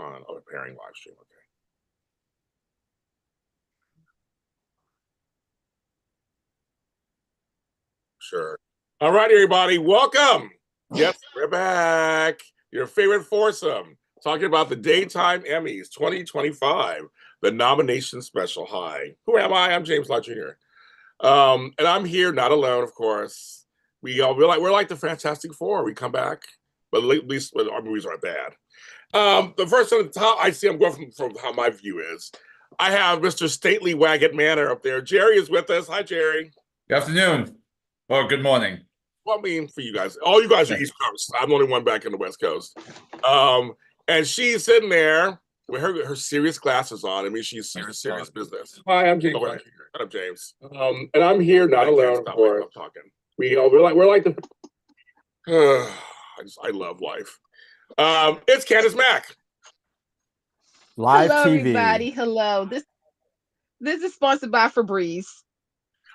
on? Oh, pairing live stream. Okay. Sure. All right, everybody. Welcome. Yes, we're back. Your favorite foursome. Talking about the Daytime Emmys 2025, the nomination special. Hi. Who am I? I'm James Lott Jr. And I'm here not alone, of course. We're like the Fantastic Four. We come back, but at least our movies aren't bad. The first one at the top, I see I'm going from how my view is. I have Mr. Stately Waggett Manor up there. Jerry is with us. Hi, Jerry. Good afternoon. Or good morning. Well, I mean, for you guys, all you guys are East Coast. I'm the only one back in the West Coast. And she's sitting there with her serious glasses on. I mean, she's serious business. Hi, I'm James. Shut up, James. And I'm here not alone. Of course. I'm talking. We're like the. I love life. It's Candice Mack. Live Hello, TV. everybody. Hello. This is sponsored by Febreze.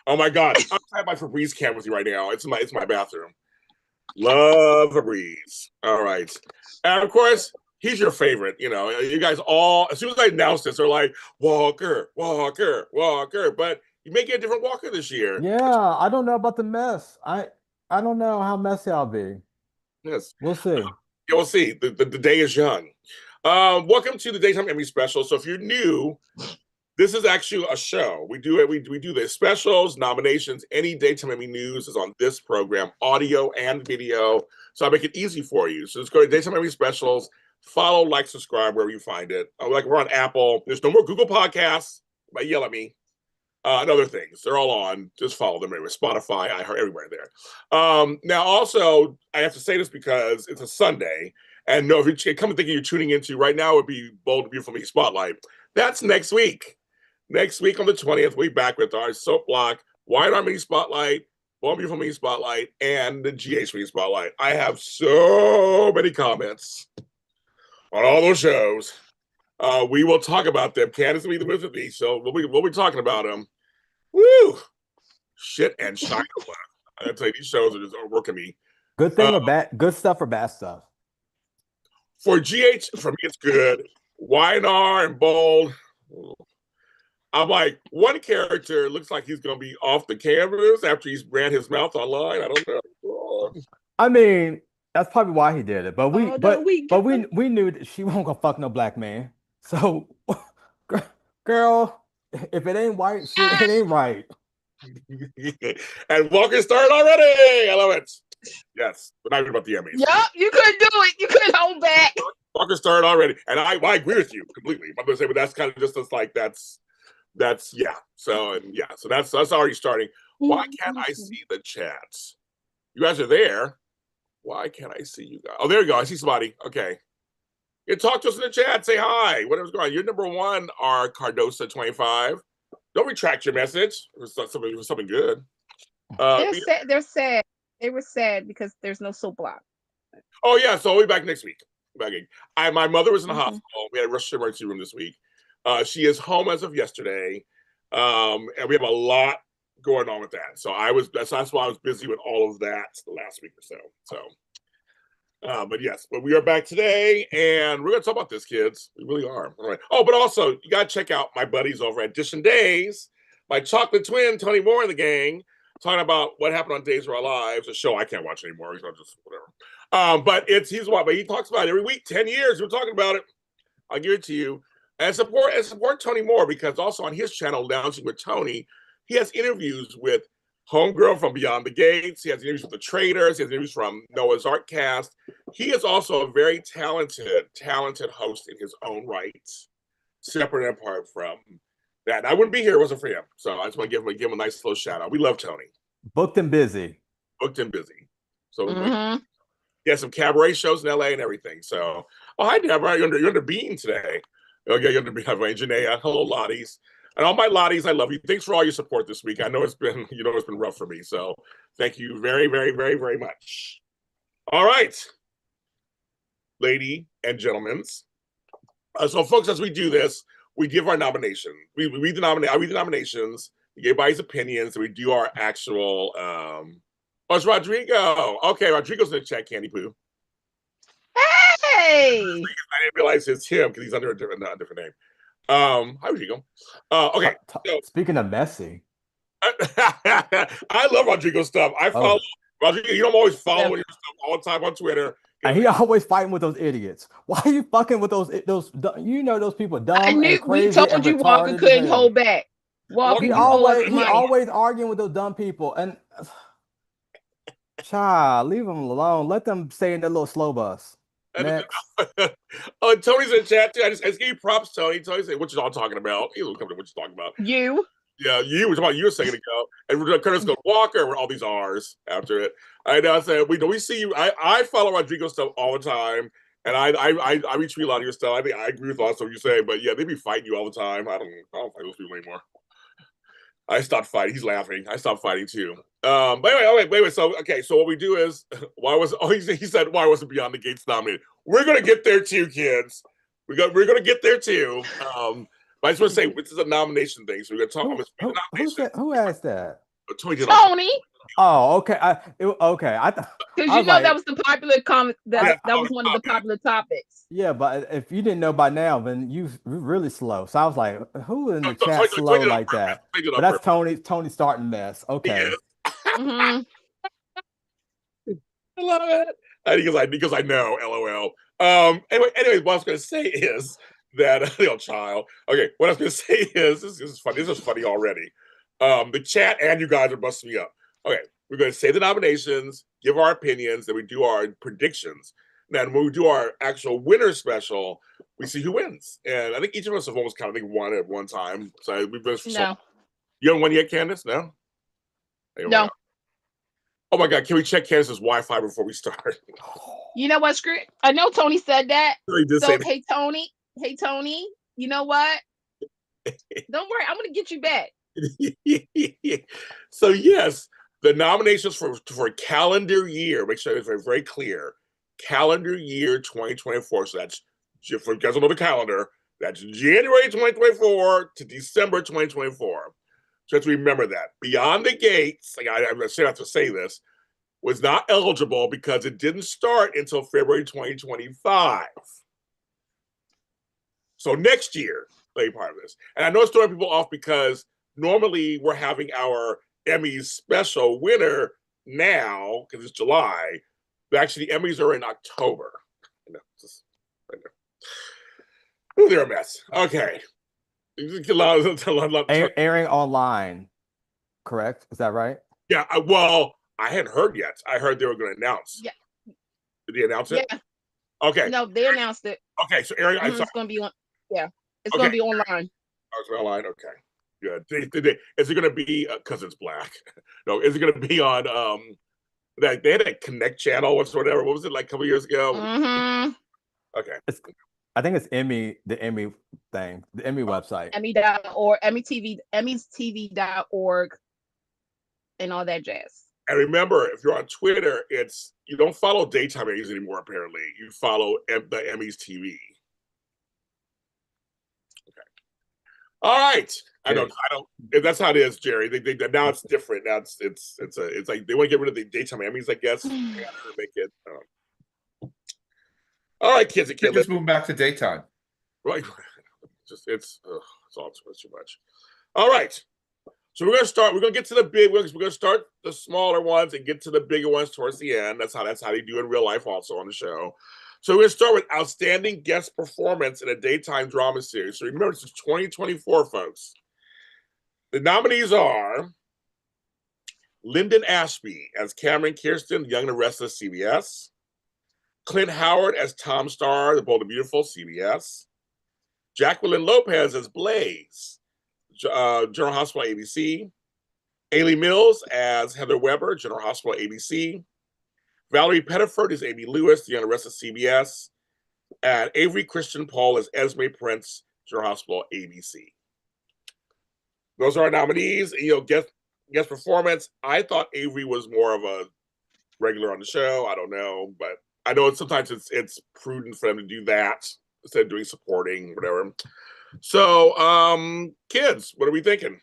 Oh my God! I'm at my Febreze can with you right now. It's my bathroom. Love Febreze. All right, and of course he's your favorite. You know, you guys all. As soon as I announced this, they're like Walker, Walker, Walker. But you may get a different Walker this year. Yeah, I don't know about the mess. I don't know how messy I'll be. Yes, we'll see. Yeah, we'll see. The day is young. Welcome to the Daytime Emmy special. So if you're new, this is actually a show. We do it. We do the specials, nominations, any Daytime Emmy news is on this program, audio and video. So I make it easy for you. So just go to Daytime Emmy specials, follow, like, subscribe wherever you find it. Like we're on Apple. There's no more Google Podcasts. But yell at me. And other things. They're all on. Just follow them anyway. Spotify, I heard everywhere there. Now, also, I have to say this because it's a Sunday. And no, if you come and think you're tuning into right now, it would be Bold and Beautiful Me Spotlight. That's next week. Next week on the 20th, we'll be back with our soap block, Wide Arm Mini Spotlight, Bold and Beautiful Me Spotlight, and the GH Mini Spotlight. I have so many comments on all those shows. We will talk about them. Candice will be with me, so we'll be talking about them. Woo! Shit and shine. I gotta tell you, these shows are just working me. Good thing or bad? Good stuff or bad stuff? For GH, for me, it's good. YNR and Bold. I'm like, one character looks like he's going to be off the canvas after he's ran his mouth online. I don't know. I mean, that's probably why he did it. But we knew that she wasn't gonna fuck no black man. So, girl, if it ain't white, it ain't right. And Walker started already. I love it. Yes, but not even about the Emmys. Yep, you couldn't do it. You couldn't hold back. Walker started already, and I agree with you completely. I'm gonna say, but that's kind of just like that's yeah. So that's already starting. Why can't I see the chats? You guys are there. Why can't I see you guys? Oh, there you go. I see somebody. Okay. You talk to us in the chat. Say hi. Whatever's going on. You're number one, our Cardosa 25. Don't retract your message. It was something good. They're sad. They were sad because there's no soap block. Oh, yeah. So we'll be back next week. My mother was in the hospital. We had a rush emergency room this week. She is home as of yesterday. And we have a lot going on with that. So that's why I was busy with all of that the last week or so. But we are back today, and we're gonna talk about this, kids. We really are. All right. Oh, but also you gotta check out my buddies over at Dish and Days, my chocolate twin, Tony Moore and the gang, talking about what happened on Days of Our Lives, a show I can't watch anymore. He's just whatever. But he talks about it every week, 10 years. We're talking about it. I'll give it to you. And support Tony Moore, because also on his channel, Lounging with Tony, he has interviews with Homegirl from Beyond the Gates. He has interviews with the Traders. He has interviews from Noah's Ark Cast. He is also a very talented host in his own right, separate and apart from that. And I wouldn't be here if it wasn't for him. So I just want to give him a nice little shout out. We love Tony. Booked and busy. So he has some cabaret shows in LA and everything. So, hi, Deborah. You're under Bean today. Okay, you're under Bean. Janaea. Hello, Lotties. And all my Lotties, I love you. Thanks for all your support this week. I know it's been rough for me. So thank you very, very, very, very much. All right, lady and gentlemen. So folks, as we do this, we give our nomination. I read the nominations. We give everybody's opinions. And we do our actual. It's Rodrigo. Okay, Rodrigo's in the chat. Candy Poo. Hey. I didn't realize it's him because he's under a different name. Hi, Rodrigo. Okay. So, speaking of messy, I love Rodrigo stuff. I follow Rodrigo. You know, I'm always following your stuff all the time on Twitter. And he always fighting with those idiots. Why are you fucking with those? You know those people dumb and crazy. We told you Walker couldn't hold back. Walker, he always arguing with those dumb people. And child, leave them alone. Let them stay in their little slow bus. Next. Oh, Tony's in chat too. I just gave you props, Tony. Tony said, "What y'all talking about?" He looked up what you talking about. You. Yeah, you were talking about you a second ago, and Curtis goes Walker with all these R's after it. I know. I said, we see you. I follow Rodrigo stuff all the time, and I retweet a lot of your stuff. I think I agree with a lot of stuff you say, but yeah, they be fighting you all the time. I don't fight those people anymore. I stopped fighting. He's laughing. I stopped fighting too. But anyway, wait. So what we do is he said why wasn't Beyond the Gates nominated? We're gonna get there too, kids. We're gonna get there too. But I just want to say this is a nomination thing, so we're gonna talk. Who asked that? Tony. Oh, okay. I thought because that was the popular comment. That was one of the popular topics. Yeah, but if you didn't know by now, then you're really slow. So I was like, who in the chat slow like that? But that's Tony starting mess. Okay. Mm-hmm. I love it. Because I know, LOL. Anyway, what I was gonna say is that child. Okay, what I was gonna say is this is funny. This is funny already. The chat and you guys are busting me up. Okay, we're gonna say the nominations, give our opinions, then we do our predictions. Then when we do our actual winner special, we see who wins. And I think each of us have almost kind of won at one time. So we've been You haven't won yet, Candice? No? No. Oh my God, can we check Candice's Wi-Fi before we start? You know what, Screw? I know Tony said that. Hey, Tony, you know what? Don't worry, I'm going to get you back. So yes, the nominations for calendar year, make sure it's very, very clear, calendar year 2024. So that's, for you guys don't know the calendar, that's January 2024 to December 2024. So let's remember that. Beyond the Gates, I have to say this, was not eligible because it didn't start until February 2025. So next year, they'll be part of this. And I know it's throwing people off because normally we're having our Emmys special winner now, because it's July, but actually the Emmys are in October. Ooh, they're a mess. Okay. Airing online, correct? Is that right? Yeah, well, I hadn't heard yet. I heard they were going to announce. Yeah. Did they announce it? Yeah. Okay. No, they announced it. Okay, so airing. It's going to be on. Yeah, it's going to be online. Oh, it's online. Okay, good. Is it going to be because it's black? No, is it going to be on? They had a Connect channel or whatever. What was it like a couple years ago? Mm-hmm. Okay. I think it's Emmy, the Emmy thing, the Emmy website. Emmy.org, EmmyTV.org, and all that jazz. And remember, if you're on Twitter, you don't follow daytime Emmys anymore. Apparently, you follow the Emmys TV. Okay. All right. I don't. That's how it is, Jerry. They now it's different. Now it's like they want to get rid of the daytime Emmys, I guess. They gotta make it. All right, kids. Just move back to daytime. Right. It's all too much. All right. So we're gonna start. We're gonna get to the big ones. We're gonna start the smaller ones and get to the bigger ones towards the end. That's how they do in real life, also on the show. So we're gonna start with outstanding guest performance in a daytime drama series. So remember, this is 2024, folks. The nominees are Lyndon Ashby as Cameron Kirsten, Young and the Restless, CBS. Clint Howard as Tom Starr, The Bold and Beautiful, CBS. Jacqueline Lopez as Blaze, General Hospital, ABC. Ailey Mills as Heather Weber, General Hospital, ABC. Valerie Pettiford as Amy Lewis, The Young and the Restless, CBS. And Avery Christian Paul as Esme Prince, General Hospital, ABC. Those are our nominees. Guest performance. I thought Avery was more of a regular on the show. I don't know, but I know sometimes it's prudent for them to do that instead of doing supporting, whatever. So, kids, what are we thinking?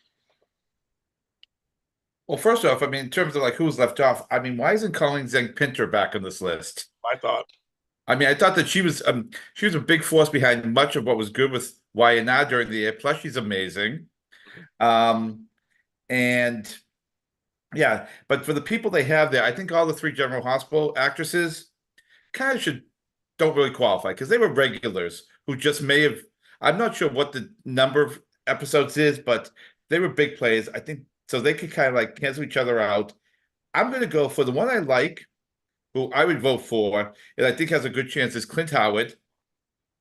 Well, first off, in terms of who's left off, why isn't Colleen Zeng Pinter back on this list? I thought. I mean, I thought that she was a big force behind much of what was good with Wayana during the year. Plus, she's amazing. Um, and yeah, but for the people they have there, I think all the three General Hospital actresses kind of don't really qualify because they were regulars who just may have. I'm not sure what the number of episodes is, but they were big players. I think so they could kind of like cancel each other out. I'm going to go for the one I like, who I would vote for, and I think has a good chance is Clint Howard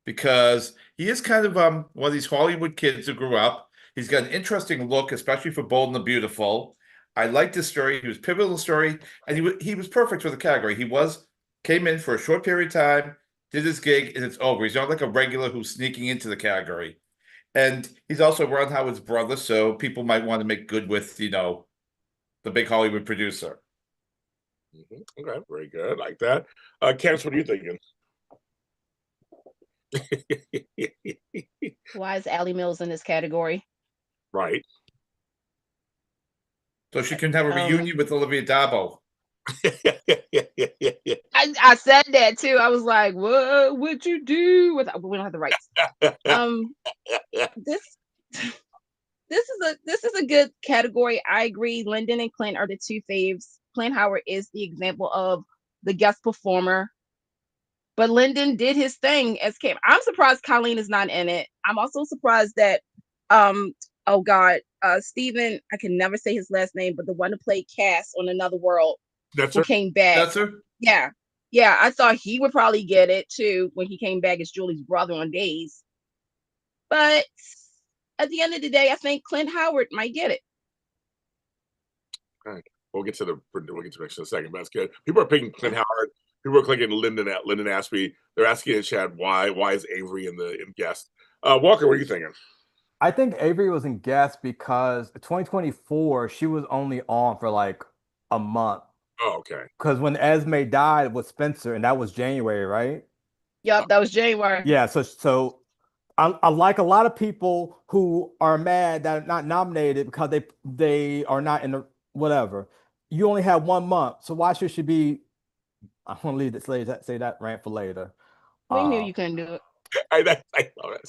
because he is kind of one of these Hollywood kids who grew up. He's got an interesting look, especially for Bold and the Beautiful. I liked his story. He was pivotal in the story, and he was perfect for the category. Came in for a short period of time, did his gig, and it's over. He's not like a regular who's sneaking into the category. And he's also Ron Howard's brother, so people might want to make good with, the big Hollywood producer. Okay, very good. Like that. Candice, what are you thinking? Why is Allie Mills in this category? Right. So she can have a reunion with Olivia D'Abo. I said that too. I was like, "What would you do with?" We don't have the rights. This is a good category. I agree. Lyndon and Clint are the two faves. Clint Howard is the example of the guest performer, but Lyndon did his thing as Cam. I'm surprised Colleen is not in it. I'm also surprised that oh God, Stephen, I can never say his last name, but the one who played Cass on Another World, who came back. That's her? Yeah. I thought he would probably get it too when he came back as Julie's brother on Days. But at the end of the day, I think Clint Howard might get it. All right. We'll get to next in a second, but that's good. People are picking Clint Howard. People are clicking Lyndon Aspie. They're asking in chat why is Avery in guest? Walker, what are you thinking? I think Avery was in guest because 2024 she was only on for like a month. Oh, okay. Because when Esme died with Spencer, and that was January, right? Yep, that was January. Yeah, so I like a lot of people who are mad that are not nominated because they are not in the whatever. You only have 1 month, so why should she be? I want to say that rant for later. We knew you couldn't do it. I know that.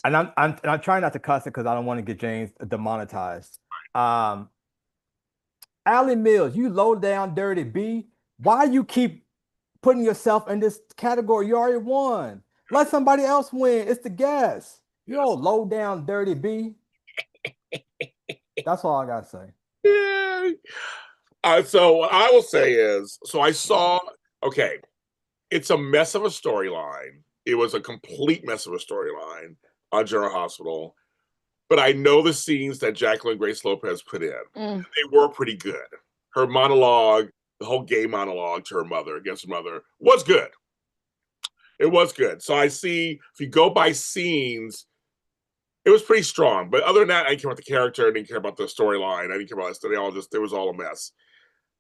And I'm trying not to cuss it because I don't want to get James demonetized. Allie Mills, you low down dirty B. Why you keep putting yourself in this category? You already won. Let somebody else win. It's the guest. You know, low down dirty B. That's all I gotta say. Yeah. So what I will say is, I saw. Okay, it's a mess of a storyline. It was a complete mess of a storyline on General Hospital. But I know the scenes that Jacqueline Grace Lopez put in. They were pretty good. Her monologue, the whole gay monologue to her mother, against her mother, was good. It was good. So I see, if you go by scenes, it was pretty strong. But other than that, I didn't care about the character. I didn't care about the storyline. I didn't care about that. It was all a mess.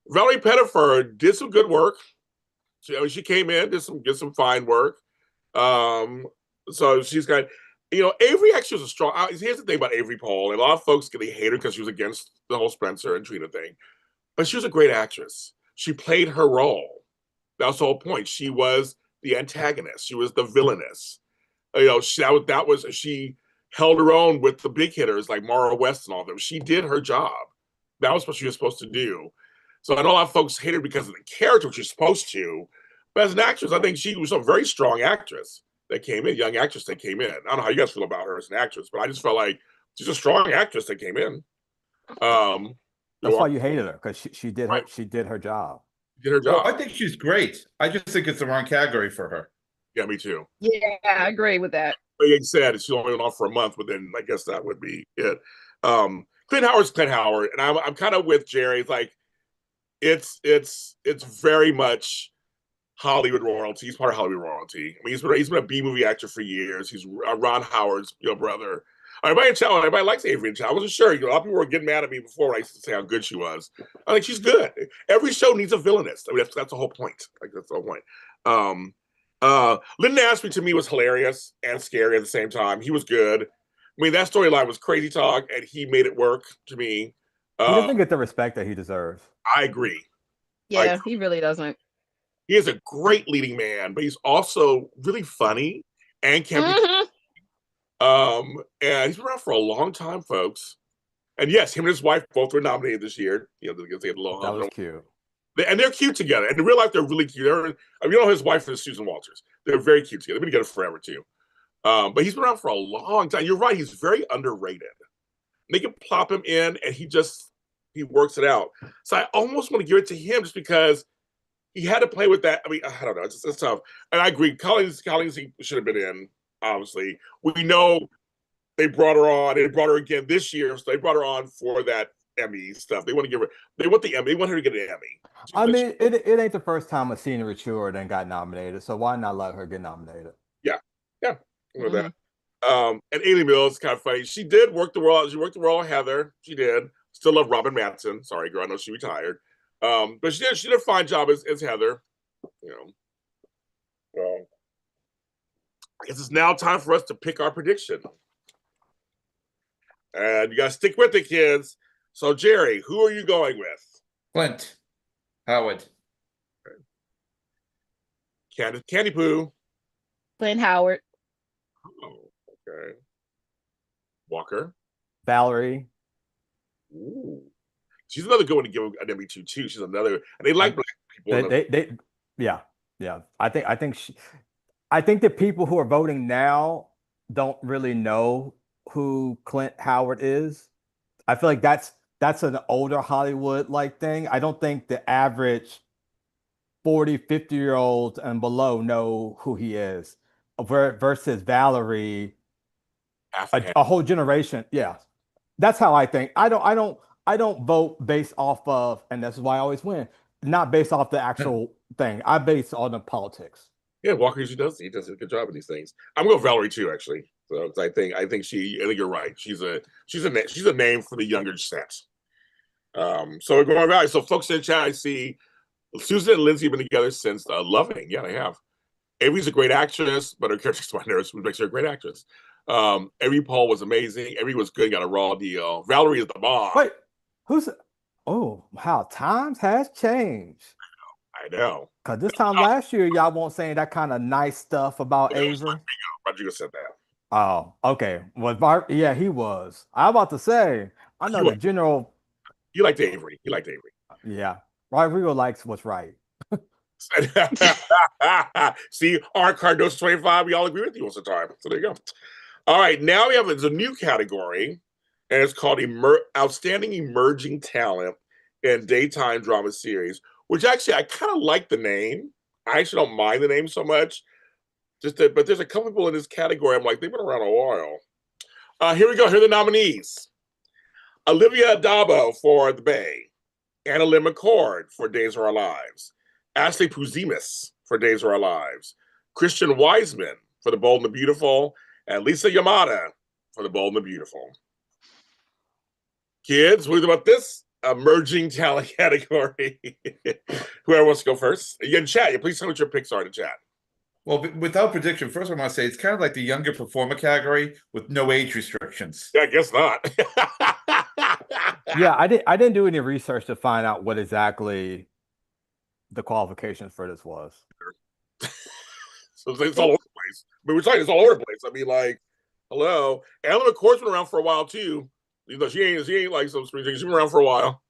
Valerie Pettiford did some good work. She came in, did some fine work. So she's got, Avery actually was a strong. Here's the thing about Avery Pohl, and a lot of folks they hate her because she was against the whole Spencer and Trina thing, but she was a great actress. She played her role. That was the whole point. She was the antagonist. She was the villainess. She held her own with the big hitters like Mara West and all of them. She did her job. That was what she was supposed to do. So I know a lot of folks hate her because of the character, which she's supposed to. But as an actress, I think she was a very strong actress that came in, young actress that came in. I don't know how you guys feel about her as an actress, but I just felt like she's a strong actress that came in. That's why you hated her, because she did her job. Did her job. Well, I think she's great. I just think it's the wrong category for her. Yeah, me too. Yeah, I agree with that. Like you said, she's only been off for a month, but then I guess that would be it. Clint Howard's Clint Howard, and I'm kind of with Gerry. It's like it's very much Hollywood royalty. He's part of Hollywood royalty. I mean, he's been a B movie actor for years. He's Ron Howard's brother. Everybody likes Avery and Chow. I wasn't sure. A lot of people were getting mad at me before when I used to say how good she was. I think she's good. Every show needs a villainist. I mean, that's the whole point. Like that's the whole point. Lyndon Aspie to me was hilarious and scary at the same time. He was good. I mean, that storyline was crazy talk, and he made it work to me. He doesn't get the respect that he deserves. I agree. Yeah, he really doesn't. He is a great leading man, but he's also really funny and can be. And he's been around for a long time, folks. And yes, him and his wife both were nominated this year. You know, they had a little. That was cute. And they're cute together. And in real life, they're really cute. You know, his wife is Susan Walters. They're very cute together. They've been together forever too. But he's been around for a long time. You're right. He's very underrated. They can plop him in, and he works it out. So I almost want to give it to him just because he had to play with that. I mean, I don't know. It's tough. And I agree. Collins he should have been in. Obviously, we know they brought her on. They brought her again this year, so they brought her on for that Emmy stuff. They want to give her. They want the Emmy. They want her to get an Emmy. I mean, it ain't the first time a senior matured and got nominated, so why not let her get nominated? Yeah. That. And Ailey Mills is kind of funny. She did work the role. She worked the role of Heather. She did. Still love Robin Matson. Sorry, girl. I know she retired. But she did a fine job as Heather. You know. Well, I guess it's now time for us to pick our prediction. And you gotta stick with it, kids. So, Gerry, who are you going with? Clint Howard. Candy Poo. Clint Howard. Oh, okay. Walker. Valerie. Ooh. She's another good one to give an Emmy to too. She's another, and they like black people. Yeah. I think the people who are voting now don't really know who Clint Howard is. I feel like that's an older Hollywood like thing. I don't think the average 40, 50-year-olds and below know who he is. Versus Valerie, a whole generation. Yeah. That's how I think. I don't vote based off of, and that's why I always win, not based off the actual thing. I base on the politics. Yeah, Walker usually does. He does a good job of these things. I'm going with Valerie too, actually. So I think you're right. She's a name for the younger set. So we're going with Valerie. So folks in the chat, I see Susan and Lindsay have been together since Loving. Yeah, they have. Avery's a great actress, but her character's my nurse, which makes her a great actress. Avery Paul was amazing. Avery was good, got a raw deal. Valerie is the bomb. Wait, how times has changed. I know. Because this time last year, y'all weren't saying that kind of nice stuff about Avery. Rodrigo said that. Oh, okay. Well, yeah, he was. I was about to say, I know the general. You liked Avery. Yeah. Rodrigo likes what's right. See, our Cardoso 25, we all agree with you most of the time. So there you go. All right, now there's a new category, and it's called Outstanding Emerging Talent in Daytime Drama Series, which actually I kind of like the name. I actually don't mind the name so much. But there's a couple people in this category. I'm like, they've been around a while. Here we go. Here are the nominees. Olivia Dabo for The Bay. Anna Lynn McCord for Days of Our Lives. Ashley Puzimis for Days of Our Lives. Christian Wiseman for The Bold and the Beautiful. And Lisa Yamada for The Bold and the Beautiful. Kids, what about this emerging talent category? Whoever wants to go first. You can chat. Please tell me what your picks are in the chat. Well, without prediction, first I want to say it's kind of like the younger performer category with no age restrictions. Yeah, I guess not. Yeah, I didn't do any research to find out what exactly the qualifications for this was. So it's all over the place. I mean, we're talking it's all over the place. I mean, like, hello. Anna McCord's been around for a while too. You know, she ain't like some spring chicken. She's been around for a while.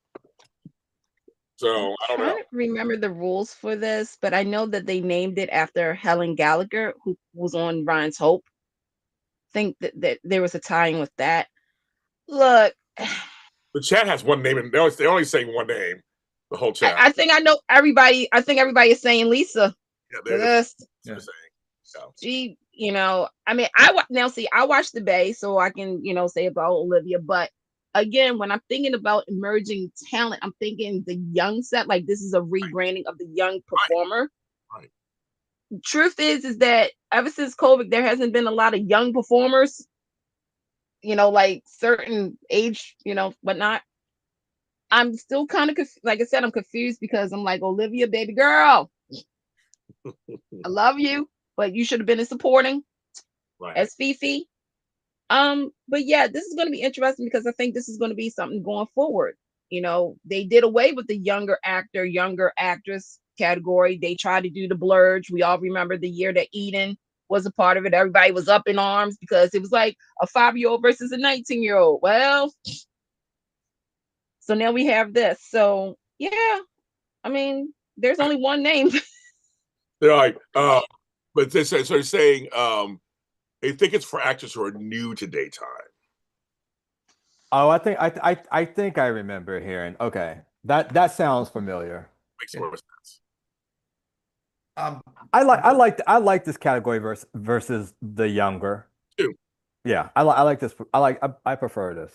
So I don't know. I don't remember the rules for this, but I know that they named it after Helen Gallagher, who was on Ryan's Hope. I think that there was a tie-in with that. Look, the chat has one name, and they only saying one name. The whole chat. I think I know everybody. I think everybody is saying Lisa. Yeah, they're saying. So. She, I mean, I watched The Bay, so I can, say about Olivia. But again, when I'm thinking about emerging talent, I'm thinking the young set. Like this is a rebranding of the young performer. Right. Truth is that ever since COVID, there hasn't been a lot of young performers. Like certain age, whatnot. I'm still kind of like I said, I'm confused because I'm like, Olivia, baby girl, I love you, but you should have been in supporting as Fifi. But yeah, this is going to be interesting because I think this is going to be something going forward. They did away with the younger actor, younger actress category. They tried to do the blurge. We all remember the year that Eden was a part of it. Everybody was up in arms because it was like a 5-year-old versus a 19-year-old. Well, so now we have this. So yeah, I mean, there's only one name. They're like, but they're saying they think it's for actors who are new to daytime. Oh, I think I remember hearing. Okay, that sounds familiar. Makes more sense. I like this category versus the younger. Too. Yeah, I like this. I prefer this.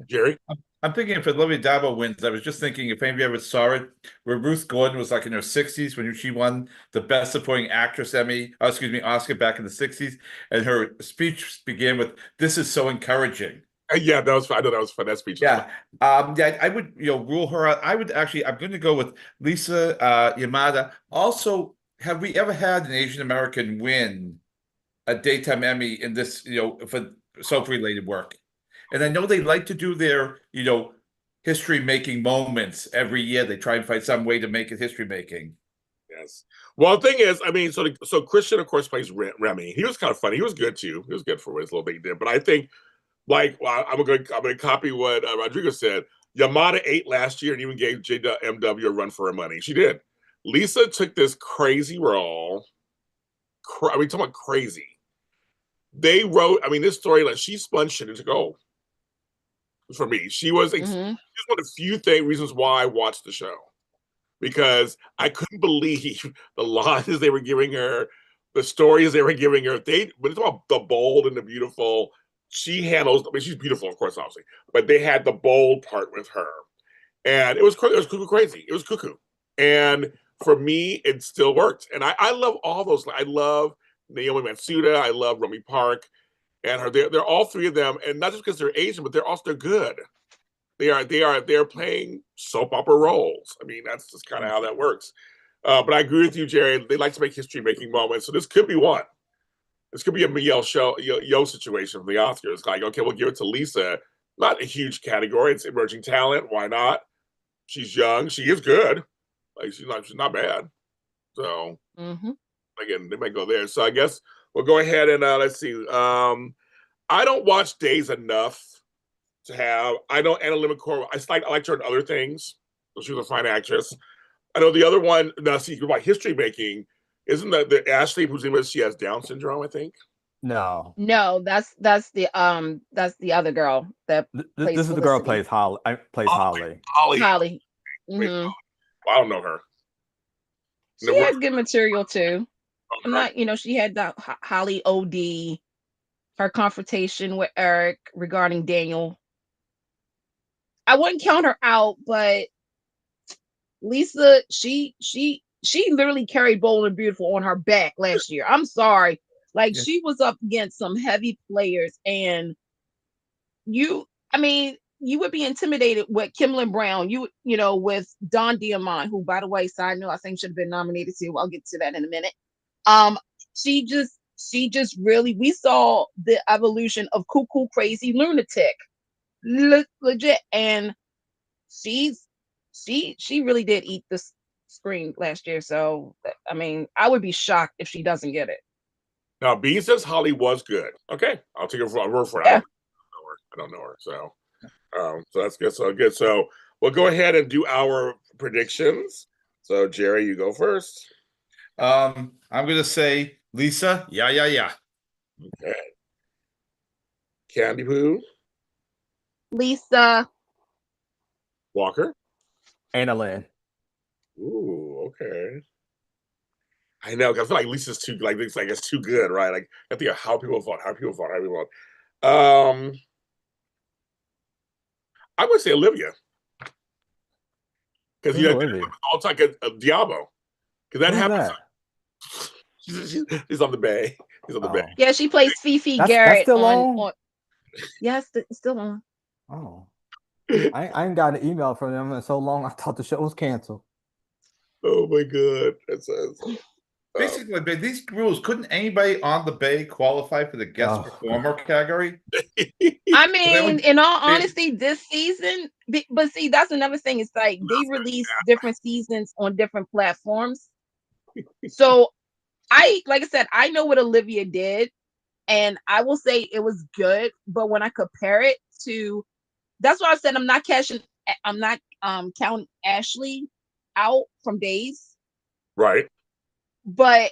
Gerry? I'm thinking if Olivia D'Abo wins, I was just thinking if anybody ever saw it, where Ruth Gordon was like in her 60s when she won the Best Supporting Actress Emmy, Oscar back in the 60s, and her speech began with, "This is so encouraging." Yeah, that was fun. I know that was fun. That speech. Yeah. Yeah, I would, rule her out. I would actually, I'm going to go with Lisa Yamada. Also, have we ever had an Asian American win a daytime Emmy in this, for soap-related work? And I know they like to do their, history-making moments every year. They try and find some way to make it history-making. Yes. Well, the thing is, I mean, so Christian, of course, plays Remy. He was kind of funny. He was good too. He was good for his little bit he did. But I think, like, well, I'm gonna copy what Rodrigo said. Yamada ate last year and even gave JMW a run for her money. She did. Lisa took this crazy role. I mean, talking about crazy. They wrote, I mean, this story, like, she spun shit into gold. For me, she was one of the few reasons why I watched the show, because I couldn't believe the lines they were giving her, the stories they were giving her. But it's about the bold and the beautiful. She handles. I mean, she's beautiful, of course, obviously, but they had the bold part with her, and it was cuckoo crazy. It was cuckoo, and for me, it still worked. And I love all those. I love Naomi Matsuda. I love Romy Park. And her, they're all three of them, and not just because they're Asian, but they're good. They're playing soap opera roles. I mean, that's just kind of how that works. But I agree with you, Gerry. They like to make history-making moments, so this could be one. This could be a Miguel Yo situation from the Oscars. It's like, okay, we'll give it to Lisa. Not a huge category. It's emerging talent. Why not? She's young. She is good. Like she's not bad. So again, they might go there. So I guess we'll go ahead and let's see. I don't watch Days enough to have. I know Anna Limicore. I liked her in other things. So she was a fine actress. I know the other one. Now, see, about history making. Isn't that the Ashley who's in she has Down syndrome? I think. No, that's the other girl that this is the girl who plays Holly. Holly. Holly. Well, I don't know her. She has good material too. I'm not, she had the Holly OD, her confrontation with Eric regarding Daniel. I wouldn't count her out, but Lisa, she literally carried Bold and Beautiful on her back last year. I'm sorry. Like she was up against some heavy players, and you would be intimidated with Kimberly Brown, with Don Diamond, who, by the way, side note, I think should have been nominated too. I'll get to that in a minute. She just really, we saw the evolution of cuckoo crazy lunatic, legit, and she really did eat the screen last year. So I mean, I would be shocked if she doesn't get it. Now, B says Holly was good. Okay, I'll take her word for it. Yeah. I don't know her, so that's good. So good. So we'll go ahead and do our predictions. So Gerry, you go first. I'm gonna say Lisa. Yeah. Okay. Candy Poo. Lisa. Walker. Anna Lynn. Ooh, okay. I know. I feel like Lisa's too it's too good, right? Like I think of how people vote. I would say Olivia, because all talk Diabo, because that happens. She's on the Bay. He's on the Bay. Yeah, she plays Fifi Garrett. That's still on. Yes, it's still on. Oh, I ain't got an email from them in so long. I thought the show was canceled. Oh my god, that's Basically, but these rules, couldn't anybody on the Bay qualify for the guest Oh, performer category? I They mean, only- in all they- honesty, this season, but see, that's another thing. It's like they release different seasons on different platforms. So like I said, I know what Olivia did, and I will say it was good. But when I compare it to, that's why I said I'm not counting Ashley out from Days. Right. But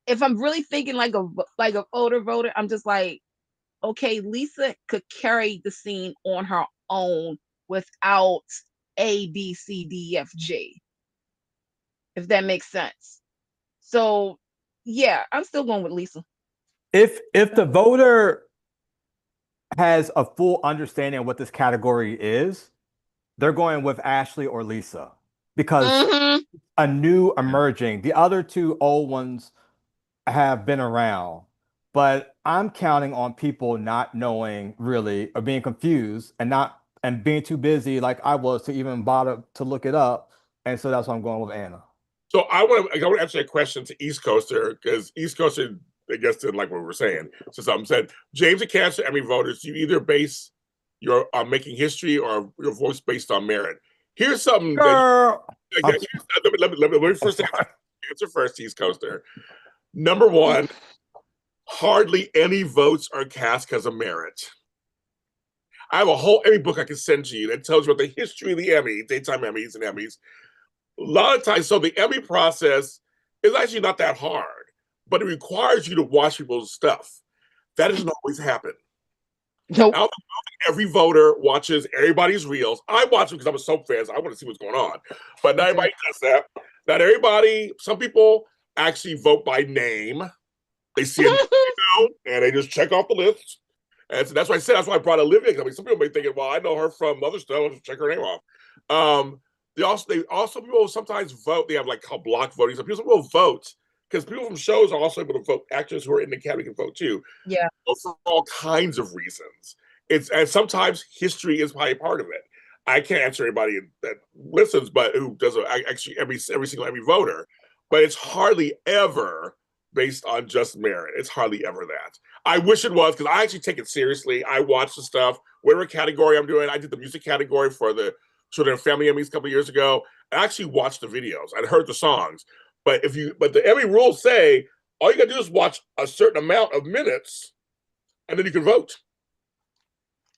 if I'm really thinking like a older voter, I'm just like, okay, Lisa could carry the scene on her own without A, B, C, D, F, G, if that makes sense. So yeah, I'm still going with Lisa. If the voter has a full understanding of what this category is, they're going with Ashley or Lisa because Mhm. a new emerging. The other two old ones have been around, but I'm counting on people not knowing really or being confused and being too busy like I was to even bother to look it up. And so that's why I'm going with Anna. So I want to answer a question to East Coaster because East Coaster, I guess, didn't like what we were saying. So something said, James and Cancer Emmy voters, you either base your making history or your voice based on merit. Here's something Girl, let me first answer first, East Coaster. Number one, hardly any votes are cast because of merit. I have a whole Emmy book I can send to you that tells you about the history of the Emmy, daytime Emmys and Emmys. A lot of times, so the Emmy process is actually not that hard, but it requires you to watch people's stuff. That doesn't always happen. Nope. I don't think every voter watches everybody's reels. I watch them because I'm a soap fan, so I want to see what's going on. But not everybody does that. Not everybody, some people actually vote by name. They see it and they just check off the list. And so that's why I brought Olivia. I mean, some people may be thinking, well, I know her from other stuff. I'll just check her name off. They also people sometimes vote. They have like called block voting. So people will vote because people from shows are also able to vote. Actors who are in the academy can vote too. Yeah. For all kinds of reasons. And sometimes history is probably a part of it. I can't answer anybody that listens, but who does actually every single Emmy voter. But it's hardly ever based on just merit. It's hardly ever that. I wish it was because I actually take it seriously. I watch the stuff. Whatever category I'm doing, I did the music category for the Children and Family Emmys a couple years ago. I actually watched the videos. I'd heard the songs, but the Emmy rules say all you got to do is watch a certain amount of minutes, and then you can vote.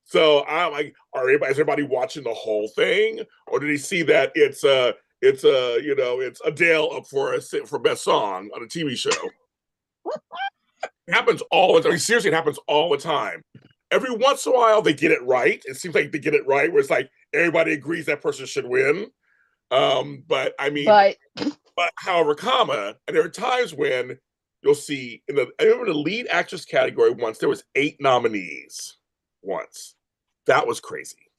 So I'm like, is everybody watching the whole thing, or did he see that it's Adele up for best song on a TV show? It happens all the time. I mean, seriously, it happens all the time. Every once in a while, they get it right. It seems like they get it right, where it's like everybody agrees that person should win. But I mean, however, and there are times when you'll see I remember the lead actress category once there was 8 nominees once. That was crazy.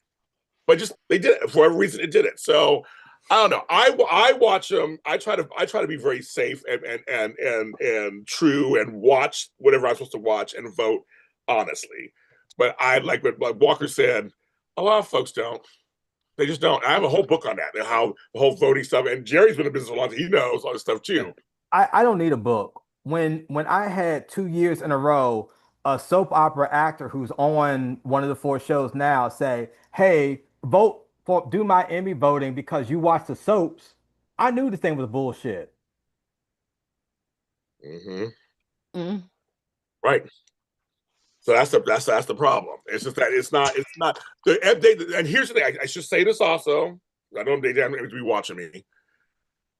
But just they did it for whatever reason. It did it. So I don't know. I watch them. I try to be very safe and true and watch whatever I'm supposed to watch and vote honestly. But I like what Walker said. A lot of folks don't. They just don't. I have a whole book on that, how the whole voting stuff. And Jerry's been in business a long time. He knows all this stuff too. I don't need a book. When I had 2 years in a row, a soap opera actor who's on one of the 4 shows now say, "Hey, do my Emmy voting because you watch the soaps." I knew the thing was bullshit. Mm-hmm. Right. So that's the problem. It's just that it's not and here's the thing. I should say this also. I don't they damn to be watching me.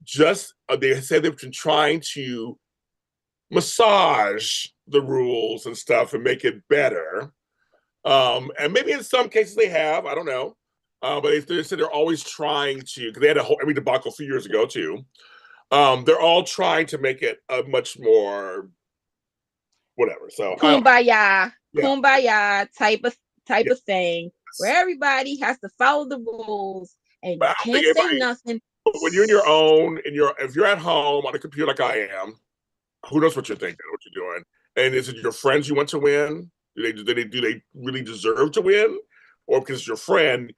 Just they said they've been trying to massage the rules and stuff and make it better. And maybe in some cases they have. I don't know. But they said they're always trying to because they had a whole Emmy debacle a few years ago too. They're all trying to make it a much more whatever. So kumbaya type of thing where everybody has to follow the rules and you can't say nothing. When you're in your own, if you're at home on a computer like I am, who knows what you're thinking, what you're doing, and is it your friends you want to win? Do they really deserve to win, or because it's your friend,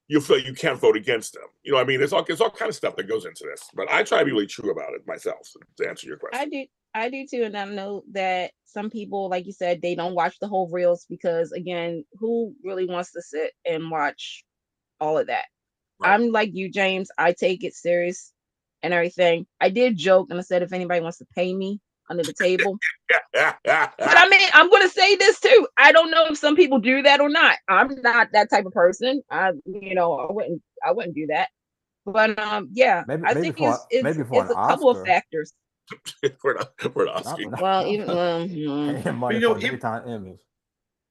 you feel you can't vote against them. You know what I mean? It's all kind of stuff that goes into this. But I try to be really true about it myself to answer your question. I do too, and I know that some people, like you said, they don't watch the whole reels because, again, who really wants to sit and watch all of that? Right. I'm like you, James. I take it serious and everything. I did joke and I said if anybody wants to pay me under the table. But I mean, I'm going to say this too. I don't know if some people do that or not. I'm not that type of person. I wouldn't do that. But yeah, I think it's an a couple of Oscar. factors. We're not asking. Well, even money You know, for daytime Emmys.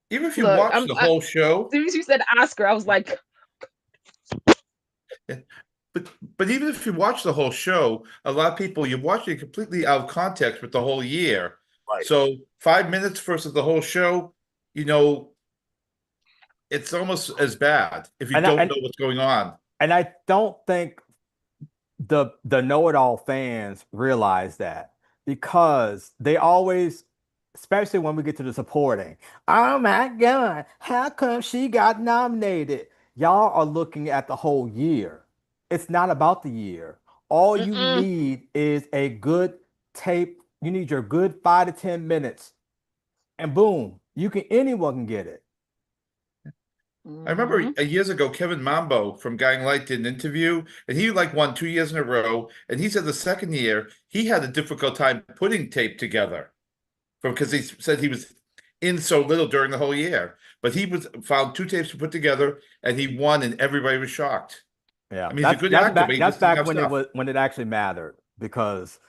even if you Look, watch the whole show, as soon as you said Oscar, I was like, but even if you watch the whole show, a lot of people you're watching it completely out of context with the whole year. Right. So 5 minutes versus the whole show, you know, it's almost as bad if you don't know what's going on. And I don't think the know-it-all fans realize that, because they always, especially when we get to the supporting, oh my God, how come she got nominated? Y'all are looking at the whole year. It's not about the year. All you need is a good tape. You need your good 5 to 10 minutes, and boom, anyone can get it. I remember years ago, Kevin Mambo from Guiding Light did an interview, and he won 2 years in a row. And he said the second year he had a difficult time putting tape together, because he said he was in so little during the whole year. But he found 2 tapes to put together, and he won, and everybody was shocked. Yeah, I mean, he's a good actor, but he that's just didn't back have when stuff. when it actually mattered, because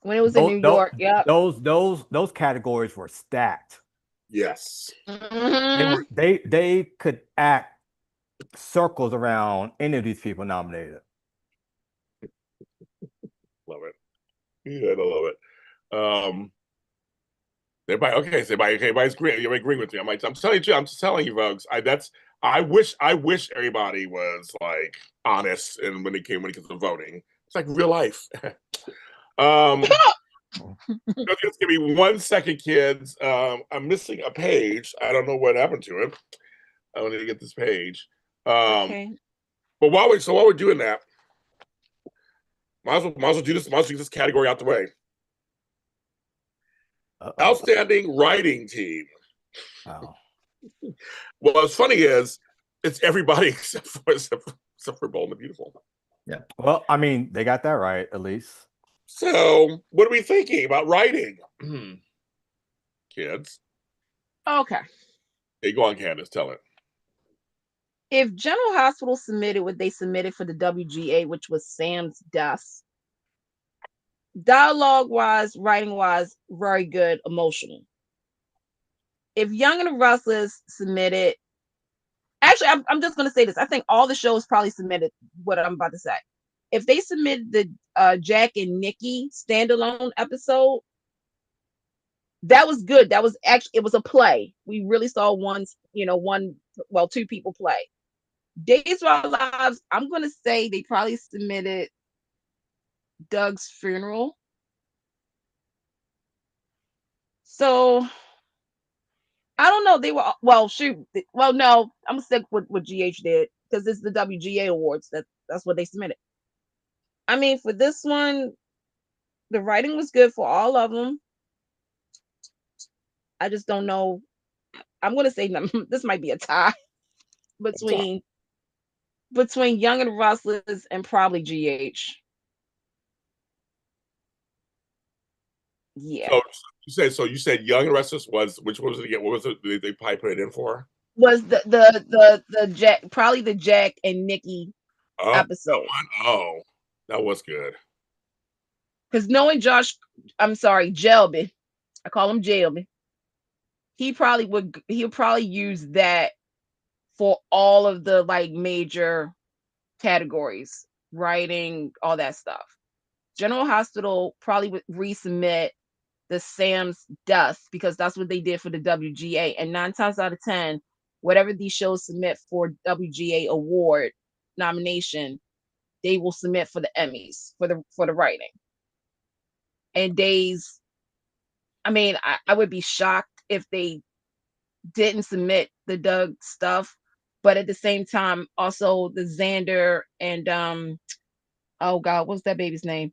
when it was in New York, yeah, those categories were stacked. Yes. They could act circles around any of these people nominated. Love it. Yeah, I love it. Everybody's agreeing with me. I'm just telling you, folks. I wish everybody was like honest, and when it comes to voting, it's like real life. Just give me 1 second, kids. I'm missing a page. I don't know what happened to it. I need to get this page. okay. But while we're doing that, might as well do this category out the way. Outstanding writing team. Oh. Well, what's funny is it's everybody except for Bold and the Beautiful. Yeah. Well, I mean, they got that right, at least. So, what are we thinking about writing, kids? Okay. Hey, go on, Candice, tell it. If General Hospital submitted what they submitted for the WGA, which was Sam's death, dialogue-wise, writing-wise, very good, emotional. If Young and the Restless submitted, actually, I'm just going to say this. I think all the shows probably submitted what I'm about to say. If they submitted the Jack and Nikki standalone episode, that was good. That was actually, it was a play. We really saw two people play. Days of Our Lives, I'm going to say they probably submitted Doug's funeral. So I don't know. They were, no, I'm gonna stick with what GH did because it's the WGA awards. That's what they submitted. I mean, for this one, the writing was good for all of them. I just don't know. I'm gonna say this might be a tie between Young and Restless and probably GH. Yeah. So you said Young and Restless was, which was it again? What was it they probably put it in for? Was the Jack, probably the Jack and Nikki episode. That was good. Because knowing Josh, I'm sorry, Jelby, I call him Jelby. He'll probably use that for all of the like major categories, writing, all that stuff. General Hospital probably would resubmit the Sam's Dust because that's what they did for the WGA. And 9 times out of 10, whatever these shows submit for WGA award nomination, they will submit for the Emmys for the writing. And Days, I mean, I would be shocked if they didn't submit the Doug stuff, but at the same time, also the Xander and oh God, what's that baby's name?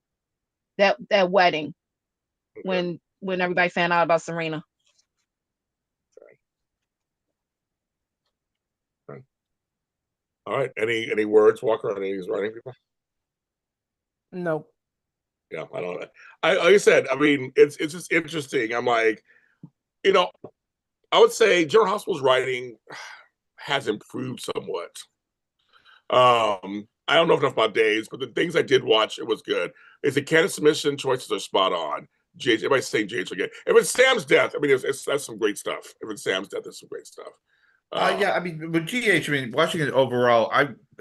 That wedding Okay. when everybody found out about Serena. Okay. All right. Any words, Walker, on any of these writing people? Nope. Yeah, I don't know. Like I said, I mean, it's just interesting. I'm like, you know, I would say General Hospital's writing has improved somewhat. I don't know enough about Days, but the things I did watch, it was good. Is the Candice submission choices are spot on. JH, everybody's saying JH again. If it's Sam's death, I mean, that's some great stuff. If it's Sam's death, that's some great stuff. Yeah, I mean, with GH, I mean, watching it overall,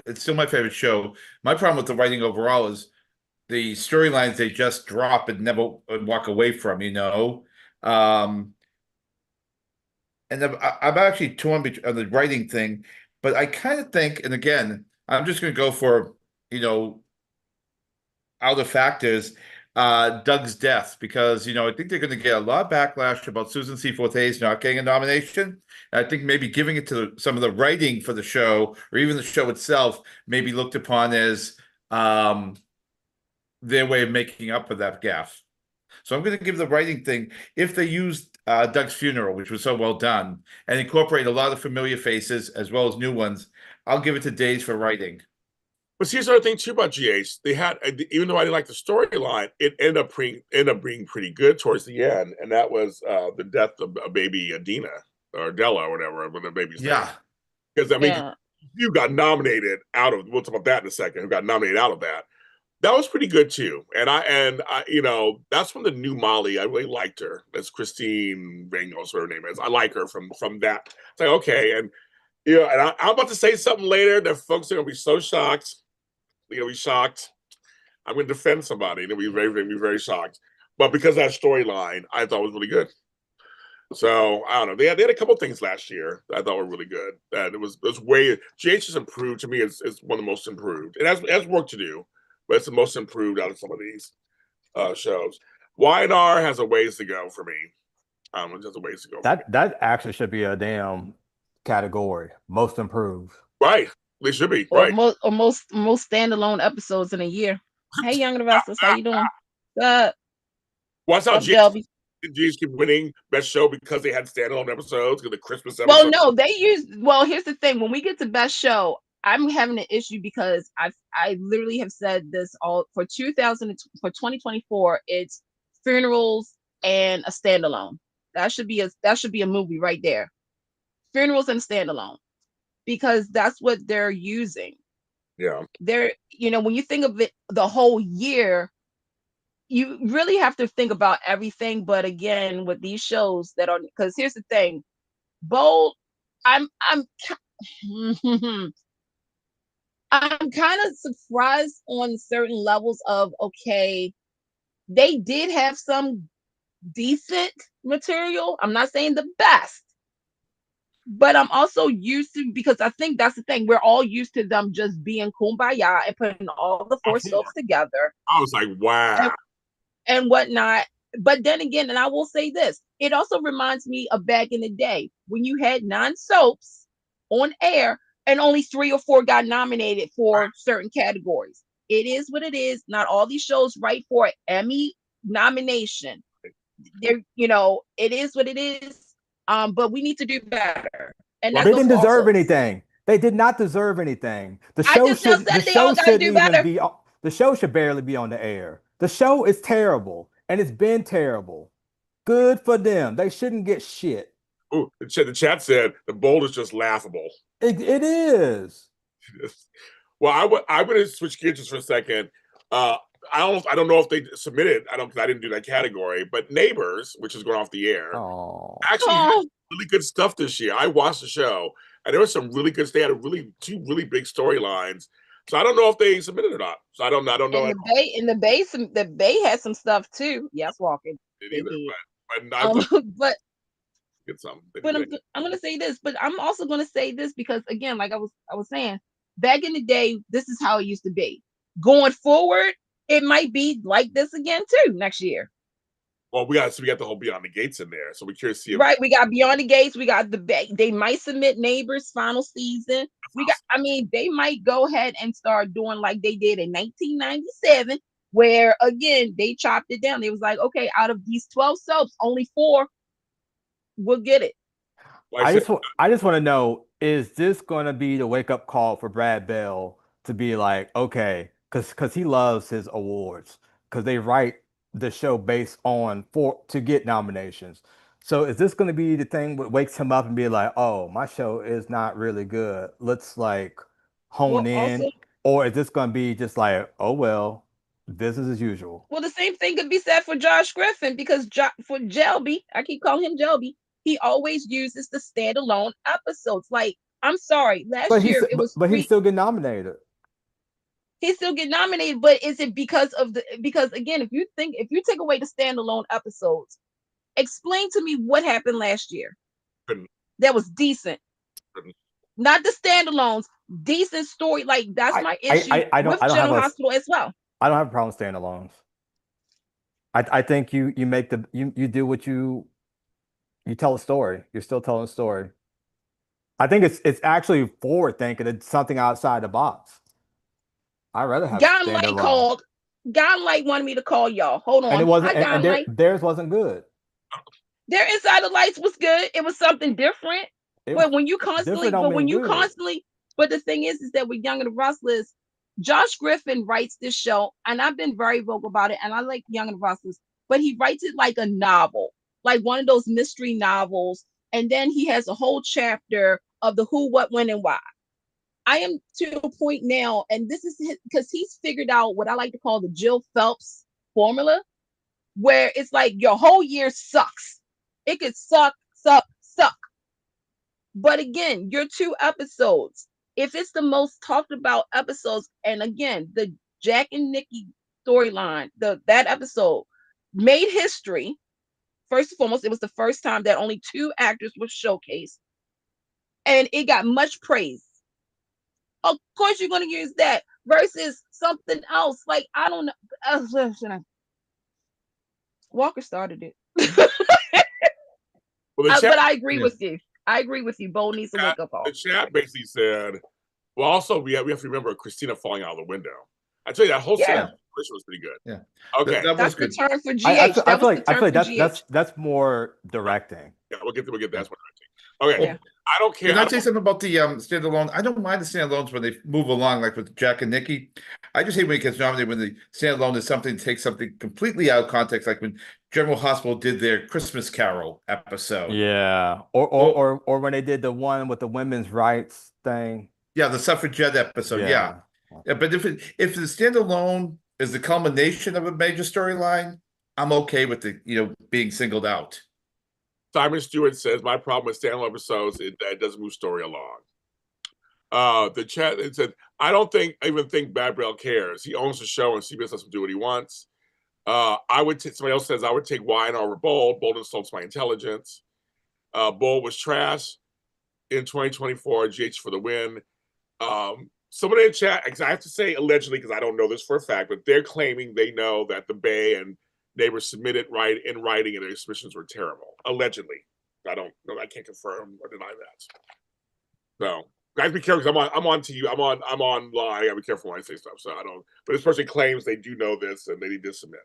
it's still my favorite show. My problem with the writing overall is the storylines they just drop and never walk away from, you know. And I'm actually torn on the writing thing, but I kind of think, and again, I'm just going to go for, you know, out of factors, Doug's death, because, you know, I think they're going to get a lot of backlash about Susan Seaforth Hayes not getting a nomination. And I think maybe giving it to some of the writing for the show, or even the show itself, may be looked upon as their way of making up for that gaffe. So I'm going to give the writing thing, if they used Doug's funeral, which was so well done, and incorporate a lot of familiar faces as well as new ones, I'll give it to Days for writing. But here's the other thing too about GH. They had, even though I didn't like the storyline, it ended up being pretty good towards the end, and that was the death of a baby Adina or Della or whatever, when the baby's name. Because I mean, you got nominated out of. We'll talk about that in a second. Who got nominated out of that? That was pretty good too. And I, you know, that's from the new Molly. I really liked her. That's Christine Rangos, her name is. I like her from that. It's like, okay, and you know, and I'm about to say something later that folks are gonna be so shocked. They're gonna be shocked. I'm gonna defend somebody. They'll be very shocked. But because that storyline, I thought was really good. So I don't know. They had a couple things last year that I thought were really good. That it was way GH has improved to me. It's one of the most improved. It has work to do, but it's the most improved out of some of these shows. Y&R has a ways to go for me. It has a ways to go. That actually should be a damn category. Most improved. Right. They should be. Or right. most standalone episodes in a year. Hey, Young Investors, how you doing? Watch how Shelby. GH keep winning best show because they had standalone episodes because the Christmas episode. Well, no, they used. Well, here's the thing: when we get to best show, I'm having an issue because I literally have said this all for 2024. It's funerals and a standalone. That should be a movie right there. Funerals and standalone, because that's what they're using. Yeah. They're, you know, when you think of it the whole year, you really have to think about everything. But again, with these shows that are, because here's the thing, Bold, I'm I'm kind of surprised on certain levels of, okay, they did have some decent material. I'm not saying the best, but I'm also used to, because I think that's the thing. We're all used to them just being kumbaya and putting all the four soaps together. I was like, wow. And whatnot. But then again, and I will say this, it also reminds me of back in the day when you had 9 soaps on air and only 3 or 4 got nominated for certain categories. It is what it is. Not all these shows write for Emmy nomination. They're, you know, it is what it is. But we need to do better. And they didn't deserve anything. They did not deserve anything. The show shouldn't even be. The show should barely be on the air. The show is terrible, and it's been terrible. Good for them. They shouldn't get shit. Ooh, the chat said the Bold is just laughable. It is. Well, I'm going to switch gears just for a second. I don't know if they submitted. I didn't do that category, but Neighbors, which is going off the air, actually had really good stuff this year. I watched the show, and there was some really good. They had two really big storylines. So I don't know if they submitted or not. So I don't know. The Bay had some stuff too. Yes, Walking. But get some. But I'm going to say this. But I'm also going to say this because, again, like I was saying, back in the day, this is how it used to be. Going forward, it might be like this again too next year. Well, we got the whole Beyond the Gates in there, so we're curious to see. Right, we got Beyond the Gates. We got they might submit Neighbors final season. They might go ahead and start doing like they did in 1997, where again they chopped it down. They was like, okay, out of these 12 soaps, only 4 will get it. I just want to know, is this going to be the wake up call for Brad Bell to be like, okay, because he loves his awards, because they write the show based on to get nominations. So is this going to be the thing that wakes him up and be like, oh, my show is not really good, let's like hone in? Also, or is this going to be just like, oh well, business as usual? well, the same thing could be said for Josh Griffin, because for Jelby, I keep calling him Jelby, he always uses the standalone episodes. Like, I'm sorry, last year it was but he still get nominated. He still get nominated, but is it because again, if you take away the standalone episodes, explain to me what happened last year that was decent. Not the standalones, decent story. Like, that's my issue with General Hospital as well. I don't have a problem with standalones. I think you make you do what you tell a story. You're still telling a story. I think it's actually forward thinking. It's something outside the box. I'd rather have standalone. God Light wanted me to call y'all. Hold on. And it wasn't. Theirs wasn't good. Their Inside the Lights was good. It was something different. But when you constantly, but the thing is that with Young and the Restless, Josh Griffin writes this show, and I've been very vocal about it, and I like Young and the Restless, but he writes it like a novel, like one of those mystery novels, and then he has a whole chapter of the who, what, when, and why. I am to a point now, and this is because he's figured out what I like to call the Jill Phelps formula, where it's like your whole year sucks. It could suck. But again, your 2 episodes, if it's the most talked about episodes, and again, the Jack and Nikki storyline, that episode made history. First and foremost, it was the first time that only 2 actors were showcased, and it got much praise. Of course, you're going to use that versus something else. Like, I don't know. Walker started it. But I agree with you. I agree with you. Bo needs to wake up. The chat basically said, well, also, we have to remember Christina falling out of the window. I tell you, that whole situation was pretty good. Yeah. Okay. That's the turn for GH. I feel like that's more directing. Yeah, we'll get that. That's more directing. Okay. Yeah. I don't care. Can I say something about the standalone? I don't mind the standalones when they move along, like with Jack and Nikki. I just hate when it gets nominated when the standalone is something to take something completely out of context, like when General Hospital did their Christmas Carol episode. Yeah. Or when they did the one with the women's rights thing. Yeah, the suffragette episode. Yeah. But if the standalone is the culmination of a major storyline, I'm okay with the being singled out. Simon Stewart says, my problem with standalone episodes is that it doesn't move story along. The chat said, I don't even think Bad Bell cares. He owns the show and CBS lets him do what he wants. Somebody else says, I would take Wine over Bold. Bold insults my intelligence. Bold was trash in 2024. GH for the win. Somebody in chat, I have to say allegedly, because I don't know this for a fact, but they're claiming they know that the Bay and neighbors submitted in writing and their submissions were terrible. Allegedly. I don't know. I can't confirm or deny that. So guys, be careful, because I'm on to you. I'm on live. I gotta be careful when I say stuff. So I don't, but this person claims they do know this and they did submit.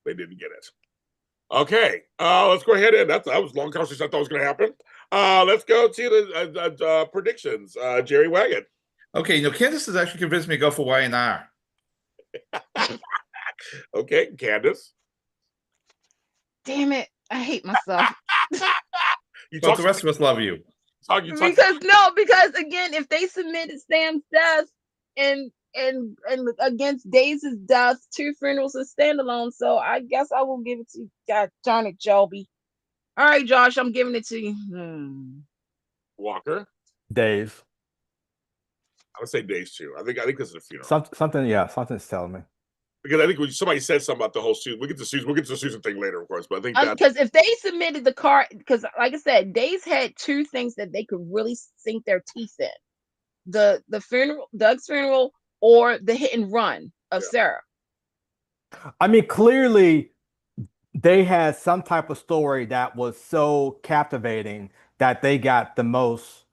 They didn't get it. Okay. Let's go ahead and that was a long conversation I thought was gonna happen. Let's go to the predictions. Gerry Waggett. Okay, Candice has actually convinced me to go for Y&R. Okay, Candice. Damn it. I hate myself. But the rest of us love you. Because again, if they submitted Sam's death and against Days' death, 2 funerals and standalone, so I guess I will give it to God darn it, Joby. All right, Josh, I'm giving it to you. Walker. Dave. I would say Days too. I think this is a funeral. Something's telling me. Because I think when somebody said something about the whole Susan, we'll get to the Susan thing later, of course. But I think because if they submitted the card, because like I said, Days had 2 things that they could really sink their teeth in: the funeral, Doug's funeral, or the hit and run of Sarah. I mean, clearly, they had some type of story that was so captivating that they got those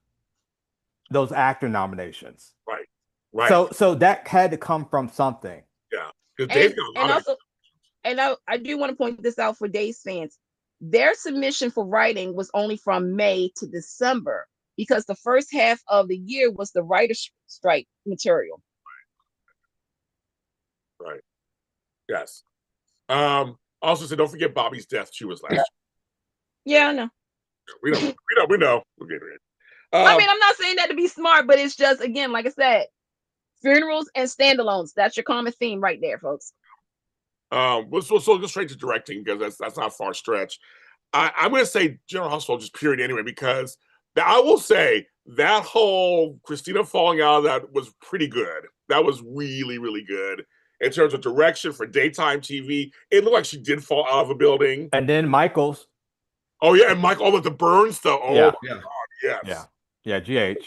actor nominations. Right. Right. So that had to come from something. Yeah. Because Dave's got a And lot of also, and I do want to point this out for Days fans. Their submission for writing was only from May to December because the first half of the year was the writer's strike material. right. Yes. Also said don't forget Bobby's death. She was last year. Yeah, I know. We know. We'll get it. I mean, I'm not saying that to be smart, but it's just, again, like I said, funerals and standalones. That's your common theme right there, folks. So go straight to directing because that's not a far stretch. I'm going to say General Hospital just period anyway because I will say that whole Christina falling out of that was pretty good. That was really, really good in terms of direction for daytime TV. It looked like she did fall out of a building. And then Michael's. Oh yeah, and Mike, all with the burn stuff. Oh Yeah. my God, yes. Yeah, GH.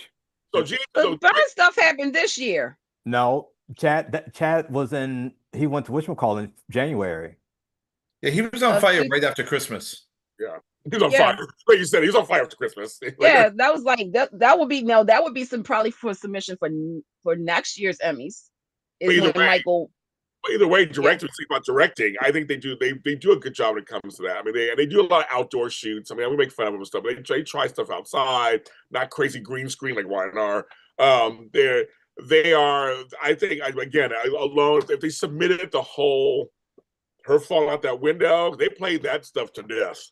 But burn stuff happened this year. No, Chad was in. He went to whatchamacallit in January. Yeah, he was on fire right after Christmas. Yeah, he was on fire. Like you said, he was on fire after Christmas. Yeah, that was like that would be some probably for submission for next year's Emmys. Is when Michael. Either way, directing. Speak about directing. I think they do a good job when it comes to that. I mean, they do a lot of outdoor shoots. I mean, we make fun of them and stuff, but they try stuff outside, not crazy green screen like Y&R. They are. I think again alone. If they submitted the whole her falling out that window, they played that stuff to death,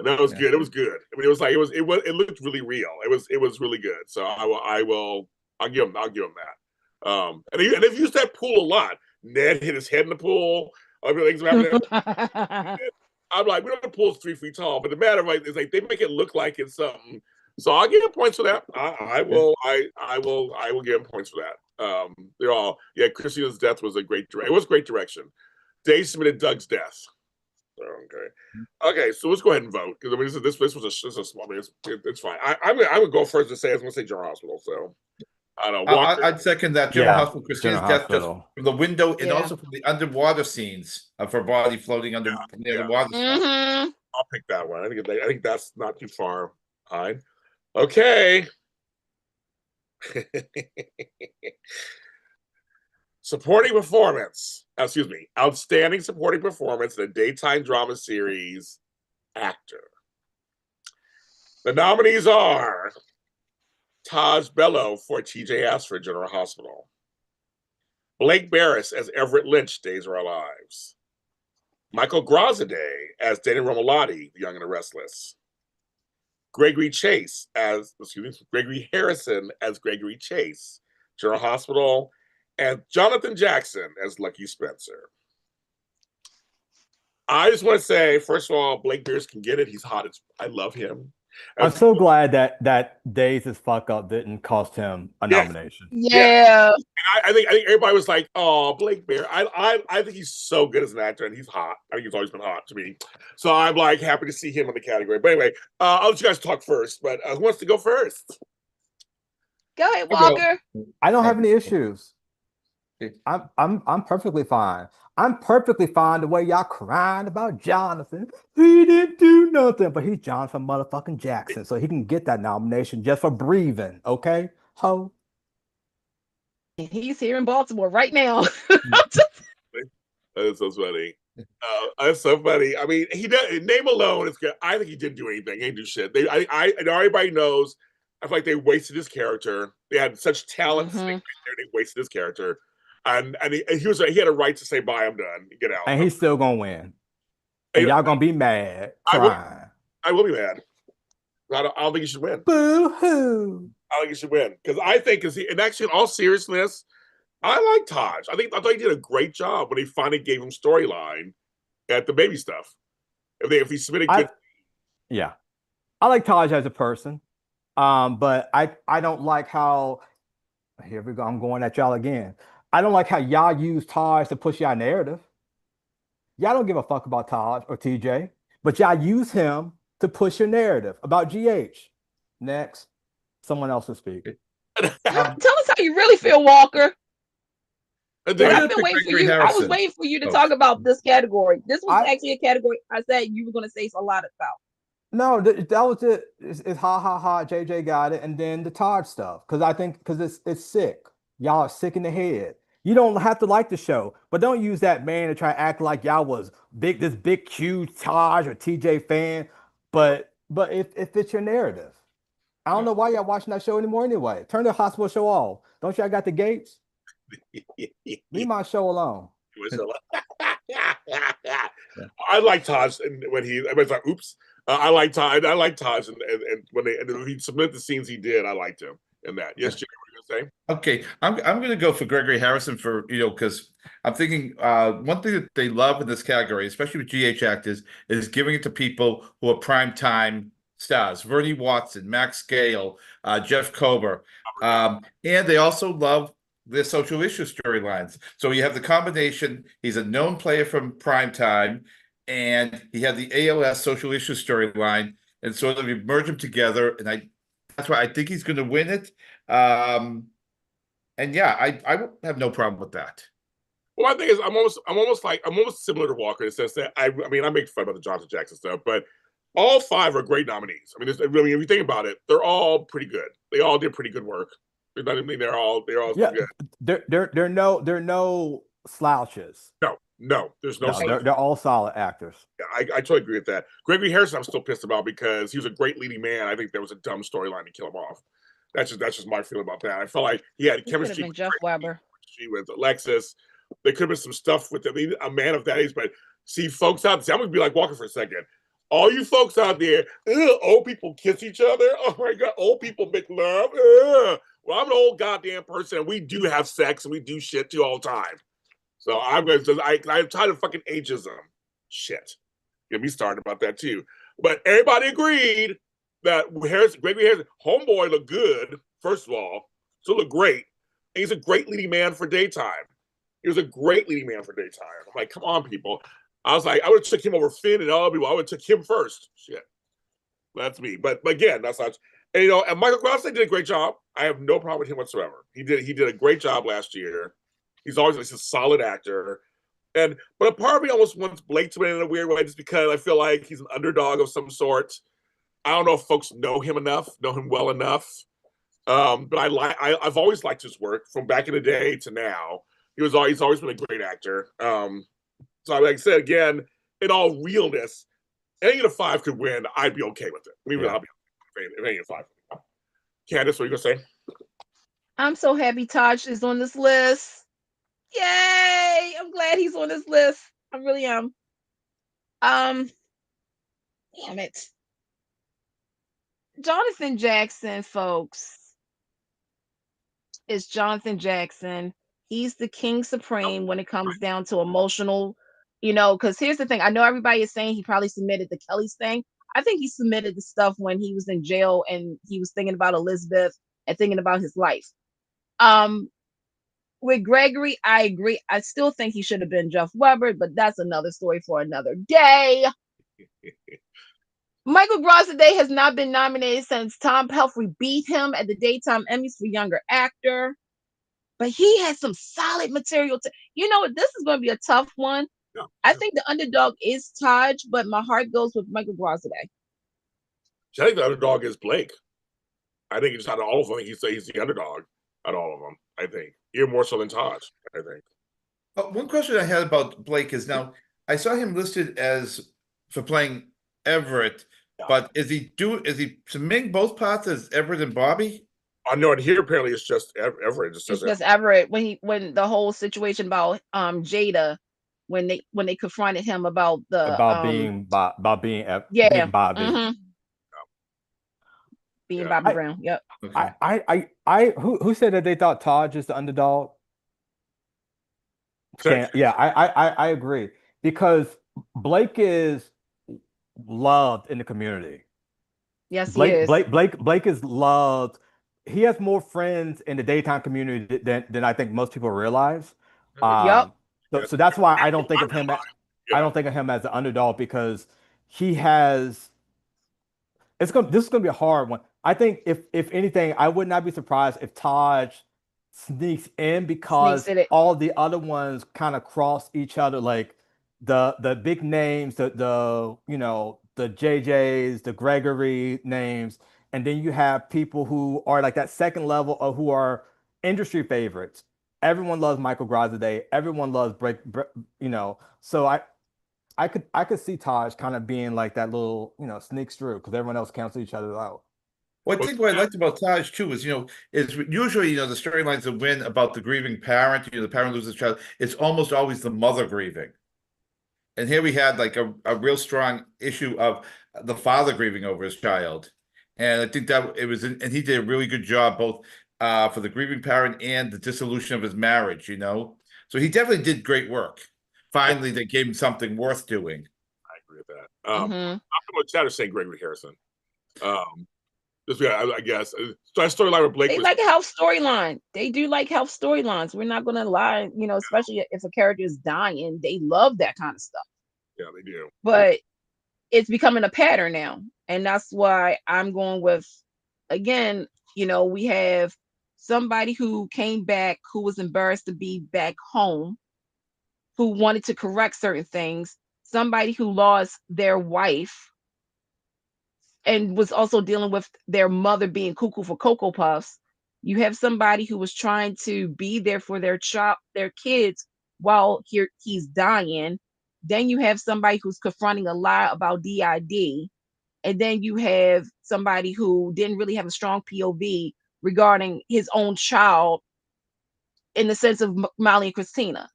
and that was good. It was good. I mean, it was like it looked really real. It was really good. So I'll give them that. And they've used that pool a lot. Ned hit his head in the pool. Everything's happening. I'm like, we know the pool's 3 feet tall, but the matter of is like they make it look like it's something. So I'll give them points for that. I will give them points for that. They're all Christina's death was a great direction. It was great direction. They submitted Doug's death. Okay. So let's go ahead and vote because I mean this was a small. I mean, it's fine. I would go first and say I was going to say General Hospital. So. I don't know. I'd second that. General Hospital, Christina's death just from the window and also from the underwater scenes of her body floating near the water. Mm-hmm. I'll pick that one. I think that's not too far behind. Okay. Supporting performance. Excuse me. Outstanding supporting performance in a daytime drama series actor. The nominees are Taj Bello for TJ Ashford General Hospital. Blake Barris as Everett Lynch, Days of Our Lives. Michael Graziadei as Danny Romolotti, The Young and the Restless. Gregory Harrison as Gregory Chase, General Hospital. And Jonathan Jackson as Lucky Spencer. I just want to say, first of all, Blake Barris can get it. He's hot. I love him. I'm so glad that Days' fuck up didn't cost him a nomination. Yeah. I think everybody was like, "Oh, Blake Bear." I think he's so good as an actor, and he's hot. I think he's always been hot to me. So I'm like happy to see him in the category. But anyway, I'll let you guys talk first. But who wants to go first? Go ahead, Walker. I don't have any issues. I'm perfectly fine. I'm perfectly fine the way y'all crying about Jonathan. He didn't do nothing, but he's Jonathan motherfucking Jackson, so he can get that nomination just for breathing. Okay, ho. He's here in Baltimore right now. That's so funny. That's so funny. I mean, he does name alone is good. I think he didn't do anything. He didn't do shit. Everybody knows. I feel like they wasted his character. They had such talent. They wasted his character. And he had a right to say, bye, I'm done. Get out. And he's still going to win. And y'all going to be mad, crying. I will be mad. I don't think he should win. Boo-hoo. I think he should win. Because I think, and actually, in all seriousness, I like Taj. I thought he did a great job when he finally gave him storyline at the baby stuff. If he submitted good. Yeah. I like Taj as a person. But I don't like how, here we go, I'm going at y'all again. I don't like how y'all use Taj to push y'all narrative. Y'all don't give a fuck about Taj or TJ, but y'all use him to push your narrative about GH. Next, someone else will speak. Tell us how you really feel, Walker. I But think Why I've did been I pick waiting for Gregory you. I was Harrison? waiting for you to Oh. talk about this category. This was I actually a category I said you were going to say a lot about. no, that was it. It's ha ha ha. JJ got it, and then the Todd stuff because I think because it's sick. Y'all are sick in the head. You don't have to like the show, but don't use that man to try to act like y'all was this big huge Taj or TJ fan. But if it's your narrative, I don't know why y'all watching that show anymore anyway. Turn the hospital show off. Don't y'all got the gates? Leave my show alone. I like Taj when I was like, oops. I like Taj. I like Taj, and when he submitted the scenes he did, I liked him in that. Yes, Jay, what are you gonna say? Okay, I'm going to go for Gregory Harrison for because I'm thinking one thing that they love in this category, especially with GH actors, is giving it to people who are prime time stars. Vernie Watson, Max Gale, Jeff Kober, and they also love their social issue storylines. So you have the combination. He's a known player from prime time, and he had the ALS social issue storyline, and sort of you merge them together. And that's why I think he's going to win it. And yeah, I would have no problem with that. Well, my thing is, I'm almost similar to Walker in the sense that I mean, I make fun about the Johnson Jackson stuff, but all five are great nominees. I mean, if you think about it, they're all pretty good. They all did pretty good work. I mean, they're all Yeah, good. they're no slouches. No, there's no. No, they're all solid actors. Yeah, I totally agree with that. Gregory Harrison, I'm still pissed about because he was a great leading man. I think there was a dumb storyline to kill him off. That's just my feeling about that. I felt like he had He could have chemistry been Jeff Weber. with Alexis. There could have been some stuff with a man of that age, but see, folks out there, I'm gonna be like Walker for a second. All you folks out there, old people kiss each other. Oh my god, old people make love. Well, I'm an old goddamn person, and we do have sex and we do shit too all the time. So I'm tired of fucking ageism. Shit. Get me started about that too. But everybody agreed that Gregory Harrison, homeboy looked good, first of all, still looked great. And he's a great leading man for daytime. He was a great leading man for daytime. I'm like, come on, people. I was like, I would have took him over Finn and all people. I would have took him first. Shit. That's me. But again, that's not. And, and Michael Grossley did a great job. I have no problem with him whatsoever. He did a great job last year. He's always a solid actor. But a part of me almost wants Blake to win in a weird way, just because I feel like he's an underdog of some sort. I don't know if folks know him well enough. But I've always liked his work from back in the day to now. He's always been a great actor. So like I said again, in all realness, any of the five could win. I'd be okay with it. I'll be okay if any of the five. Candice, what are you gonna say? I'm so happy Taj is on this list. Yay! I'm glad he's on this list. I really am. Damn it. Jonathan Jackson, folks, is Jonathan Jackson. He's the king supreme when it comes down to emotional, because here's the thing. I know everybody is saying he probably submitted the Kelly's thing. I think he submitted the stuff when he was in jail and he was thinking about Elizabeth and thinking about his life. With Gregory, I agree. I still think he should have been Jeff Weber, but that's another story for another day. Michael Grossadei has not been nominated since Tom Pelphrey beat him at the Daytime Emmys for Younger Actor. But he has some solid material. This is going to be a tough one. Yeah. I think the underdog is Taj, but my heart goes with Michael Grossadei. I think the underdog is Blake. I think it's out of all of them. He's the underdog out of all of them. I think even more so than Taj. I think. One question I had about Blake is now I saw him listed as for playing Everett, but is he submitting both parts as Everett and Bobby? I know, and here apparently it's just Everett. It's just Everett when the whole situation about Jada when they confronted him about being Bobby Brown. Yep. Okay. Who said that they thought Taj is the underdog? Yeah, I agree because Blake is loved in the community. Yes, Blake he is. Blake is loved. He has more friends in the daytime community than I think most people realize. Yep. So that's why I don't think of him. I don't think of him as an underdog because he has. This is gonna be a hard one. I think if anything, I would not be surprised if Taj sneaks in because Sneaks in it. all the other ones kind of cross each other, like the big names, the you know, the JJs, the Gregory names, and then you have people who are like that second level of who are industry favorites. Everyone loves Michael Grosade. Everyone loves you know. So I could see Taj kind of being like that little, you know, sneaks through because everyone else cancels each other out. Well, I think what I liked about Taj too is, is usually, the storylines that win about the grieving parent, the parent loses a child, it's almost always the mother grieving. And here we had like a real strong issue of the father grieving over his child. And I think that it was, and he did a really good job both for the grieving parent and the dissolution of his marriage. So he definitely did great work. Finally, they gave him something worth doing. I agree with that. I'm going to chat or say Gregory Harrison. Just I guess. So that storyline with Blake They like health storyline. They do like health storylines. We're not gonna lie, especially if a character is dying, they love that kind of stuff. Yeah, they do. But it's becoming a pattern now. And that's why I'm going with, again, we have somebody who came back who was embarrassed to be back home, who wanted to correct certain things, somebody who lost their wife and was also dealing with their mother being cuckoo for Cocoa Puffs. You have somebody who was trying to be there for their kids while he's dying. Then you have somebody who's confronting a lie about DID. And then you have somebody who didn't really have a strong POV regarding his own child in the sense of Molly and Christina.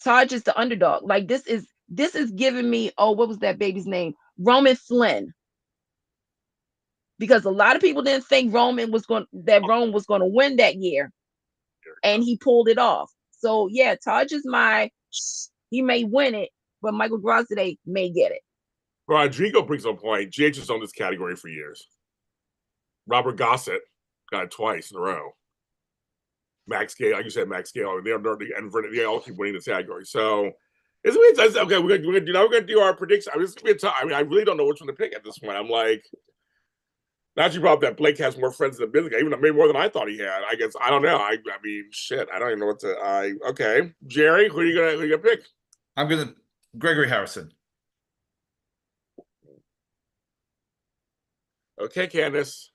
Taj is the underdog. Like this is giving me, what was that baby's name? Roman Flynn. Because a lot of people didn't think Rome was going to win that year. And he pulled it off. So yeah, Taj is he may win it, but Michael Grosade may get it. Rodrigo brings up a point. GH has owned this category for years. Robert Gossett got it twice in a row. Max Gale, like you said, Max Gale, they all keep winning this category. So it's okay. We're gonna do our prediction. I really don't know which one to pick at this point. I'm like, now you brought up that Blake has more friends in the business, even maybe more than I thought he had. I guess I don't know. I mean, shit. I don't even know what to. Okay, Gerry, who are you gonna pick? I'm gonna Gregory Harrison. Okay, Candice.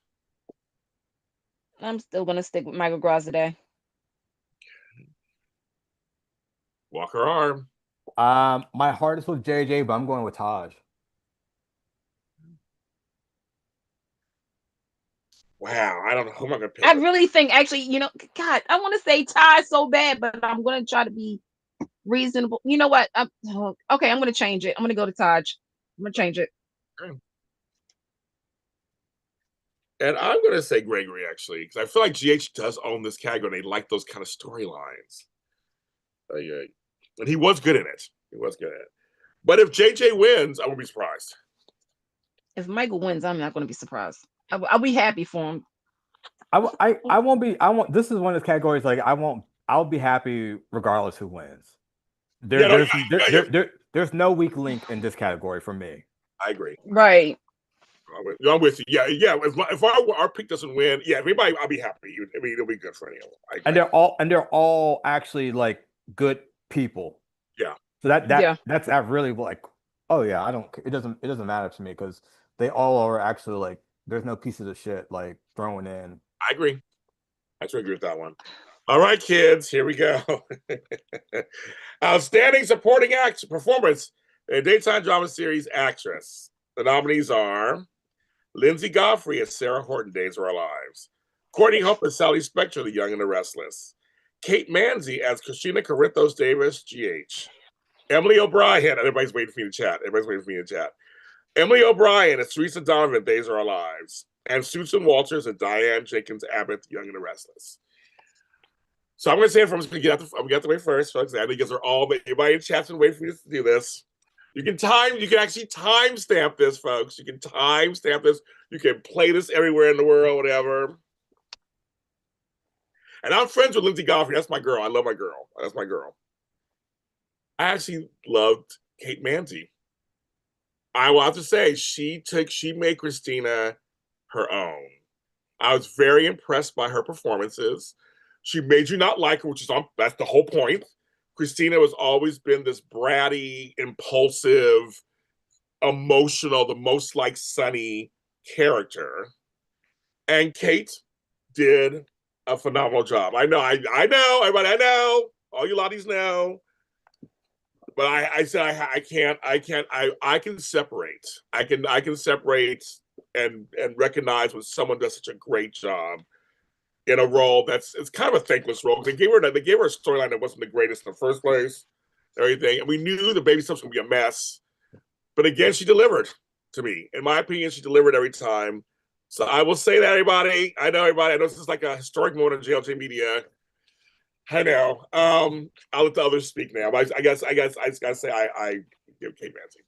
I'm still gonna stick with Michael Grosade. Walker arm. My heart is with JJ, but I'm going with Taj. Wow, I don't know who am I gonna pick. I really think, actually, God, I want to say Taj so bad, but I'm gonna try to be reasonable. You know what? Okay, I'm gonna change it. I'm gonna go to Taj. I'm gonna change it. Okay. And I'm gonna say Gregory actually, because I feel like GH does own this category. And they like those kind of storylines. And he was good in it. But if JJ wins, I won't be surprised. If Michael wins, I'm not going to be surprised. I'll be happy for him. I won't be. This is one of the categories like I'll be happy regardless who wins. There's no weak link in this category for me. I agree. Right. I'm with you. Yeah. If our pick doesn't win, everybody, I'll be happy. I mean, it'll be good for anyone. And they're all actually like good people. Yeah. So that's really like, oh yeah, it doesn't matter to me because they all are actually like, there's no pieces of shit like thrown in. I agree. I agree with that one. All right, kids, here we go. Outstanding supporting performance in a daytime drama series actress. The nominees are Lindsay Godfrey as Sarah Horton, Days of Our Lives. Courtney Hope as Sally Spector, The Young and the Restless. Kate Manzi as Christina Corinthos Davis, GH. Emily O'Brien, everybody's waiting for me to chat. Emily O'Brien as Teresa Donovan, Days of Our Lives. And Susan Walters and Diane Jenkins Abbott, The Young and the Restless. So I'm going to say it from we get the way first, folks. I think everybody in chat's been waiting for me to do this. You can actually timestamp this, folks. You can timestamp this. You can play this everywhere in the world, whatever. And I'm friends with Lindsay Godfrey. That's my girl. I love my girl. That's my girl. I actually loved Kate Manzi. I will have to say she made Christina her own. I was very impressed by her performances. She made you not like her, that's the whole point. Christina has always been this bratty, impulsive, emotional, the most like Sunny character. And Kate did a phenomenal job. I know, everybody, I know, all you lotties know. But I said I can separate. I can separate and recognize when someone does such a great job in a role it's kind of a thankless role. They gave her a storyline that wasn't the greatest in the first place, everything. And we knew the baby stuff was gonna be a mess. But again, she delivered to me. In my opinion, she delivered every time. So I will say that everybody. I know this is like a historic moment in JLJ media. I know. I'll let the others speak now. But I guess I just gotta say I give Kate Mansi.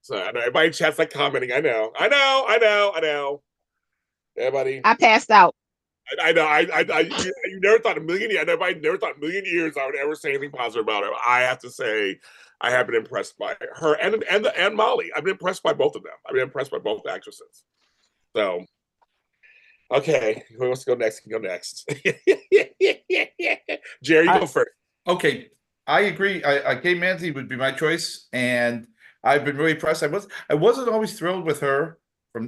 So I know everybody in chat's like commenting. I know. Everybody. I passed out. I know. You never thought a million years. Everybody never thought a million years I would ever say anything positive about her. I have to say, I have been impressed by her and Molly. I've been impressed by both of them. I've been impressed by both actresses. So. Okay, who wants to go next? Can go next. Gerry, you go first. Okay, I agree. Kate Mansi would be my choice, and I've been really impressed. I wasn't always thrilled with her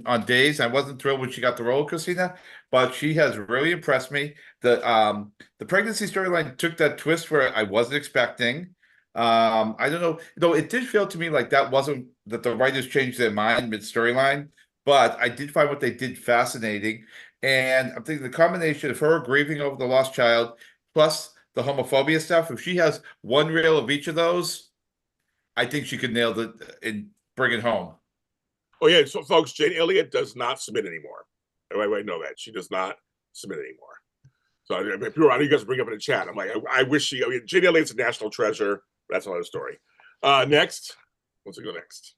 on days. I wasn't thrilled when she got the role of Christina, but she has really impressed me. The pregnancy storyline took that twist where I wasn't expecting. I don't know, though. It did feel to me like that the writers changed their mind mid storyline, but I did find what they did fascinating. And I'm thinking the combination of her grieving over the lost child plus the homophobia stuff, if she has one reel of each of those, I think she could nail it and bring it home. Oh, yeah. So, folks, Jane Elliott does not submit anymore. Everybody know that. She does not submit anymore. So, if you guys bring up in the chat, I'm like, I wish Jane Elliott's a national treasure. That's another story. Next. Let's go next.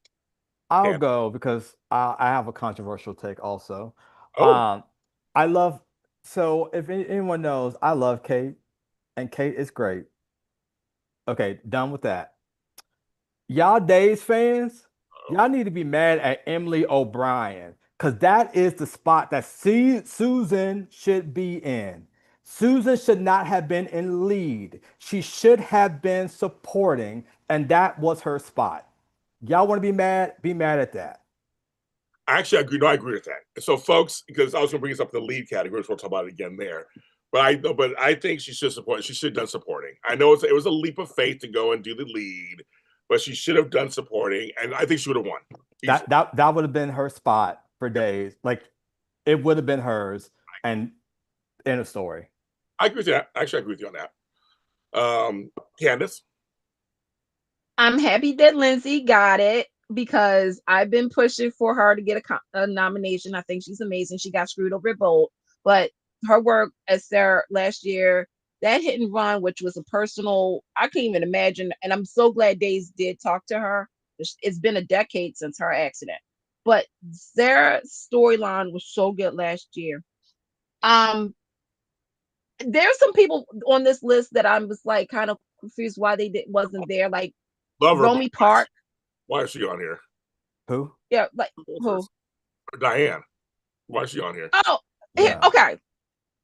I'll go because I have a controversial take also. Oh. I love, so if anyone knows, I love Kate, and Kate is great. Okay, done with that. Y'all Days fans, y'all need to be mad at Emily O'Brien because that is the spot that Susan should be in. Susan should not have been in lead. She should have been supporting, and that was her spot. Y'all want to be mad? Be mad at that. Actually, I agree. No, I agree with that. So, folks, because I was going to bring this up in the lead category, so we'll talk about it again there. But I think she should support. She should have done supporting. I know it was a leap of faith to go and do the lead, but she should have done supporting, and I think she would have won. That would have been her spot for days. Like it would have been hers, and in a story. I agree with that. Actually, I agree with you on that. Candice, I'm happy that Lindsay got it because I've been pushing for her to get a nomination. I think she's amazing. She got screwed over at Bolt, but her work as Sarah last year, that hit and run, which was a personal, I can't even imagine. And I'm so glad Days did talk to her. It's been a decade since her accident, but Sarah's storyline was so good last year. There's some people on this list that I was like kind of confused why they wasn't there, like Romy Park. Why is she on here? Who? Yeah, like who? Diane. Why is she on here? Oh, yeah. Okay.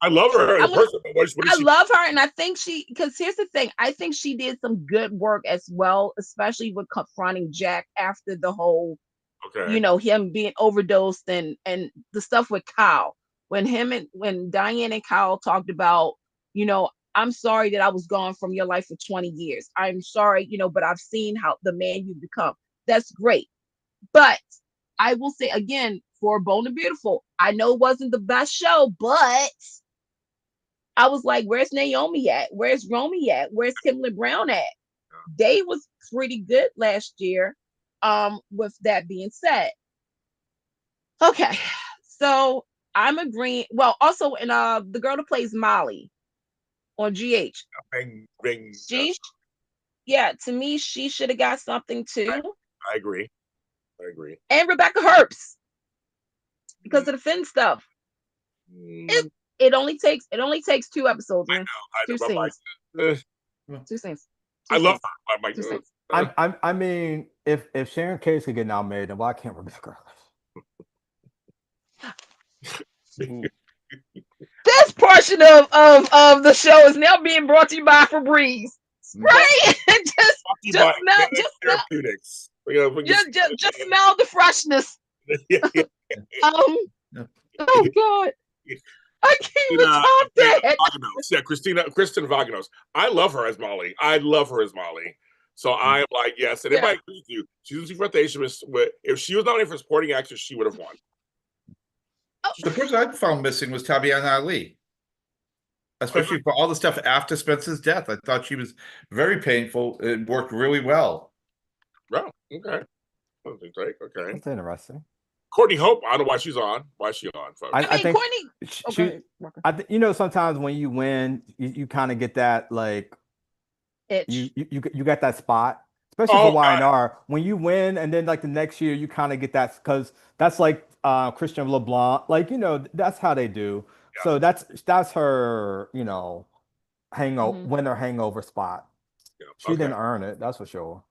I love her as a person. I love her, and I think because here's the thing, I think she did some good work as well, especially with confronting Jack after the whole, him being overdosed and the stuff with Kyle. When Diane and Kyle talked about, I'm sorry that I was gone from your life for 20 years. I'm sorry, but I've seen how the man you've become. That's great. But I will say again, for Bold and Beautiful, I know it wasn't the best show, but I was like, where's Naomi at? Where's Romy at? Where's Kimberly Brown at? They was pretty good last year. With that being said. Okay. So I'm agreeing. Well, also in the girl that plays Molly on GH. To me, she should have got something too. I agree. And Rebecca Herbst. Because of the Finn stuff. It only takes 2 episodes, man. I know, 2 scenes. 2 scenes. I love her. I mean, if Sharon Case could get nominated, then why can't Rebecca? portion of the show is now being brought to you by Febreze. Right? just therapeutics. Just smell the freshness. Oh God. I can't even top that. Yeah, Kristen Vaganos. I love her as Molly. So I'm like, yes, and if I agree with you, she's for if she was nominated for supporting actress, she would have won. The person I found missing was Tabyana Ali, especially for all the stuff after Spencer's death. I thought she was very painful. It worked really well. Oh, okay. Okay. That's interesting. Courtney Hope, I don't know why she's on. Why is she on, folks? I mean, Courtney. You know, sometimes when you win, you kind of get that like itch. You got that spot, especially for Y&R. When you win, and then like the next year, you kind of get that because that's like Christian LeBlanc, like that's how they do. Yeah. So that's her, hangover winner hangover spot. Yeah. She didn't earn it, that's for sure.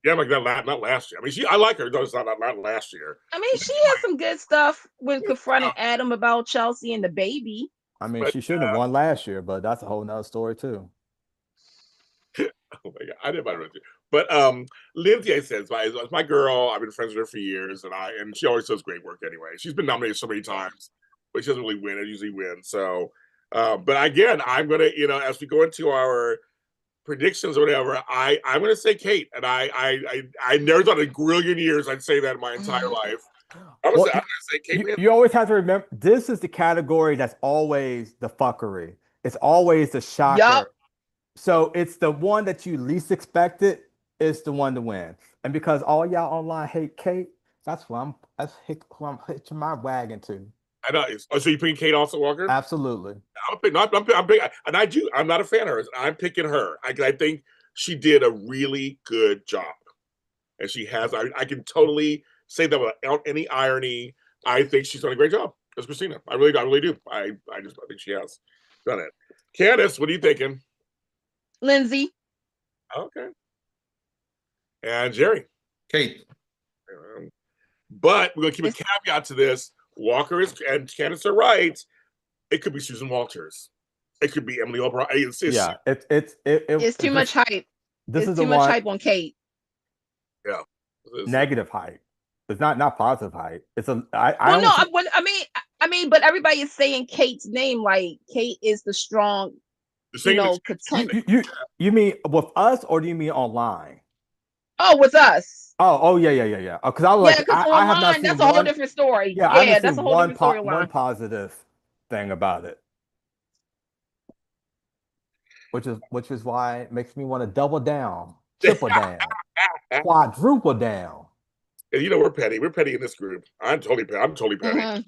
Yeah, like that, not last year. I mean, I like her. No, it's not last year. I mean, she had some good stuff when confronting Adam about Chelsea and the baby. I mean, she shouldn't have won last year, but that's a whole nother story too. Oh my God, I didn't mind her. But Lindsay, I said, it's my girl. I've been friends with her for years, and she always does great work anyway. She's been nominated so many times, but she doesn't really win. I usually win. So, but again, I'm gonna, as we go into our predictions or whatever, I'm gonna say Kate, and I never thought in a million years I'd say that in my entire life. I'm gonna say Kate. You always have to remember, this is the category that's always the fuckery. It's always the shocker. Yep. So it's the one that you least expected is the one to win. And because all y'all online hate Kate, that's who I'm hitching my wagon to. I know. So you picking Kate Austin Walker? Absolutely. I'm picking, and I do. I'm not a fan of hers. I'm picking her. I think she did a really good job, and she has. I can totally say that without any irony. I think she's done a great job as Christina. I really do. I think she has done it. Candice, what are you thinking? Lindsay. Okay. And Gerry. Kate. But we're gonna keep a caveat to this. Walker and Candice are right. It could be Susan Walters. It could be Emily O'Brien. It's too much hype. This is too much hype on Kate. Yeah. Negative hype. It's not positive hype. It's a I mean, but everybody is saying Kate's name like Kate is the strong. You mean with us, or do you mean online? Oh, with us. Oh, yeah. Because I was I have not seen that's a whole different story. Yeah, that's a whole different storyline. One positive thing about it, which is why it makes me want to double down, triple down, quadruple down. And we're petty. We're petty in this group. I'm totally petty. Mm-hmm.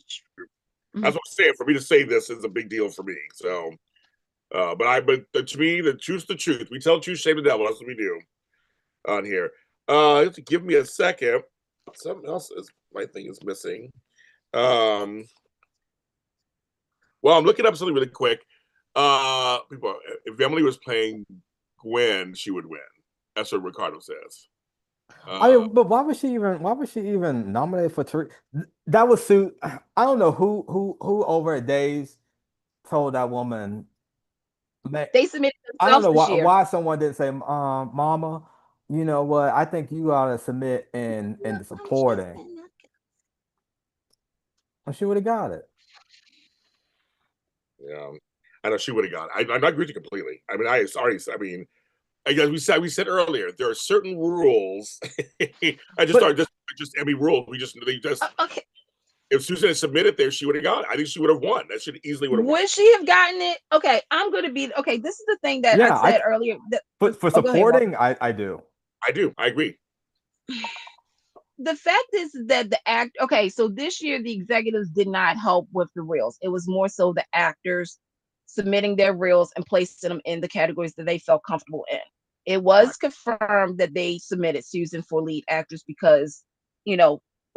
That's what I'm saying. For me to say this is a big deal for me. So. But to me, the truth's the truth. We tell the truth, shame the devil. That's what we do on here. Give me a second. Something else my thing is missing. Well, I'm looking up something really quick. People, if Emily was playing Gwen, she would win. That's what Ricardo says. But why was she even nominated for Teresa? That was Sue. I don't know who over at Days told that woman. They submitted themselves. I don't know why someone didn't say, Mama, you know what? I think you ought to submit in the supporting. Well, she would have got it. Yeah, I know she would have got it. I'm not agreeing completely. I mean, again, we said earlier, there are certain rules. Just Emmy rules. Okay. If Susan had submitted there, she would have got it. I think she would have won. That should easily would have won. Would she have gotten it? Okay, I'm going to be okay. This is the thing that I said earlier. For supporting, I do. I agree. The fact is that the act. Okay, so this year the executives did not help with the reels. It was more so the actors submitting their reels and placing them in the categories that they felt comfortable in. It was confirmed that they submitted Susan for lead actress because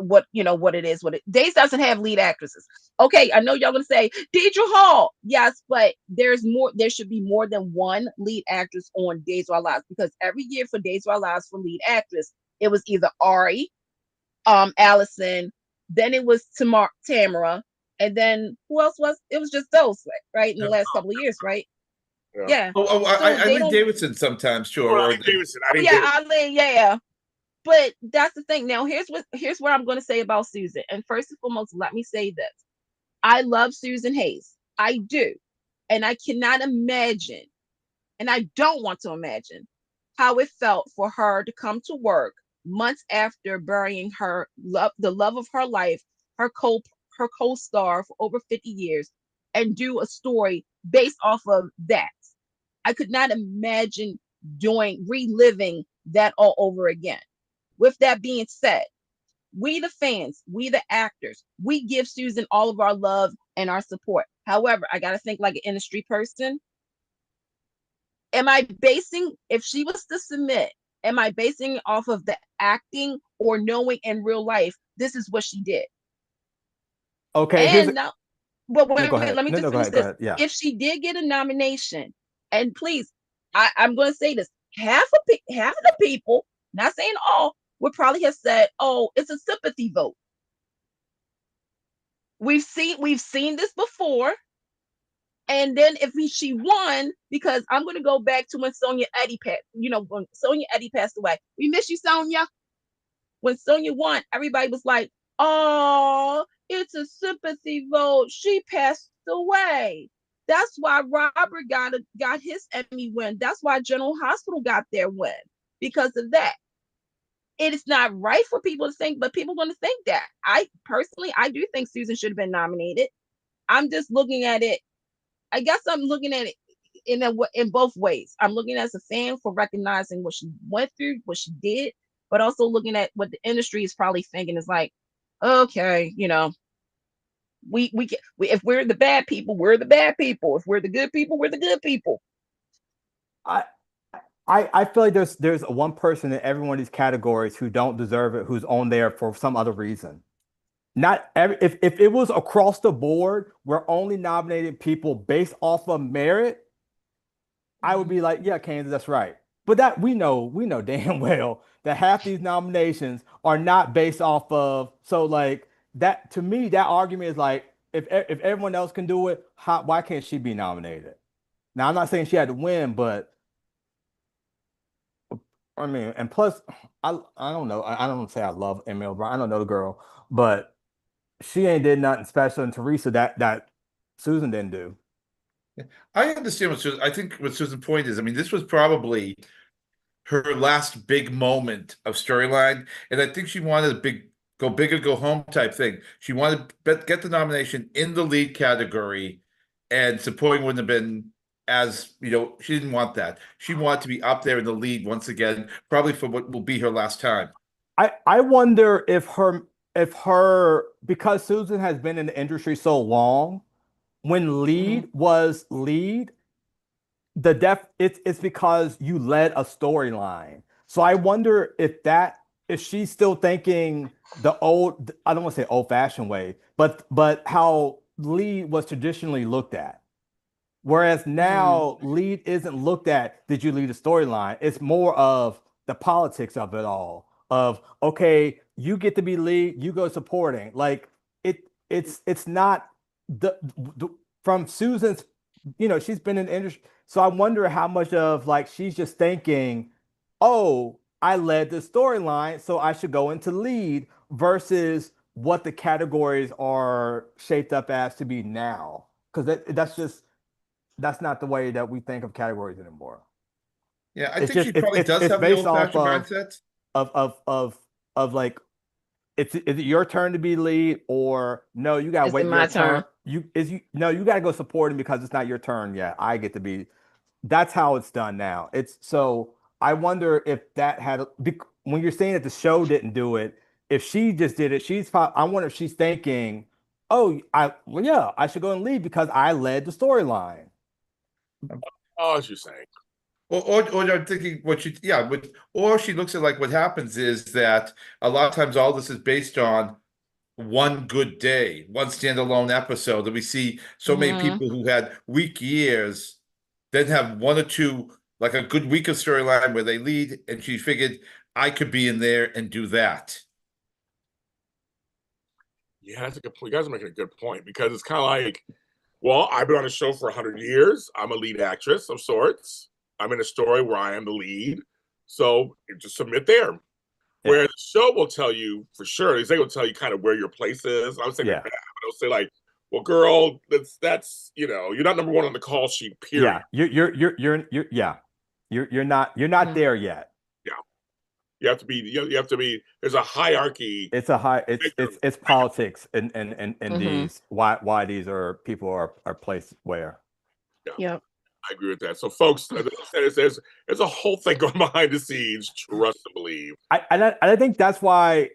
what it is. Days doesn't have lead actresses. Okay, I know y'all gonna say Deidre Hall. Yes, but there's more. There should be more than one lead actress on Days of Our Lives because every year for Days of Our Lives for lead actress, it was either Ari, Allison, then it was Tamara, And then who else was? It was just those, right? In the last couple of years, right? Yeah. I Lee Davidson sometimes too. Or Davidson. I didn't. Yeah, Ali, yeah. But that's the thing. Now, here's what I'm going to say about Susan. And first and foremost, let me say this: I love Susan Hayes. I do, and I cannot imagine, and I don't want to imagine how it felt for her to come to work months after burying the love of her life, her co-star for over 50 years, and do a story based off of that. I could not imagine reliving that all over again. With that being said, we the fans, we the actors, we give Susan all of our love and our support. However, I got to think like an industry person. If she was to submit, am I basing it off of the acting or knowing in real life this is what she did? Okay, and now, but wait no, a go minute, ahead. let me No, just no, go finish ahead. Go this. ahead. Yeah. If she did get a nomination, and please, I'm going to say this: half of the people, not saying all, would probably have said, "Oh, it's a sympathy vote." We've seen this before. And then if she won, because I'm going to go back to when Sonia Eddy passed, when Sonia Eddy passed away. We miss you, Sonia. When Sonia won, everybody was like, "Oh, it's a sympathy vote. She passed away." That's why Robert got his Emmy win. That's why General Hospital got their win, because of that. It is not right for people to think, but people are going to think that. I personally, I do think Susan should have been nominated. I'm just looking at it. I guess I'm looking at it in both ways. I'm looking as a fan for recognizing what she went through, what she did, but also looking at what the industry is probably thinking is like, okay, if we're the bad people, we're the bad people. If we're the good people, we're the good people. I I feel like there's one person in every one of these categories who don't deserve it, who's on there for some other reason. Not every if it was across the board, we're only nominating people based off of merit, I would be like, yeah, Kansas, that's right. But that we know damn well that half these nominations are not based off of, so like that to me, that argument is like if everyone else can do it, why can't she be nominated? Now I'm not saying she had to win, but I mean, and plus, I don't know. I don't say I love Emmy O'Brien. I don't know the girl, but she ain't did nothing special. And Teresa that Susan didn't do. I understand I think what Susan's point is. I mean, this was probably her last big moment of storyline, and I think she wanted a go big or go home type thing. She wanted to get the nomination in the lead category, and supporting wouldn't have been as, she didn't want that. She wanted to be up there in the lead once again, probably for what will be her last time. I wonder if her because Susan has been in the industry so long, when lead was lead, it's because you led a storyline. So I wonder if she's still thinking the old, I don't want to say old fashioned way, but how lead was traditionally looked at. Whereas now lead isn't looked at, did you lead a storyline? It's more of the politics of it all. Of okay, you get to be lead, you go supporting. Like it's not the from Susan's, she's been in the industry. So I wonder how much of like she's just thinking, oh, I led the storyline, so I should go into lead versus what the categories are shaped up as to be now. Because that's not the way that we think of categories anymore. Yeah, I It's think just she probably does it's have the based off old-fashioned mindset. of like is it your turn to be lead, or no, you gotta Is it wait my your turn. turn? You gotta go support him because it's not your turn yet. I get to be. That's how it's done now. It's so I wonder if that when you're saying that the show didn't do it, if she just did it, I wonder if she's thinking, oh, well, yeah, I should go and lead because I led the storyline. Oh, as you're saying. Or I'm thinking or she looks at like what happens is that a lot of times all this is based on one good day, one standalone episode that we see so many people who had weak years, then have one or two, like a good week of storyline where they lead, and she figured I could be in there and do that. Yeah, that's a good point. You guys are making a good point because it's kind of like, well, I've been on a show for 100 years. I'm a lead actress of sorts. I'm in a story where I am the lead. So you just submit there. Yeah. Where the show will tell you for sure, they will tell you kind of where your place is. I would say Yeah. that, but they'll say like, well, girl, that's you're not number one on the call sheet, period. Yeah, you're not there yet. Yeah. You have to be, you have to be, there's a hierarchy. It's it's politics and these why these are people are placed where. Yep. I agree with that. So, folks, there's a whole thing going behind the scenes. Trust and believe. I think that's why.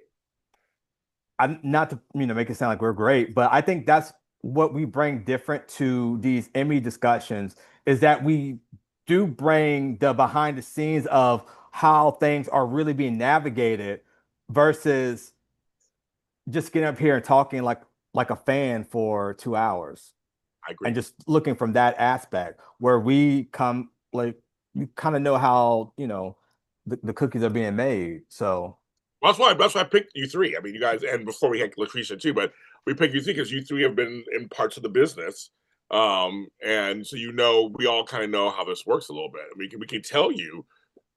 I'm not to make it sound like we're great, but I think that's what we bring different to these Emmy discussions is that we do bring the behind the scenes of how things are really being navigated versus just getting up here and talking like a fan for 2 hours. I agree. And just looking from that aspect where we come like you kind of know how the cookies are being made. So that's why I picked you three. I mean, you guys, and before we had Lucretia too, but we picked you three because you three have been in parts of the business, and so we all kind of know how this works a little bit. I mean, we can tell you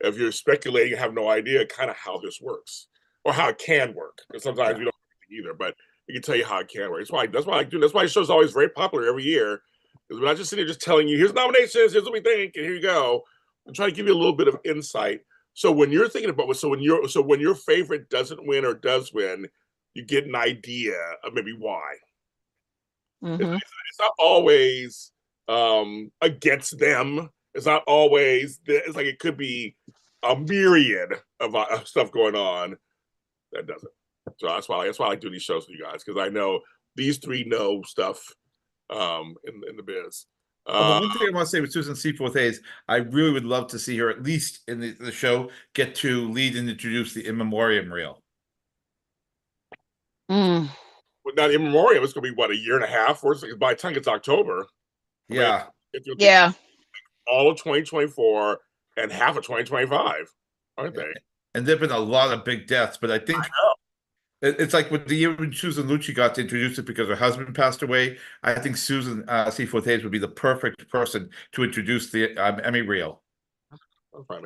if you're speculating and have no idea kind of how this works or how it can work. Because sometimes we don't either, but we can tell you how it can work. That's why I do. That's why the show's always very popular every year. Because we're not just sitting here just telling you, here's nominations, here's what we think, and here you go. I'm trying to give you a little bit of insight. So when you're thinking about when your favorite doesn't win or does win, you get an idea of maybe why. It's not always against them. It's not always. It's like it could be a myriad of stuff going on that doesn't. So that's why I like doing these shows with you guys because I know these three know stuff in the biz. One thing I want to say with Susan Seaforth Hayes, I really would love to see her at least in the show get to lead and introduce the in memoriam reel. Well, not in memoriam. It's going to be what, a year and a half? Or by the time it's October. Yeah. Yeah. All of 2024 and half of 2025, aren't they? And there've been a lot of big deaths, but I think it's like with the year when Susan Lucci got to introduce it because her husband passed away. I think Susan Seaforth Hayes would be the perfect person to introduce the Emmy reel. I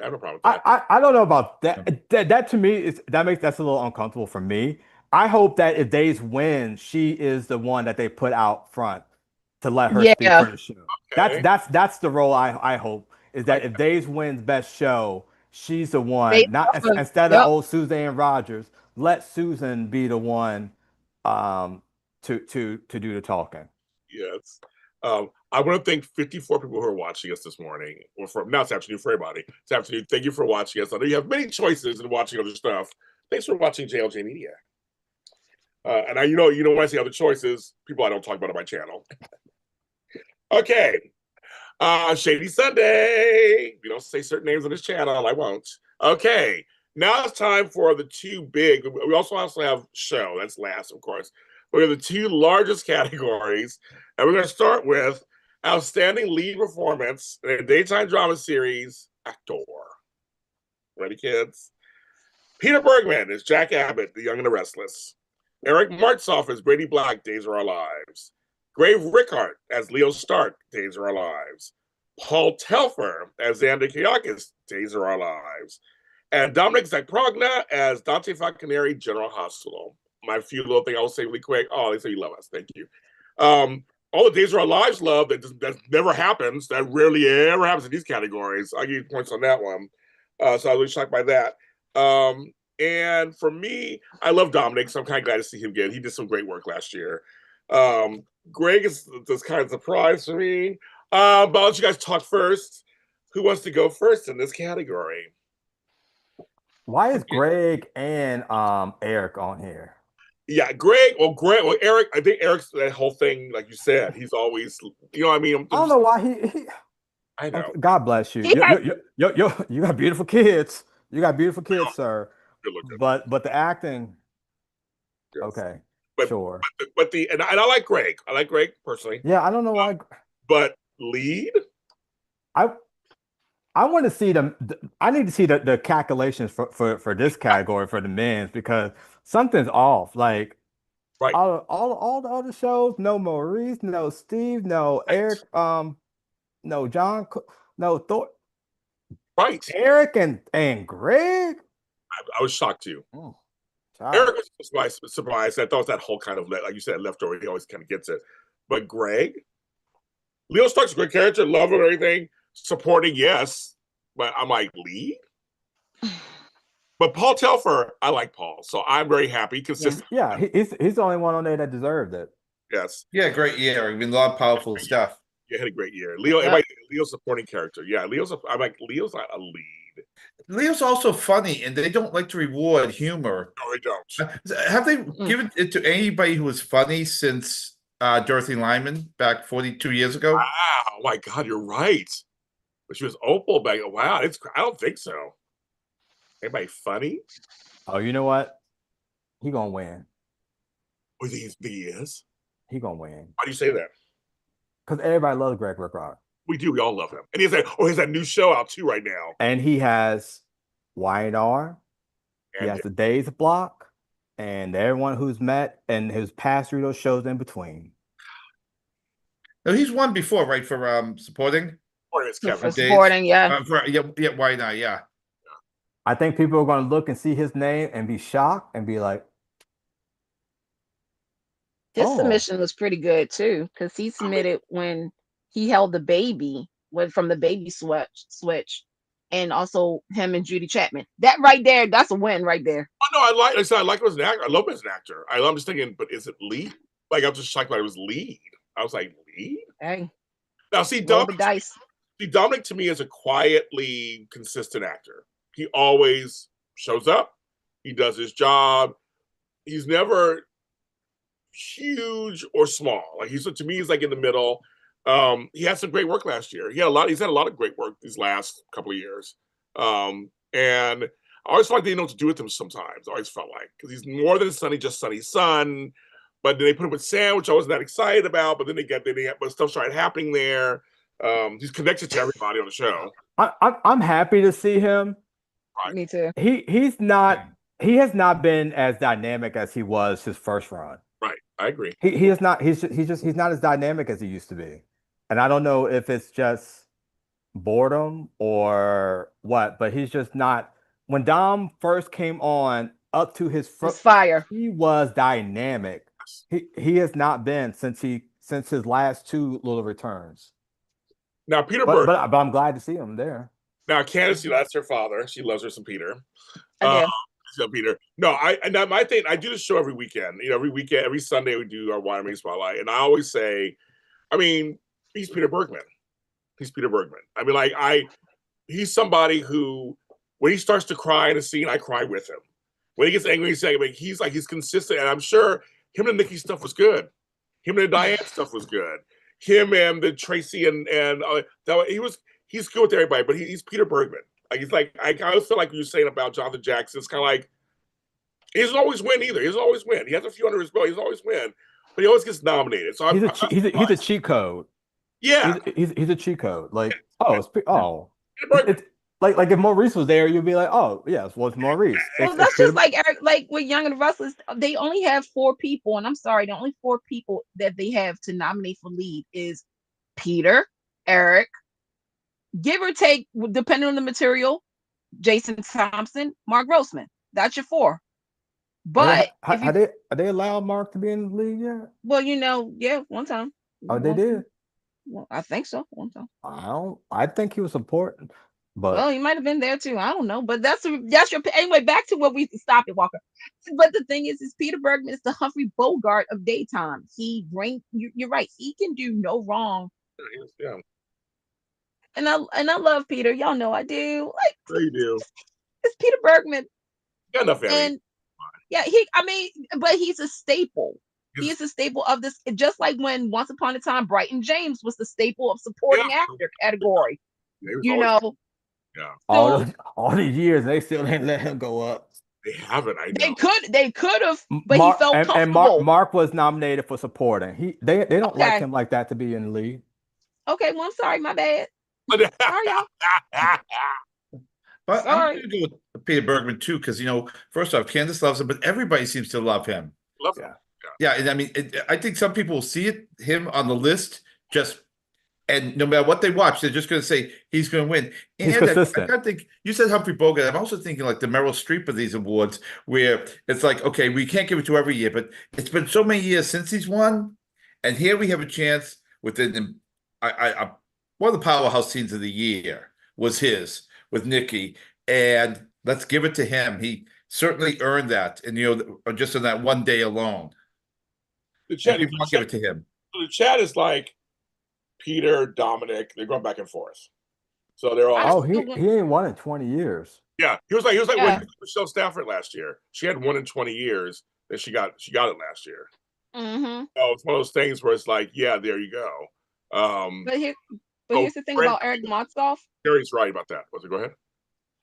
have no problem with that. I don't know about that. That to me that's a little uncomfortable for me. I hope that if Days wins, she is the one that they put out front to let her speak for the show. Okay. That's the role I hope is that if Days wins Best Show, she's the one, instead of old Suzanne Rogers. Let Susan be the one to do the talking. Yes. I want to thank 54 people who are watching us this morning. Or now it's afternoon for everybody. It's afternoon. Thank you for watching us. I know you have many choices in watching other stuff. Thanks for watching JLJ Media. And I, when I say other choices, people I don't talk about on my channel. Okay. Shady Sunday. We don't say certain names on this channel. I won't. Okay. Now it's time for the two big. We also have show. That's last, of course. We have the two largest categories. And we're going to start with Outstanding Lead Performance in a Daytime Drama Series, Actor. Ready, kids? Peter Bergman is Jack Abbott, The Young and the Restless. Eric Martzoff as Brady Black, Days of Our Lives. Grave Rickhart as Leo Stark, Days of Our Lives. Paul Telfer as Xander Kayakis, Days of Our Lives. And Dominic Zakprogna as Dante Falconeri, General Hospital. My few little thing I will say really quick. Oh, they say you love us. Thank you. All the Days of Our Lives love that never happens. That rarely ever happens in these categories. I'll give you points on that one. So I was really shocked by that. And for me, I love Dominic, so I'm kind of glad to see him again. He did some great work last year. Greg is kind of surprised for me. But I'll let you guys talk first. Who wants to go first in this category? Why is Greg and Eric on here? Yeah, Eric. I think Eric's that whole thing, like you said. He's always, I mean. I don't know why he I know. God bless you. You got beautiful kids. You got beautiful kids, sir. But the acting, yes. Okay, sure. But and I like Greg. I like Greg personally. Yeah, I don't know why. But lead, I want to see I need to see the calculations for this category for the men's because something's off. Like Right. All the other shows, no Maurice, no Steve, no Right. Eric, no John, no Thor, Right. Eric and Greg. I was shocked too. Oh, Eric was surprised. I thought it was that whole kind of, like you said, leftover. He always kind of gets it. But Greg, Leo Stark's a great character, love him and everything. Supporting, yes. But I'm like, lead? But Paul Telfer, I like Paul. So I'm very happy. Consistent. Yeah, he's the only one on there that deserved it. Yes. Yeah, great year. I mean, a lot of powerful stuff. Yeah, had a great year. Leo's supporting character. Yeah, I'm like, Leo's not a lead. Leo's also funny, and they don't like to reward humor. No, they don't. Have they given it to anybody who was funny since Dorothy Lyman back 42 years ago? Wow, oh my God, you're right. But she was Opal back. Wow, I don't think so. Anybody funny? Oh, you know what? He gonna win. Oh, he is? He gonna win. Why do you say that? Because everybody loves Greg Ricard. We do. We all love him. And he has that new show out too right now. And he has Y&R. He has the Days Block, and everyone who's met and who's passed through those shows in between. No, he's won before, right? For supporting. Or it's Kevin. For supporting, yeah. Why not? Yeah. I think people are going to look and see his name and be shocked and be like, his submission was pretty good too, because he submitted when he held the baby, went from the baby switch, and also him and Judy Chapman. That right there, that's a win right there. Oh no, I like him as an actor. I love him as an actor. I'm just thinking, but is it lead? Like I'm just shocked that it was lead. I was like, lead? Hey. Now see, Dominic to me is a quietly consistent actor. He always shows up. He does his job. He's never huge or small. Like to me, he's like in the middle. He had some great work last year. He's had a lot of great work these last couple of years. And I always felt like they didn't know what to do with him sometimes. I always felt like, because he's more than Sonny, just Sonny's son. But then they put him with Sam, which I wasn't that excited about. But then but stuff started happening there. He's connected to everybody on the show. I'm happy to see him. Right. Me too. He has not been as dynamic as he was his first run. Right, I agree. He is not. He's not as dynamic as he used to be, and I don't know if it's just boredom or what, but he's just not. When Dom first came on, up to his fire, he was dynamic. He has not been since his last two little returns. Now Peter Berg, but I'm glad to see him there. Now Candice, that's her father. She loves her some Peter. Peter. No, my thing. I do this show every weekend. Every Sunday we do our Wine Spotlight, and I always say, I mean, he's Peter Bergman. He's Peter Bergman. I mean, he's somebody who, when he starts to cry in a scene, I cry with him. When he gets angry, he's consistent, and I'm sure him and Nikki stuff was good. Him and the Diane stuff was good. Him and the Tracy and he's good with everybody, but he's Peter Bergman. Like I always feel like you were saying about Jonathan Jackson. It's kind of like he doesn't always win either. He doesn't always win. He has a few under his belt. He doesn't always win, but he always gets nominated. So he's a cheat code. Yeah, he's a cheat code. Like it's like if Maurice was there, you'd be like, oh yes, well it's Maurice. Well, that's just like Eric, like with Young and the Restless. They only have 4 people, and I'm sorry, the only 4 people that they have to nominate for lead is Peter, Eric, give or take, depending on the material, Jason Thompson, Mark Grossman. That's your 4. But are they allowed Mark to be in the league yet? Well, yeah, one time. Oh, they did. Well, I think so. One time. I think he was important, but well, he might have been there too. I don't know, but that's your anyway. Back to what we stopped at, Walker. But the thing is Peter Bergman is the Humphrey Bogart of daytime. You're right. He can do no wrong. Yeah. And I love Peter. Y'all know I do. Like you do. It's Peter Bergman. Got enough. And yeah, but he's a staple. He is a staple of this, just like when Once Upon a Time, Bryton James was the staple of supporting actor category. Yeah. All these years they still ain't let him go up. They haven't. I know. They could have, but he felt comfortable. And Mark was nominated for supporting. They don't like him like that to be in the league. Okay, well I'm sorry, my bad. Sorry, y'all. But I'm going to go with Peter Bergman too, because first off, Candice loves him, but everybody seems to love him. Love him. Yeah, and I mean, I think some people will see him on the list and no matter what they watch, they're just going to say he's going to win. He's And I consistent. kind of think you said Humphrey Bogart. I'm also thinking like the Meryl Streep of these awards, where it's like, okay, we can't give it to every year, but it's been so many years since he's won, and here we have a chance within. One of the powerhouse scenes of the year was his with Nikki, and let's give it to him. He certainly earned that, and just in that one day alone. The chat, People want to give it to him. the chat is like Peter, Dominic, they're going back and forth. So they're all. Oh, he ain't won in 20 years. Yeah, he was like Yeah. when Michelle Stafford last year. She had one in 20 years. Then she got it last year. Mm-hmm. So it's one of those things where it's like, yeah, there you go. But here's the thing about Eric Motzoff. Gerry's right about that. Go ahead.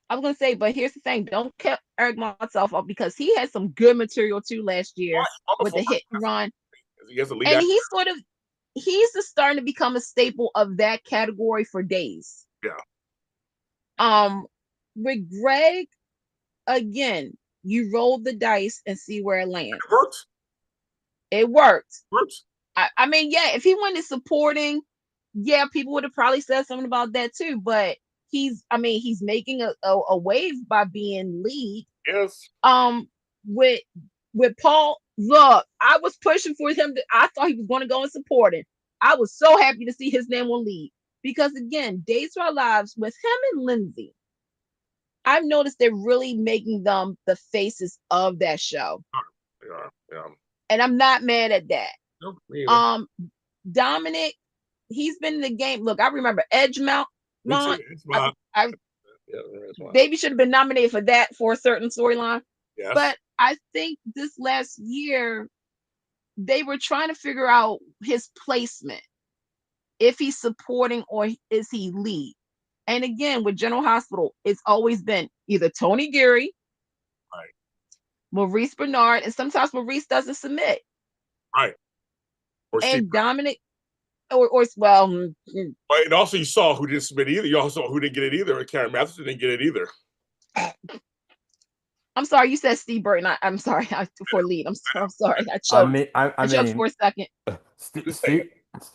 I was gonna say, but here's the thing: don't cut Eric Motzoff off because he had some good material too last year with the hit and run, He has a lead and actor. he's just starting to become a staple of that category for days. Yeah. With Greg, again, you roll the dice and see where it lands. It works. It worked. Works. I mean, yeah, if he went in supporting, yeah, people would have probably said something about that too. But he's making a wave by being lead. Yes. With Paul, look, I was pushing for him. I thought he was going to go in supporting. I was so happy to see his name on lead because again, Days of Our Lives with him and Lindsay, I've noticed they're really making them the faces of that show. They are. Yeah. And I'm not mad at that. Nope, me either. Dominic, he's been in the game. Look, I remember Edgemont. Baby should have been nominated for that for a certain storyline. Yes. But I think this last year they were trying to figure out his placement. If he's supporting or is he lead? And again, with General Hospital, it's always been either Tony Geary, right, Maurice Bernard, and sometimes Maurice doesn't submit. Right. Or and Steve Dominic, or well, and also you saw who didn't submit either. You also saw who didn't get it either. Karen Matheson didn't get it either. I'm sorry, you said Steve Burton. I'm sorry for lead. I'm sorry. I choked. I choked for a second. Steve,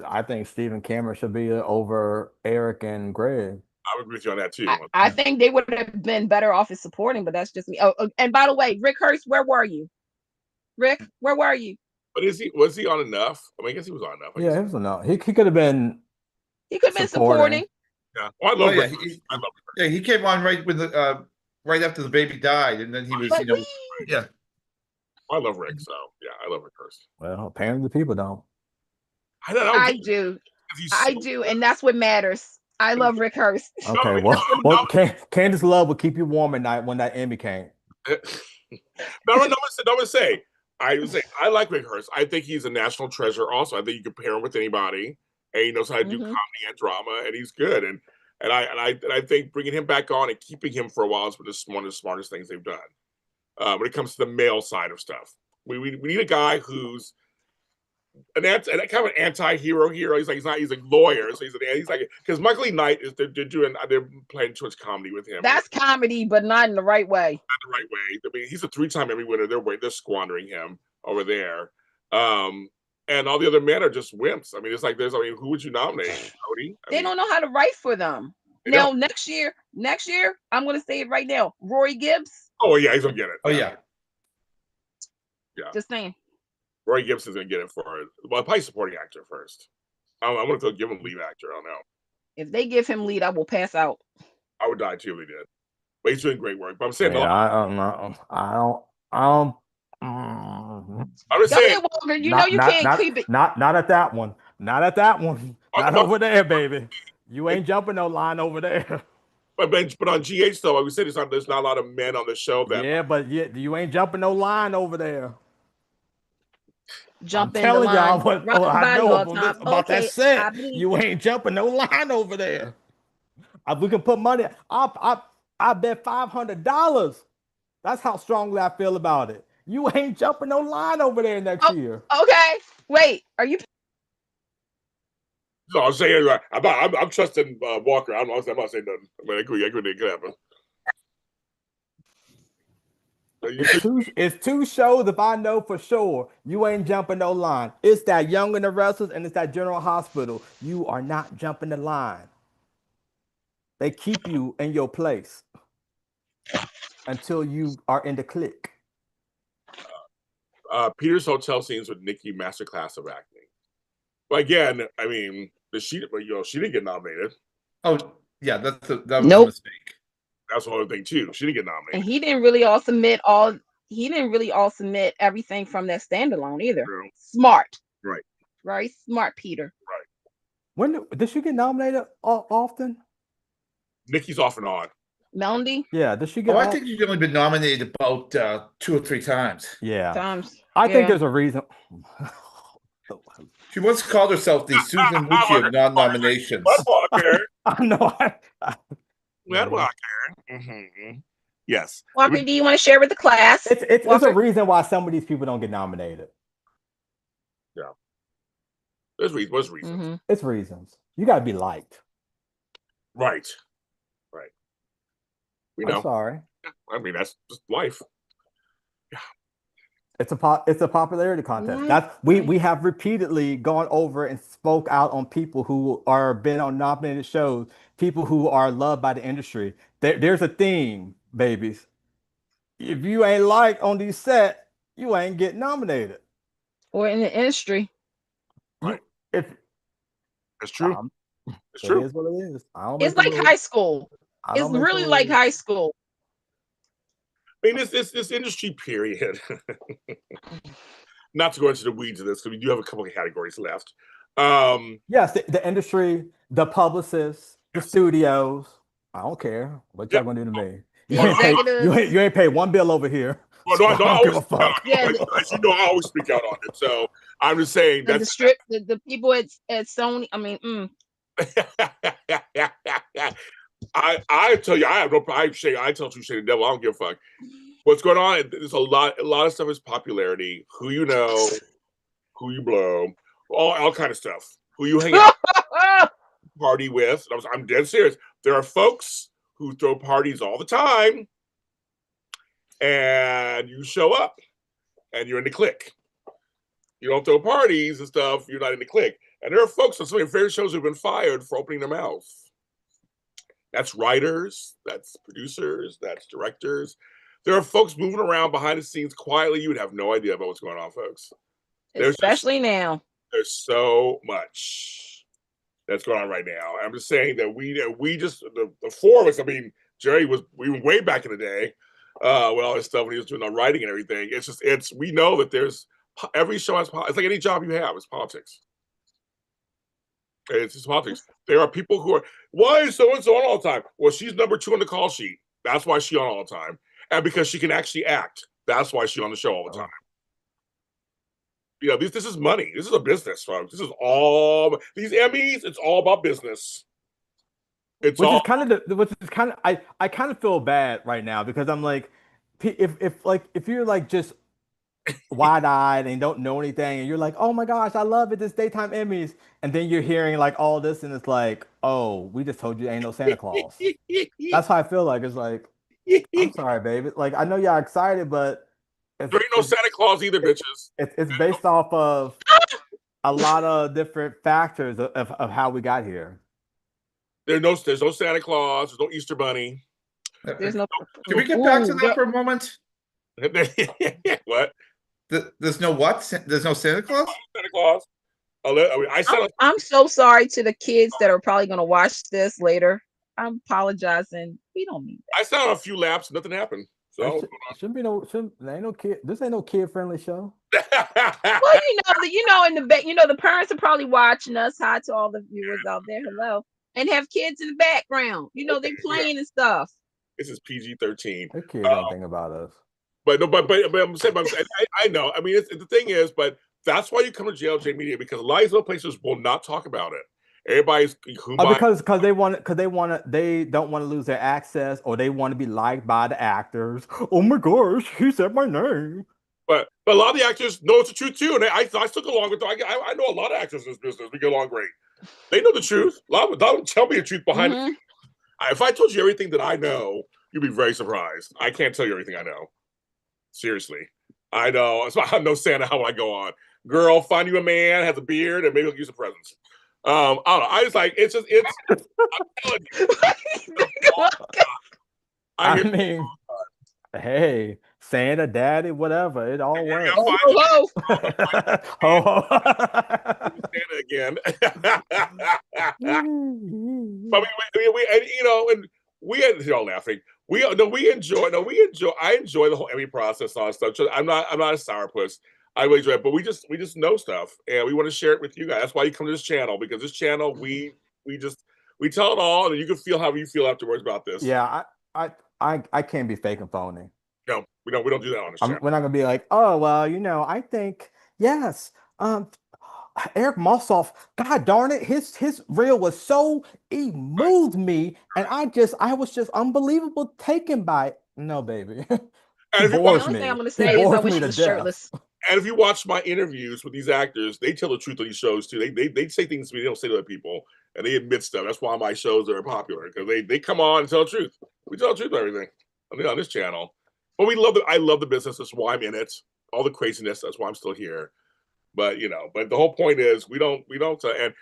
I think Stephen Cameron should be over Eric and Greg. I would agree with you on that too. I think they would have been better off as supporting, but that's just me. Oh, and by the way, Rick Hurst, where were you? Rick, where were you? But was he on enough? I mean, I guess he was on enough. Yeah, he was enough. He could have been. He could have been supporting. Yeah, well, I love Rick. I love Rick. Yeah, he came on right after the baby died, and then he was, yeah. I love Rick, so yeah, I love Rick Hurst. Well, apparently the people don't. I do. I do, and that's what matters. I love Rick Hurst. Okay, well, Candice Love will keep you warm at night when that Emmy came. No one say. I would say I like Rick Hurst. I think he's a national treasure. Also, I think you can pair him with anybody, and he knows how to do comedy and drama, and he's good. And I think bringing him back on and keeping him for a while is one of the smartest things they've done. When it comes to the male side of stuff, we need a guy who's kind of an anti-hero. He's a lawyer, so he's like because Michael E. Knight is they're playing too much comedy with him. That's comedy, but not in the right way. Not the right way. I mean, he's a 3-time Emmy winner. They're squandering him over there. And all the other men are just wimps. I mean, it's like who would you nominate? Cody? They don't know how to write for them. Now next year, I'm gonna say it right now. Rory Gibbs. Oh yeah, he's gonna get it. Oh yeah. Just saying. Roy Gibson's gonna get it for it. Well, probably supporting actor first. I'm gonna give him lead actor. I don't know. If they give him lead, I will pass out. I would die too if they did. But he's doing great work. But I'm saying, I don't know. I'm just saying, Walker, you can't keep it. Not at that one. Not at that one. Not over there, baby. You ain't jumping no line over there. But on GH though, like we said, there's not a lot of men on the show that. Yeah, but you ain't jumping no line over there. Jump I'm telling y'all what I know about that set. You ain't jumping no line over there. We can put money. I bet $500. That's how strongly I feel about it. You ain't jumping no line over there next year. Okay, wait. Are you? No, I'm saying I'm trusting Walker. I'm not saying nothing. I mean, it could happen. It's two shows if I know for sure you ain't jumping no line. It's that Young and the Restless and it's that General Hospital. You are not jumping the line. They keep you in your place until you are in the clique. Peter's hotel scenes with Nikki masterclass of acting. But again, I mean, she didn't get nominated. Oh yeah, that was a mistake. That's one other thing too. She didn't get nominated. And he didn't really all submit all. He didn't really all submit everything from that standalone either. True. Smart. Right. Very smart, Peter. Right. When did she get nominated often? Nikki's off and on. Melody? Yeah, does she get? I think she's only been nominated about 2 or 3 times. Yeah, I think there's a reason. She once called herself the Susan Lucci of non-nominations. I know. Yes. Walker, do you want to share with the class? It's a reason why some of these people don't get nominated. Yeah. There's reasons. Mm-hmm. It's reasons. You got to be liked. Right. We know. I'm sorry. I mean, that's just life. Yeah. It's a popularity contest. That's we have repeatedly gone over and spoke out on people who are been on nominated shows, people who are loved by the industry. There's a theme, babies. If you ain't liked on these set, you ain't getting nominated. Or in the industry. Right. If it's true. It's true. It is what it is. It's like high school. It's really like high school. I mean, this industry period. Not to go into the weeds of this, because we do have a couple of categories left. Yes, the industry, the publicists, the studios. I don't care what y'all gonna do to me. You ain't paid one bill over here. Well, no, I don't give a fuck. Yeah, as you know, I always speak out on it. So I'm just saying that the people at Sony. I mean, I tell you, I have no. I tell you, the devil. I don't give a fuck. What's going on? There's a lot of stuff is popularity. Who you know, who you blow, all kind of stuff. Who you hang out, party with. I'm dead serious. There are folks who throw parties all the time, and you show up, and you're in the clique. You don't throw parties and stuff. You're not in the clique. And there are folks on some of your favorite shows who've been fired for opening their mouth. That's writers, that's producers, that's directors. There are folks moving around behind the scenes quietly. You would have no idea about what's going on, folks. Especially now. There's so much that's going on right now. I'm just saying that we just the 4 of us. I mean, Gerry we were way back in the day with all this stuff when he was doing the writing and everything. We know that there's every show has it's like any job you have. It's politics. It's just politics. There are people who are, why is so-and-so on all the time? Well, she's number 2 on the call sheet. That's why she's on all the time. And because she can actually act. That's why she's on the show all the time. You know, this is money. This is a business, folks. This is all, these Emmys, it's all about business. I kind of feel bad right now because I'm like, if you're like just wide-eyed and don't know anything and you're like, oh my gosh, I love it, this daytime Emmys, and then you're hearing like all this and it's like, oh, we just told you ain't no Santa Claus. That's how I feel. Like it's like, I'm sorry, baby. Like I know y'all excited, but there ain't no Santa Claus either, bitches. It's based off of a lot of different factors of how we got here. There's no Santa Claus, there's no Easter Bunny. There's no. Can we get back to that for a moment? What? There's no what? There's no Santa Claus? Santa Claus. I'm so sorry to the kids that are probably going to watch this later. I'm apologizing. We don't need that. I sat on a few laps, nothing happened. So there ain't no kid. This ain't no kid-friendly show. Well, in the back, the parents are probably watching us. Hi to all the viewers out there. Hello, and have kids in the background. They playing and stuff. This is PG-13. The kids don't think about us. But I'm saying, I know. I mean, the thing is, but that's why you come to JLJ Media, because a lot of these other places will not talk about it. Everybody's because they don't want to lose their access, or they want to be liked by the actors. Oh my gosh, he said my name. But a lot of the actors know it's the truth too, and I still go along with them. I know a lot of actors in this business. We get along great. They know the truth. A lot of them tell me the truth behind it. If I told you everything that I know, you'd be very surprised. I can't tell you everything I know. Seriously. I know. That's why I know Santa how I go on. Girl, find you a man, has a beard, and maybe he'll give you some presents. I don't know. I just like it's I'm telling you. I I hear mean, hey, Santa, Daddy, whatever, it all works. I'll find Whoa, Ho, ho. Santa again. But we and, you know, and we had y'all laughing. We enjoy. I enjoy the whole Emmy process and all that stuff. So I'm not a sourpuss. I really enjoy it, but we just know stuff, and we want to share it with you guys. That's why you come to this channel, because this channel we tell it all, and you can feel however you feel afterwards about this. Yeah, I can't be fake and phony. No, we don't do that on this channel. We're not gonna be like, oh well, I think yes. Eric Mossoff, God darn it, his reel was so he moved me, and I was just unbelievable taken by it. No, baby. And the only thing I'm gonna say is I wish he was shirtless. And if you watch my interviews with these actors, they tell the truth on these shows too. They say things to me they don't say to other people, and they admit stuff. That's why my shows are popular, because they come on and tell the truth. We tell the truth about everything on this channel. But I love the business. That's why I'm in it. All the craziness. That's why I'm still here. But but the whole point is we don't. And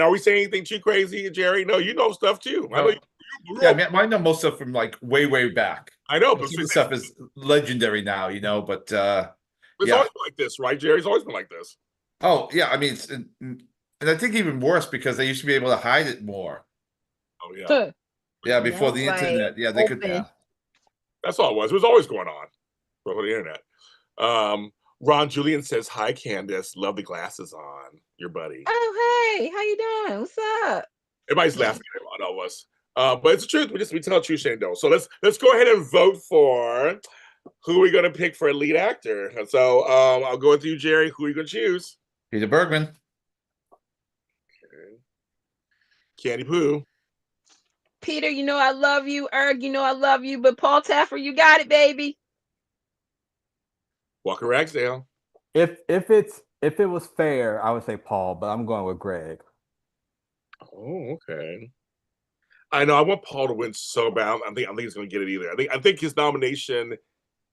are we saying anything too crazy, Gerry? No, you know stuff too. No. I know most stuff from like way back. I know, but some stuff is legendary now, But it's always been like this, right, Gerry? It's always been like this. Oh yeah, I mean, and I think even worse because they used to be able to hide it more. Oh yeah, yeah. Before the internet, they could. Yeah. That's all it was. It was always going on before the internet. Ron Julian says, "Hi, Candice. Love the glasses on. Your buddy." Oh hey, how you doing? What's up? Everybody's laughing at all of us. But it's the truth. We tell the truth, Shane Doe. So let's go ahead and vote for who we're gonna pick for a lead actor. And so I'll go with you, Gerry. Who are you gonna choose? Peter Bergman. Okay. Candy Poo. Peter, I love you. Erg, I love you. But Paul Taffer, you got it, baby. Walker Ragsdale. If it was fair, I would say Paul, but I'm going with Greg. Oh, okay. I know I want Paul to win so bad. I think he's going to get it either. I think his nomination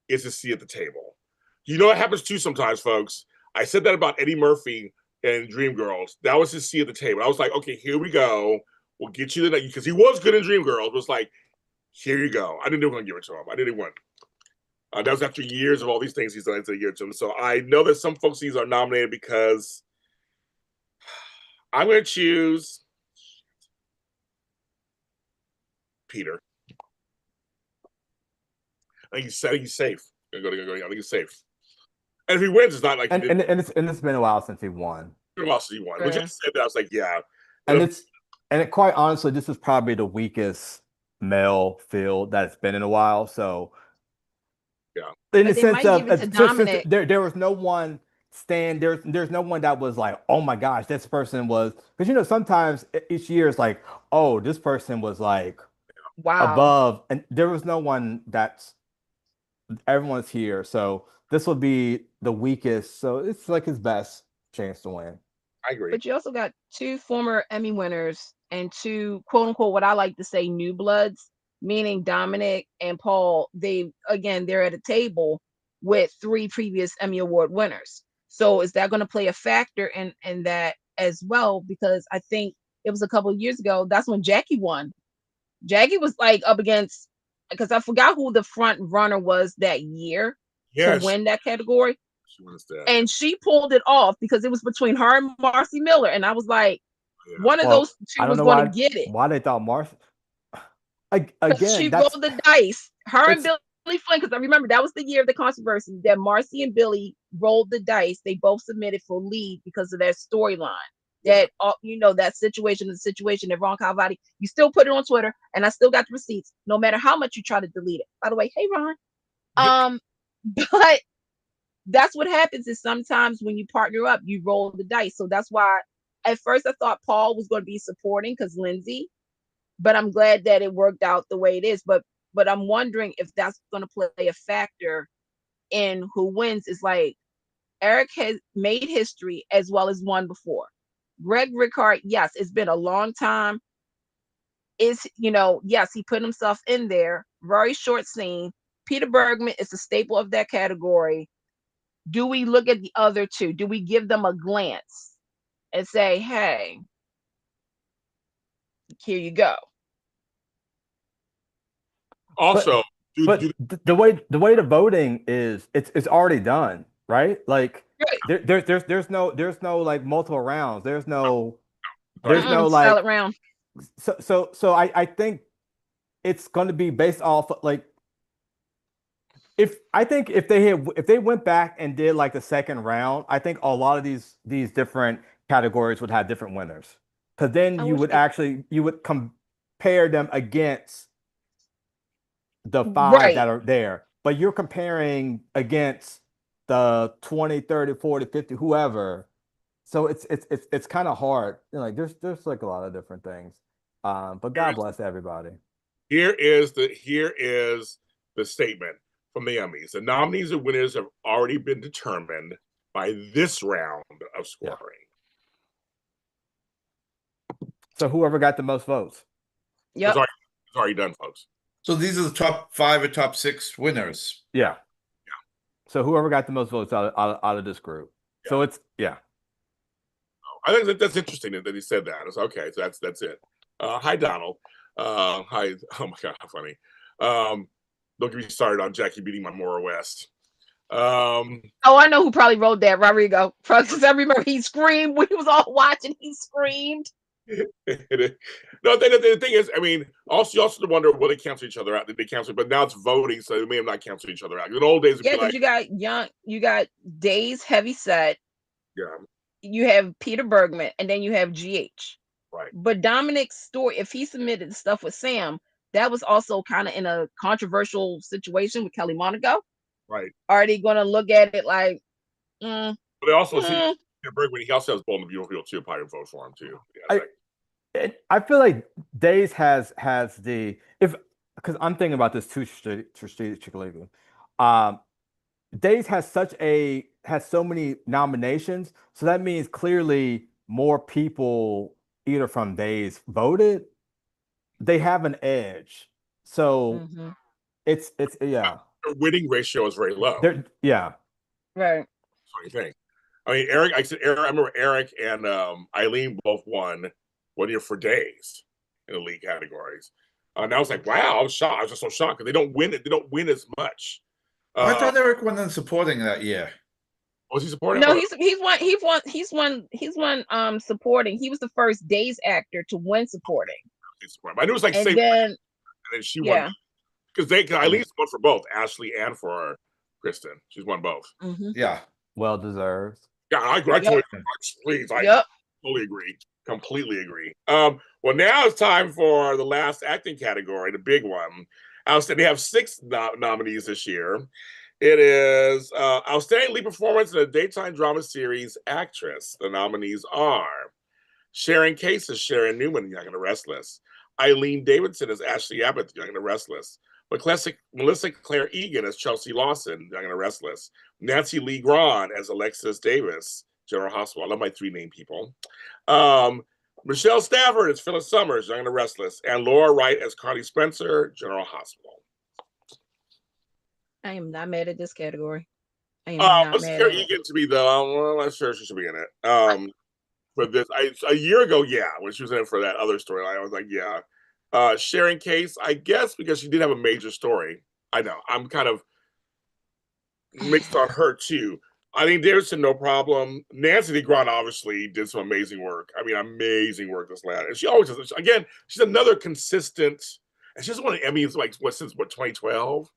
is a seat at the table. You know what happens too sometimes, folks. I said that about Eddie Murphy and Dreamgirls. That was his seat at the table. I was like, okay, here we go. We'll get you the night, because he was good in Dreamgirls. It was like, here you go. I didn't know we were going to give it to him. I didn't win. That was after years of all these things he's done to give it to him. So I know that some folks these are nominated because I'm going to choose Peter. I think he's safe. I think he's safe. And if he wins, it's not like and it's been a while since he won. It's been a while since he won. When you said that, I was like, yeah. And quite honestly, this is probably the weakest male field that's been in a while. So yeah, in the sense of there was no one there's no one that was like, oh my gosh, this person was, because sometimes each year is like, oh, this person was like above, and there was no one everyone's here. So this will be the weakest. So it's like his best chance to win. I agree. But you also got 2 former Emmy winners and 2 quote unquote what I like to say new bloods, meaning Dominic and Paul. They're at a table with 3 previous Emmy Award winners. So is that going to play a factor in that as well? Because I think it was a couple of years ago, that's when Jackie won. Jackie was like up against, because I forgot who the front runner was that year to win that category. And she pulled it off because it was between her and Marcy Miller. And I was like, one of those 2 was going to get it. Why they thought Marcy? Again, she rolled the dice. Her and Billy Flynn, because I remember that was the year of the controversy that Marcy and Billy rolled the dice. They both submitted for lead because of their storyline. That that situation is a situation that Ron Calvati, you still put it on Twitter, and I still got the receipts, no matter how much you try to delete it. By the way, hey Ron. But that's what happens is sometimes when you partner up, you roll the dice. So that's why at first I thought Paul was going to be supporting because Lindsay, but I'm glad that it worked out the way it is. But I'm wondering if that's going to play a factor in who wins. Is like Eric has made history as well as won before. Greg Rickard, yes, it's been a long time. Yes, he put himself in there. Very short scene. Peter Bergman is a staple of that category. Do we look at the other two? Do we give them a glance and say, hey, here you go? Also, but the way the voting is, it's already done, right? Like Right. there's no like multiple rounds. There's no like solid round. So I think it's going to be based off like if they went back and did like the second round, I think a lot of these different categories would have different winners. Because then you would compare them against the five that are there. But you're comparing against the 20, 30, 40, 50, whoever. So it's kind of hard. You know, like there's like a lot of different things. But God bless everybody. Here is the statement from the Emmys. The nominees and winners have already been determined by this round of scoring. Yeah. So whoever got the most votes. Yep. It's already done, folks. So these are the top 5 or top 6 winners. Yeah. So whoever got the most votes out of this group. Yeah. So it's I think that's interesting that he said that. It's okay. So that's it. Hi, Donald. Hi. Oh my God, how funny. Don't get me started on Jackie beating my Maura West. I know who probably wrote that. Rodrigo. Because I remember he screamed when he was all watching. He screamed. No, the thing is, I mean, you also wonder, will they cancel each other out? Did they cancel? But now it's voting, so they may have not canceled each other out. In the old days, because you got Days Heavyset. Yeah. You have Peter Bergman, and then you have GH. Right. But Dominic's story, if he submitted the stuff with Sam, that was also kind of in a controversial situation with Kelly Monaco. Right. Are they going to look at it like? But they also see Peter Bergman. He also has Bold and the Beautiful too. Probably vote for him too. Yeah, I feel like Days has the because I'm thinking about this too strategically. Days has so many nominations, so that means clearly more people either from Days voted. They have an edge, so it's Their winning ratio is very low. Yeah, right. Funny thing. I mean, I remember Eric and Eileen both won 1 year for Days in the league categories. And I was like, wow, I was shocked. I was just so shocked because they don't win it. They don't win as much. I thought Eric won in supporting that year. Was he supporting? No, he's won supporting. He was the first Days actor to win supporting. I knew it was like and then she won because Eileen's won for both Ashley and for Kristen. She's won both. Yeah, well deserved. Yeah, I totally agree. Completely agree. Well, now it's time for the last acting category, the big one. They have 6 nominees this year. It is Outstanding Lead Performance in a Daytime Drama Series Actress. The nominees are Sharon Case as Sharon Newman, Young and the Restless. Eileen Davidson as Ashley Abbott, Young and the Restless. Melissa Claire Egan as Chelsea Lawson, Young and the Restless. Nancy Lee Grahn as Alexis Davis, General Hospital. I love my 3 name people. Michelle Stafford as Phyllis Summers, Young and the Restless. And Laura Wright as Carly Spencer, General Hospital. I am not mad at this category. I am not Melissa Claire Egan to be I'm not sure she should be in it. For this, a year ago, when she was in it for that other storyline, I was like, Sharon Case, I guess, because she did have a major story. I know. I'm kind of mixed on her too. Eileen Davidson, no problem. Nancy Lee Grahn obviously did some amazing work. I mean, amazing work this last. And she always does. Again, she's another consistent. And she's won an Emmy like since 2012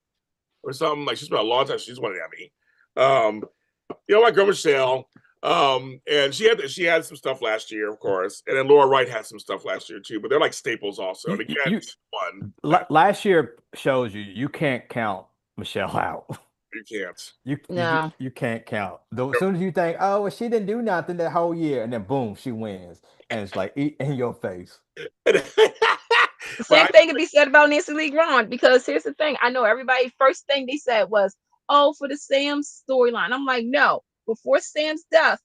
or something. Like she's been a long time. She's won an Emmy. My girl Michelle. And she had some stuff last year, of course, and then Laura Wright had some stuff last year too. But they're like staples also. And again, last year shows you can't count Michelle out. You can't. You can't count. As soon as you think, oh, well, she didn't do nothing that whole year, and then boom, she wins, and it's like in your face. Same thing could be said about Nancy Lee Grahn, because here's the thing: I know everybody. First thing they said was, "Oh, for the Sam storyline." I'm like, no. Before Sam's death,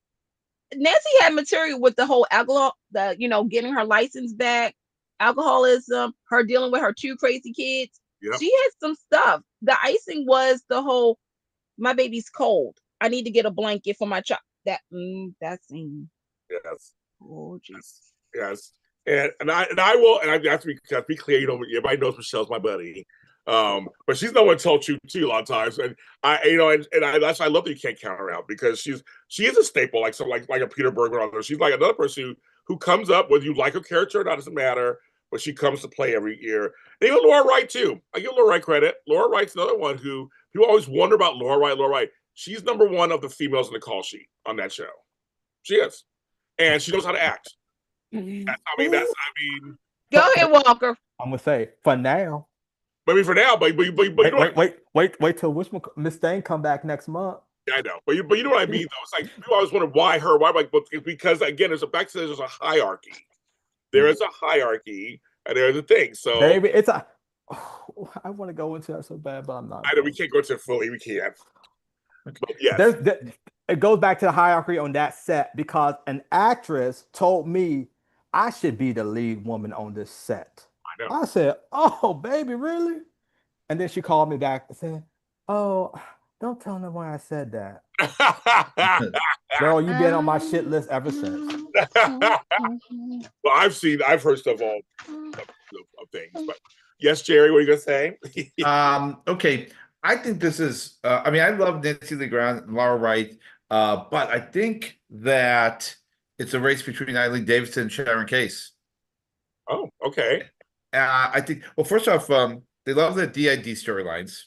Nancy had material with the whole alcohol, getting her license back, alcoholism, her dealing with her 2 crazy kids. Yep. She had some stuff. The icing was the whole, my baby's cold. I need to get a blanket for my child. That scene. Yes. Oh, Jesus. Yes. And I will, and I have to be clear, you know, everybody knows Michelle's my buddy. But she's no one told you too a lot of times. And that's why I love that you can't count her out, because she is a staple, like a Peter Bergman or others. She's like another person who comes up, whether you like her character or not, doesn't matter, but she comes to play every year. And even Laura Wright too. I give Laura Wright credit. Laura Wright's another one who people always wonder about Laura Wright. Laura Wright. She's number one of the females in the call sheet on that show. She is. And she knows how to act. I mean, Go ahead, Walker. I'm gonna say for now. maybe for now, but Wait till Miss Thing come back next month. I know, but you know what I mean though. It's like people always wonder why her, because again, there's a hierarchy. There is a hierarchy, and there's a thing. So baby, it's a. Oh, I want to go into that so bad, but I'm not. I know we can't go into it fully. We can't. But yes. It goes back to the hierarchy on that set, because an actress told me I should be the lead woman on this set. I know. I said, "Oh, baby, really?" And then she called me back and said, "Oh, don't tell no one I said that." Girl, you've been on my shit list ever since. Well, I've heard stuff all of things, but yes, Gerry, what are you gonna say? Okay, I think this is. I mean, I love Nancy Lee Grant and Laura Wright, but I think that it's a race between Eileen Davidson and Sharon Case. Oh, okay. I think. Well, first off, they love the DID storylines,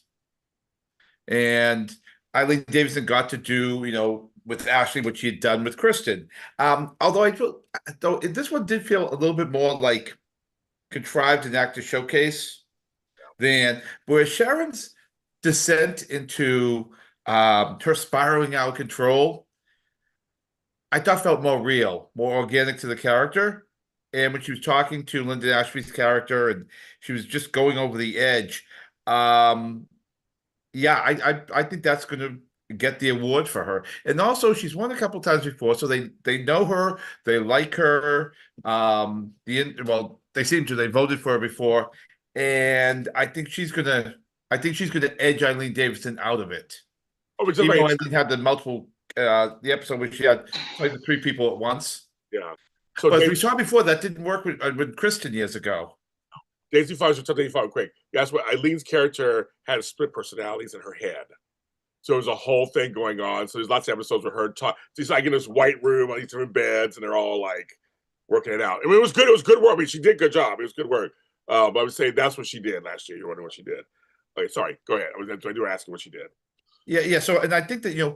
and Eileen Davidson got to do, with Ashley what she had done with Kristen. Although I feel, though this one did feel a little bit more like contrived and actor showcase than where Sharon's descent into her spiraling out of control, I thought felt more real, more organic to the character. And when she was talking to Lyndon Ashby's character and she was just going over the edge, yeah, I think that's going to get the award for her. And also, she's won a couple times before, so they know her, they like her. They seem to. They voted for her before, and I think she's gonna edge Eileen Davidson out of it. Oh, even though Eileen had the episode where she had like the three people at once. Yeah. So but as we saw before, that didn't work with Kristen years ago. Daisy Fowler's something quick. That's what Eileen's character had split personalities in her head. So there's a whole thing going on. So there's lots of episodes where her talk. She's like in this white room on these different beds, and they're all like working it out. I mean, it was good. It was good work. I mean, she did a good job. It was good work. But I would say that's what she did last year. You're wondering what she did. Okay, sorry. Go ahead. You were asking what she did. Yeah. So, and I think that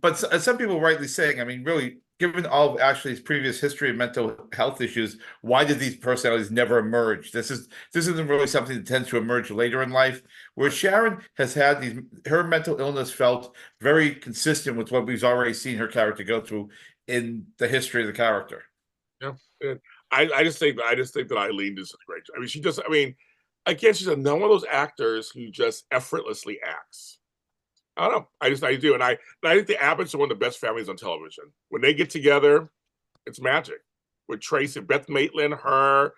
but some people rightly saying, I mean, really, given all of Ashley's previous history of mental health issues, why did these personalities never emerge? This isn't really something that tends to emerge later in life. Whereas Sharon has had her mental illness felt very consistent with what we've already seen her character go through in the history of the character. Yeah, I just think that Eileen does a great job. I mean, again, she's another one of those actors who just effortlessly acts. I don't know. I do. And I think the Abbotts are one of the best families on television. When they get together, it's magic. With Tracy, Beth Maitland, her,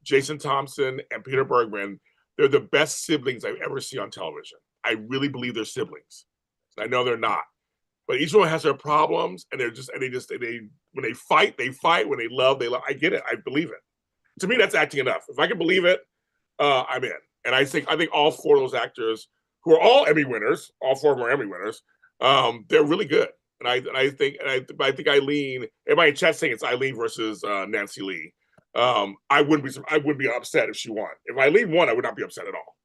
Jason Thompson, and Peter Bergman, they're the best siblings I've ever seen on television. I really believe they're siblings. I know they're not. But each one has their problems, and when they fight, they fight. When they love, they love. I get it. I believe it. To me, that's acting enough. If I can believe it, I'm in. And I think all four of those actors, who are all Emmy winners, all four of them are Emmy winners. They're really good, and I think Eileen. Everybody in chat saying it's Eileen versus Nancy Lee. I wouldn't be upset if she won. If Eileen won, I would not be upset at all.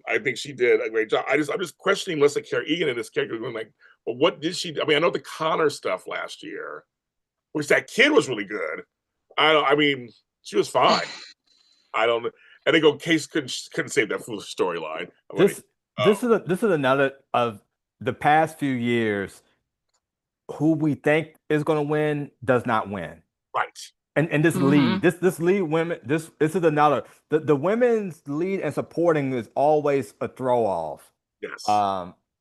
I think she did a great job. I'm just questioning Melissa Carey Egan in this character, going like, well, what did she do? I mean, I know the Connor stuff last year, which that kid was really good. I mean, she was fine. I don't. And they go, Case couldn't save that foolish storyline. This is another of the past few years. Who we think is going to win does not win. Right. And this lead, this lead women, this is another. The women's lead and supporting is always a throw off. Yes.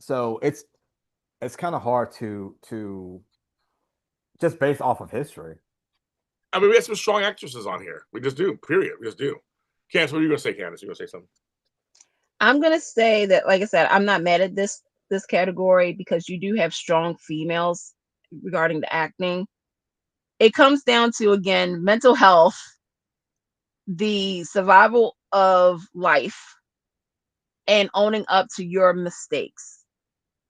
So it's kind of hard to just based off of history. I mean, we have some strong actresses on here. We just do. Period. We just do. Candice, what are you going to say, Candice? You going to say something? I'm gonna say that, like I said, I'm not mad at this category because you do have strong females regarding the acting. It comes down to, again, mental health, the survival of life, and owning up to your mistakes.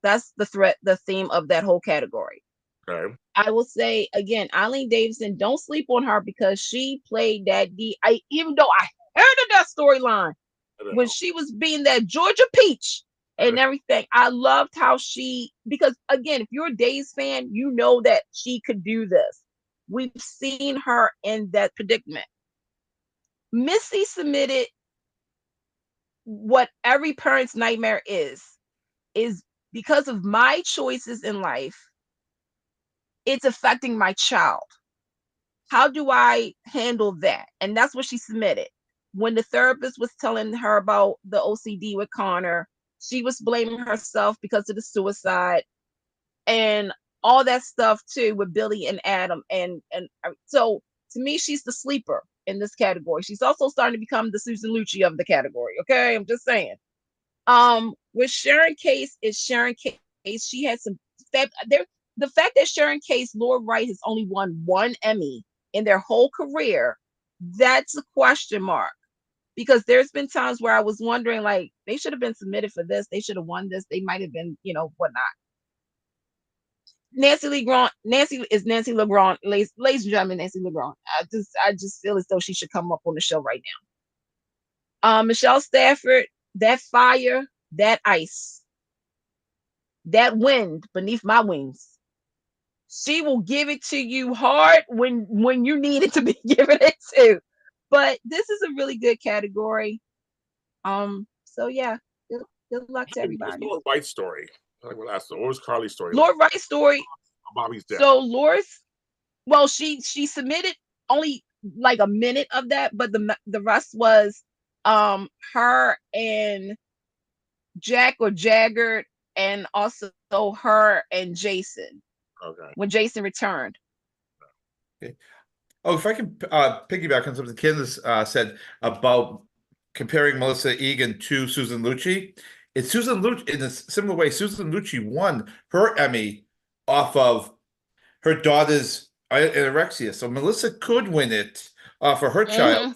That's the theme of that whole category. Okay. I will say again, Eileen Davidson, don't sleep on her because she played that even though I hated that storyline when she was being that Georgia peach and everything. I loved how because again, if you're a Days fan, you know that she could do this. We've seen her in that predicament. Missy submitted what every parent's nightmare is because of my choices in life, it's affecting my child. How do I handle that? And that's what she submitted. When the therapist was telling her about the OCD with Connor, she was blaming herself because of the suicide and all that stuff too with Billy and Adam. And so to me, she's the sleeper in this category. She's also starting to become the Susan Lucci of the category. Okay, I'm just saying. With Sharon Case is Sharon Case. She had some the fact that Sharon Case, Lord Wright has only won one Emmy in their whole career, that's a question mark. Because there's been times where I was wondering, like, they should have been submitted for this, they should have won this, they might have been, whatnot. Nancy LeGrand, Nancy LeGrand, ladies and gentlemen, Nancy LeGrand. I just feel as though she should come up on the show right now. Michelle Stafford, that fire, that ice, that wind beneath my wings. She will give it to you hard when you need it to be given it to. But this is a really good category. So yeah, good luck to everybody. What's Lord White's story? Like what was Carly's story? Lord Wright's story. Bobby's death. So she submitted only like a minute of that, but the rest was her and Jack or Jaggard, and also her and Jason. Okay. When Jason returned. Okay. Oh, if I can piggyback on something Candice said about comparing Melissa Egan to Susan Lucci. It's Susan Lucci in a similar way. Susan Lucci won her Emmy off of her daughter's anorexia. So Melissa could win it for her child,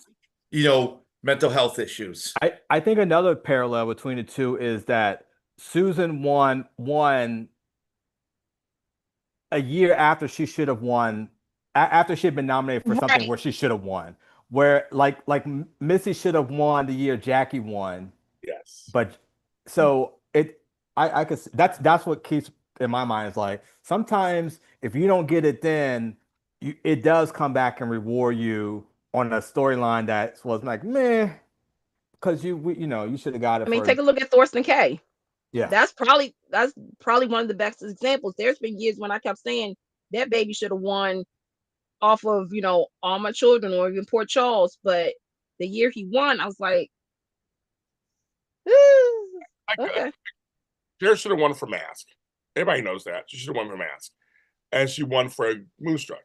mental health issues. I think another parallel between the two is that Susan won a year after she should have won, after she had been nominated for something where she should have won. Where like Missy should have won the year Jackie won. Yes. But so I could, that's what keeps in my mind is like sometimes if you don't get it then it does come back and reward you on a storyline that was like meh, because you should have got it. I mean, take a look at Thorsten Kaye. Yeah, that's probably one of the best examples. There's been years when I kept saying that baby should have won off of All My Children or even Port Charles, but the year he won, I was like, okay. Jerry should have won for Mask. Everybody knows that. She should have won for Mask, and she won for Moonstruck.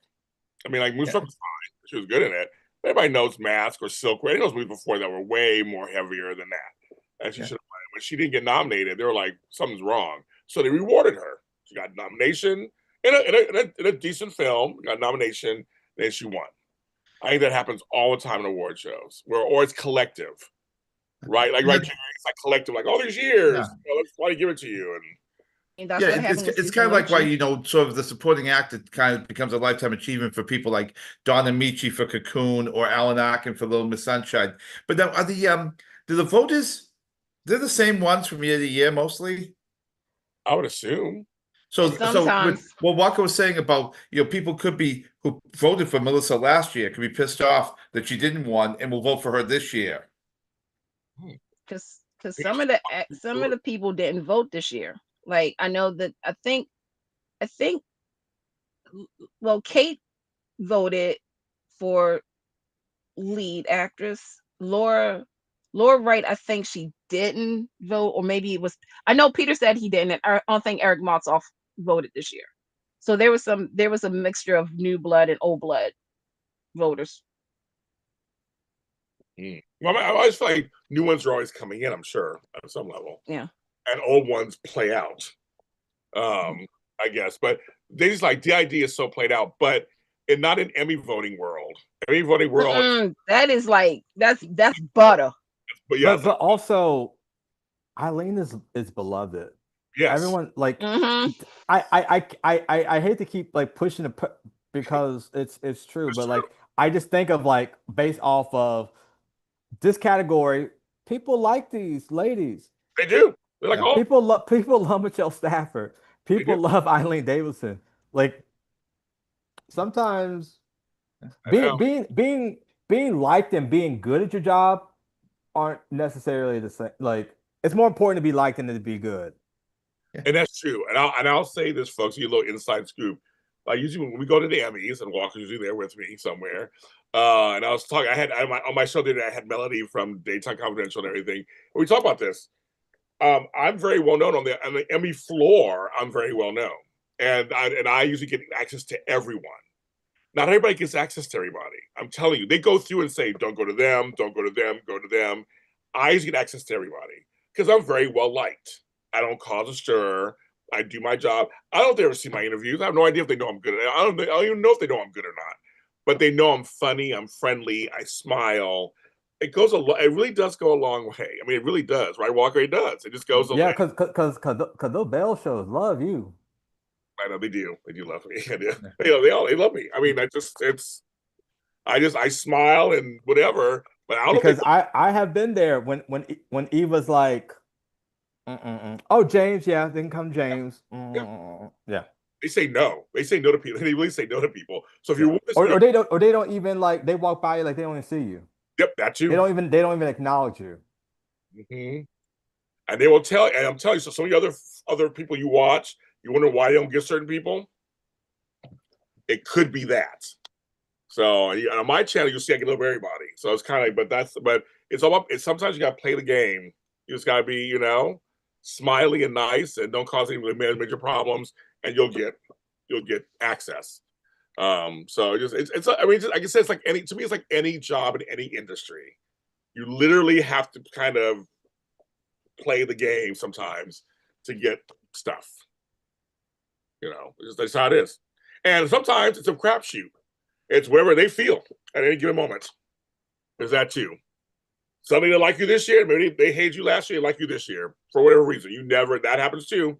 I mean, like Moonstruck was fine. She was good in it. Everybody knows Mask or Silk Road. Those movies before that were way more heavier than that. And she should have won. When she didn't get nominated, they were like, something's wrong. So they rewarded her. She got a nomination in a decent film, got a nomination, then she won. I think that happens all the time in award shows, or it's collective, right? Like it's like collective, like all these years, let's why give it to you. And that's what happens. It's kind of like why sort of the supporting actor kind of becomes a lifetime achievement for people like Don Amici for Cocoon or Alan Arkin for Little Miss Sunshine. But now, do the voters? They're the same ones from year to year, mostly. I would assume. So what Walker was saying about people who voted for Melissa last year could be pissed off that she didn't win and will vote for her this year. Because some of the people didn't vote this year. Like I know that I think Kate voted for lead actress. Laura Wright, I think she didn't vote, or maybe it was. I know Peter said he didn't. And I don't think Eric Motzoff voted this year. So there was a mixture of new blood and old blood voters. Well, I always feel like new ones are always coming in, I'm sure, at some level. Yeah. And old ones play out. I guess. But they just like the idea is so played out, but not in Emmy voting world. Emmy voting world. That is like that's butter. But yeah, but also Eileen is beloved. yes. Everyone like I hate to keep like pushing it because it's true, but like I just think of like based off of this category, people like these ladies. They do. They're like, people love Michelle Stafford. People love Eileen Davidson. Like sometimes being liked and being good at your job aren't necessarily the same. Like it's more important to be liked than to be good. And that's true. And I'll say this, folks, you a little inside scoop. Like usually when we go to the Emmys, and Walker's usually there with me somewhere. And I was talking. On my show today, I had Melody from Daytime Confidential and everything. And we talk about this. I'm very well known on the Emmy floor. I'm very well known, and I usually get access to everyone. Not everybody gets access to everybody. I'm telling you, they go through and say, "Don't go to them, don't go to them, go to them." I usually get access to everybody because I'm very well liked. I don't cause a stir. I do my job. I don't ever see my interviews. I have no idea if they know I'm good. I don't even know if they know I'm good or not. But they know I'm funny. I'm friendly. I smile. It goes a lot. It really does go a long way. I mean, it really does, right, Walker? It does. It just goes a yeah, because those Bell shows love you. I know they do. They do love me. They love me. I mean, I smile and whatever. But I have been there when Eva's like, oh James, yeah, then come James. Yeah. They say no. They say no to people. They really say no to people. So if you're or they don't even like they walk by you like they don't even see you. Yep, that's you. They don't even acknowledge you. And they will tell. And I'm telling you, so some of the other people you watch, you wonder why they don't get certain people. It could be that. So on my channel, you'll see I get love everybody. So it's kind of but it's all up. Sometimes you got to play the game. You just got to be, smiley and nice, and don't cause any major problems, and you'll get access. So it's I mean, like I said, it's like to me, it's like any job in any industry. You literally have to kind of play the game sometimes to get stuff. That's how it is. And sometimes it's a crapshoot. It's wherever they feel at any given moment. There's that too. Somebody that like you this year, maybe they hate you last year, like you this year for whatever reason. That happens too.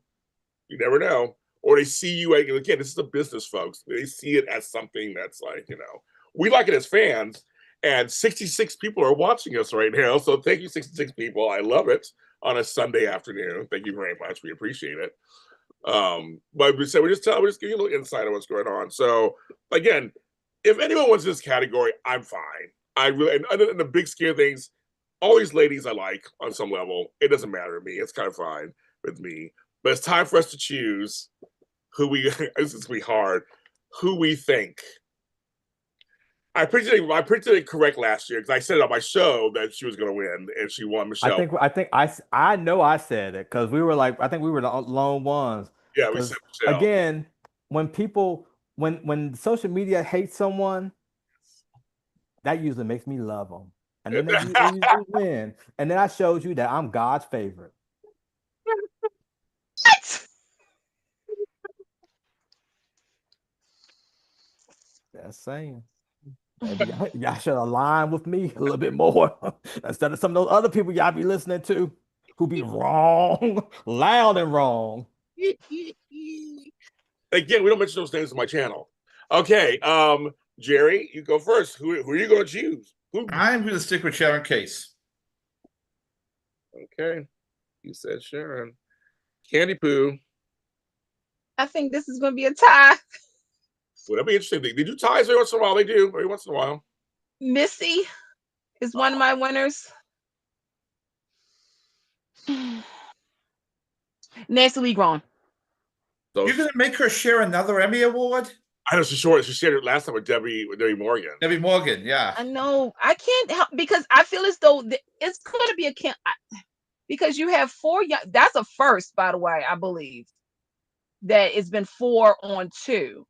You never know. Or they see you again. This is a business, folks. They see it as something that's like, we like it as fans, and 66 people are watching us right now. So thank you, 66 people. I love it on a Sunday afternoon. Thank you very much. We appreciate it. But we just give you a little insight on what's going on. So again, if anyone wants this category, I'm fine. I really, and other than the big scare things, all these ladies I like on some level. It doesn't matter to me. It's kind of fine with me. But it's time for us to choose who we. This is gonna be hard. Who we think. I predicted it correct last year because I said it on my show that she was going to win, and she won. Michelle. I know I said it because we were like, I think we were the lone ones. Yeah, we said Michelle. Again, when social media hates someone, that usually makes me love them, and then they usually win, and then I showed you that I'm God's favorite. What? That's saying. Maybe y'all should align with me a little bit more instead of some of those other people y'all be listening to who be wrong, loud and wrong. Again, we don't mention those names on my channel. Okay, Gerry, you go first. Who are you going to choose? I'm going to stick with Sharon Case. Okay, you said Sharon. Candy Poo. I think this is going to be a tie. Well, that'd be interesting. They do ties every once in a while. They do every once in a while. Missy is one of my winners. Nancy Lee Grahn. You're going to make her share another Emmy award? I know she's short. She shared it last time with Debbie Morgan. Debbie Morgan, yeah. I know. I can't help because I feel as though it's going to be because you have 4 young. That's a first, by the way, I believe. That it's been 4 on 2.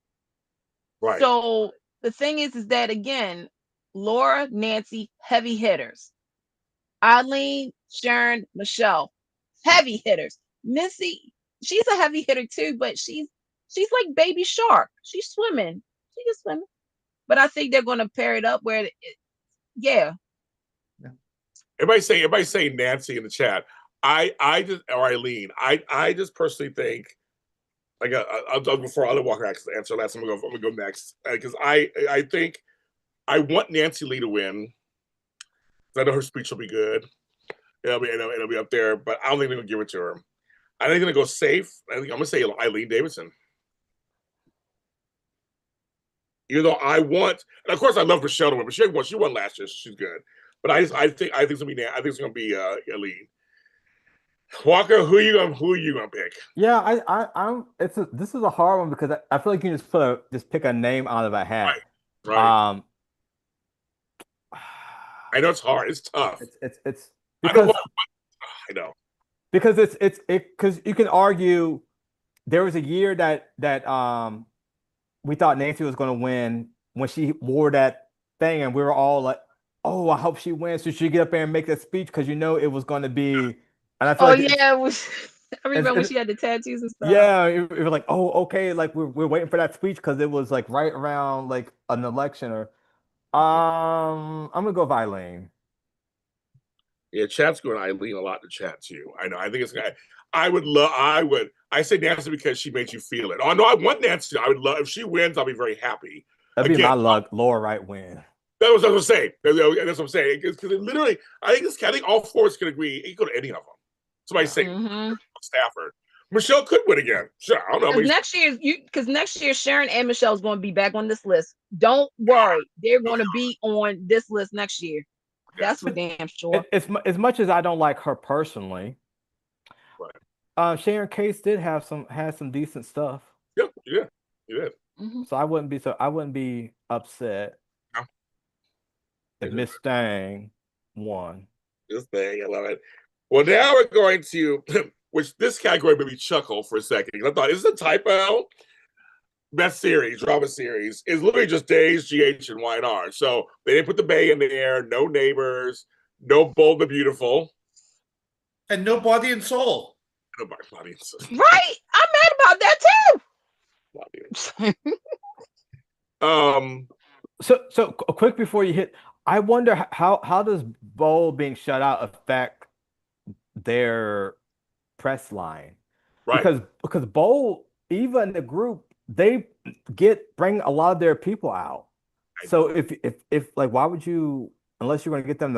Right. So the thing is that again, Laura, Nancy, heavy hitters. Eileen, Sharon, Michelle, heavy hitters. Missy, she's a heavy hitter too, but she's like Baby Shark. She's swimming. She just swimming. But I think they're going to pair it up where, yeah. Everybody say Nancy in the chat. I just, or Eileen. I just personally think, like, I'll before I'll let Walker answer last. I'm gonna go next because I think I want Nancy Lee to win. I know her speech will be good. It'll be up there, but I don't think they're gonna give it to her. I think they're gonna go safe. I think I'm gonna say Eileen Davidson. Even though I want, and of course I love Michelle to win, but she won last year, so she's good. But I think it's gonna be Eileen. Walker, who are you gonna pick? Yeah, this is a hard one because I feel like you just pick a name out of a hat. Right. I know it's hard. It's tough. It's because I know. Because it's because you can argue there was a year that we thought Nancy was going to win when she wore that thing, and we were all like, "Oh, I hope she wins." So she get up there and make that speech because it was going to be. And I feel I remember when she had the tattoos and stuff. Yeah, it was like, oh, okay, like we're waiting for that speech because it was like right around like an election or. I'm gonna go with Eileen. Yeah, chat's going Eileen a lot in the chat too. I know. I think it's gonna. I say Nancy because she made you feel it. Oh no, I want Nancy. I would love if she wins. I'll be very happy. That'd be my luck. Laura Wright win. That's what I'm saying. That's what I'm saying. Because literally, I think all four can agree. It could go to any of them. Somebody say Stafford. Michelle could win again. Sure, I don't know. Next year Sharon and Michelle is going to be back on this list. Don't worry, they're going to be on this list next year. That's for damn sure. As much as I don't like her personally, right. Sharon Case had some decent stuff. Yeah, you did. So I wouldn't be upset if Miss Stang won. This thing, I love it. Well, now we're going to, which this category made me chuckle for a second. I thought, is this a typo? Best series, drama series, is literally just Days, GH, and Y&R. So they didn't put the Bay in there, no Neighbors, no Bold the Beautiful. And no Body and Soul. No Body and Soul. Right. I'm mad about that too. So quick before you hit, I wonder how does Bold being shut out affect their press line? Right. Because Bold, even the group, they bring a lot of their people out. So if like, why would you, unless you're going to get them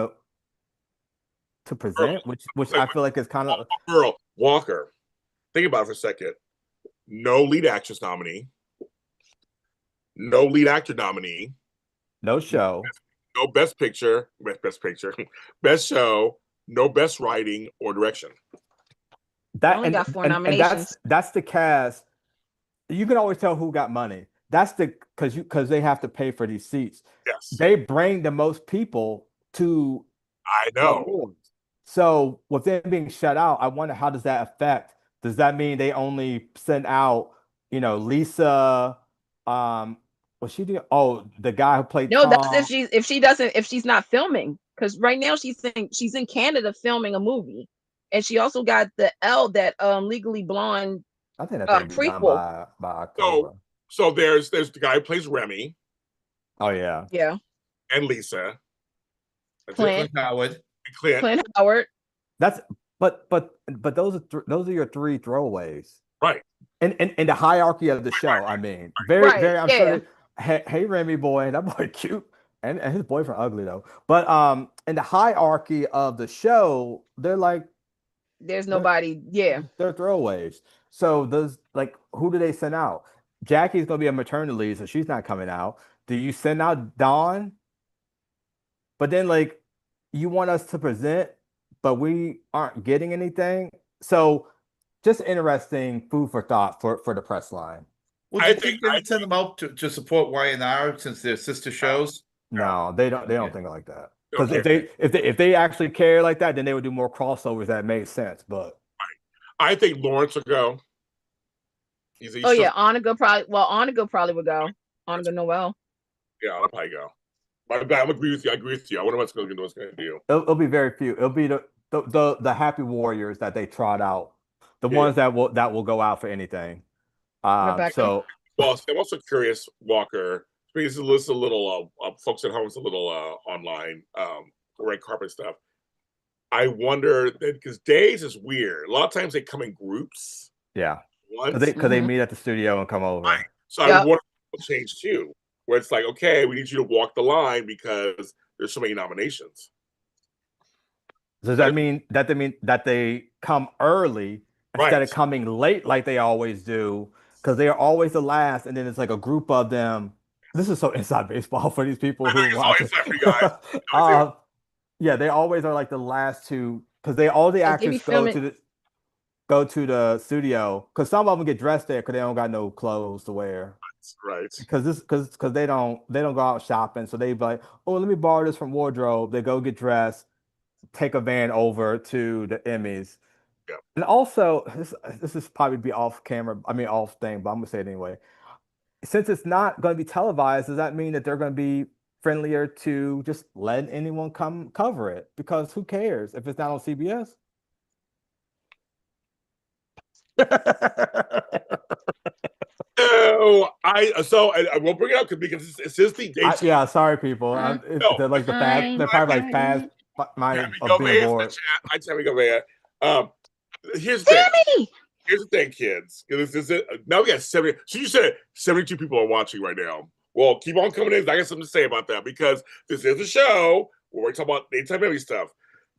to present, which I feel like is kind of Walker. Think about it for a second. No lead actress nominee. No lead actor nominee. No show. No best picture. Best show. No best writing or direction. That only got 4 nominations. And that's the cast. You can always tell who got money. That's because they have to pay for these seats. Yes. They bring the most people to. I know. So with them being shut out, I wonder how does that affect? Does that mean they only send out, Lisa? What's she doing? Oh, the guy who played. No, Tom. That's if she's not filming, because right now she's in Canada filming a movie, and she also got the L that Legally Blonde. I think that's prequel by October. So there's the guy who plays Remy. Oh yeah. Yeah. And Lisa. Clint Howard. Clint Howard. That's but those are your 3 throwaways. Right. In the hierarchy of the show, I mean. Very I'm sure. Hey Remy boy, that boy cute. And his boyfriend ugly though. But in the hierarchy of the show, they're like there's nobody, they're throwaways. So who do they send out? Jackie's gonna be a maternity leave, so she's not coming out. Do you send out Dawn? But then you want us to present, but we aren't getting anything. So just interesting food for thought for the press line. Well, I think they send them out to support Y&R since they're sister shows. No, they don't think like that. Because if they actually care like that, then they would do more crossovers that made sense. But I think Lawrence will go. Annika probably would go. Annika Noel. Yeah, I'll probably go. I agree with you. I agree with you. I wonder what's going to do. It'll be very few. It'll be the happy warriors that they trot out, the ones that will go out for anything. Rebecca. So well, I'm also curious, Walker. Because a little folks at home, it's a little online red carpet stuff. I wonder that because days is weird. A lot of times they come in groups. Yeah, once because they meet at the studio and come over. Right. So I wonder if it'll change too, where it's like, okay, we need you to walk the line because there's so many nominations. Does that mean that they come early instead of coming late like they always do? Because they are always the last, and then it's like a group of them. This is so inside baseball for these people who watch it. Yeah, they always are like the last two because all the actors go to the studio because some of them get dressed there because they don't got no clothes to wear. Right. Because they don't go out shopping, so they be like, oh, let me borrow this from wardrobe. They go get dressed, take a van over to the Emmys. Yeah. And also, this is probably be off camera. I mean, off thing, but I'm gonna say it anyway. Since it's not going to be televised, does that mean that they're going to be friendlier to just letting anyone come cover it? Because who cares if it's not on CBS? I won't bring it up because it's just the date. Yeah, sorry, people. They're like the fast. They're probably like fast. Of being bored. Here's the thing. Here's the thing, kids. Now we got 70. So you said 72 people are watching right now. Well, keep on coming in. I got something to say about that because this is a show where we're talking about daytime Emmy stuff.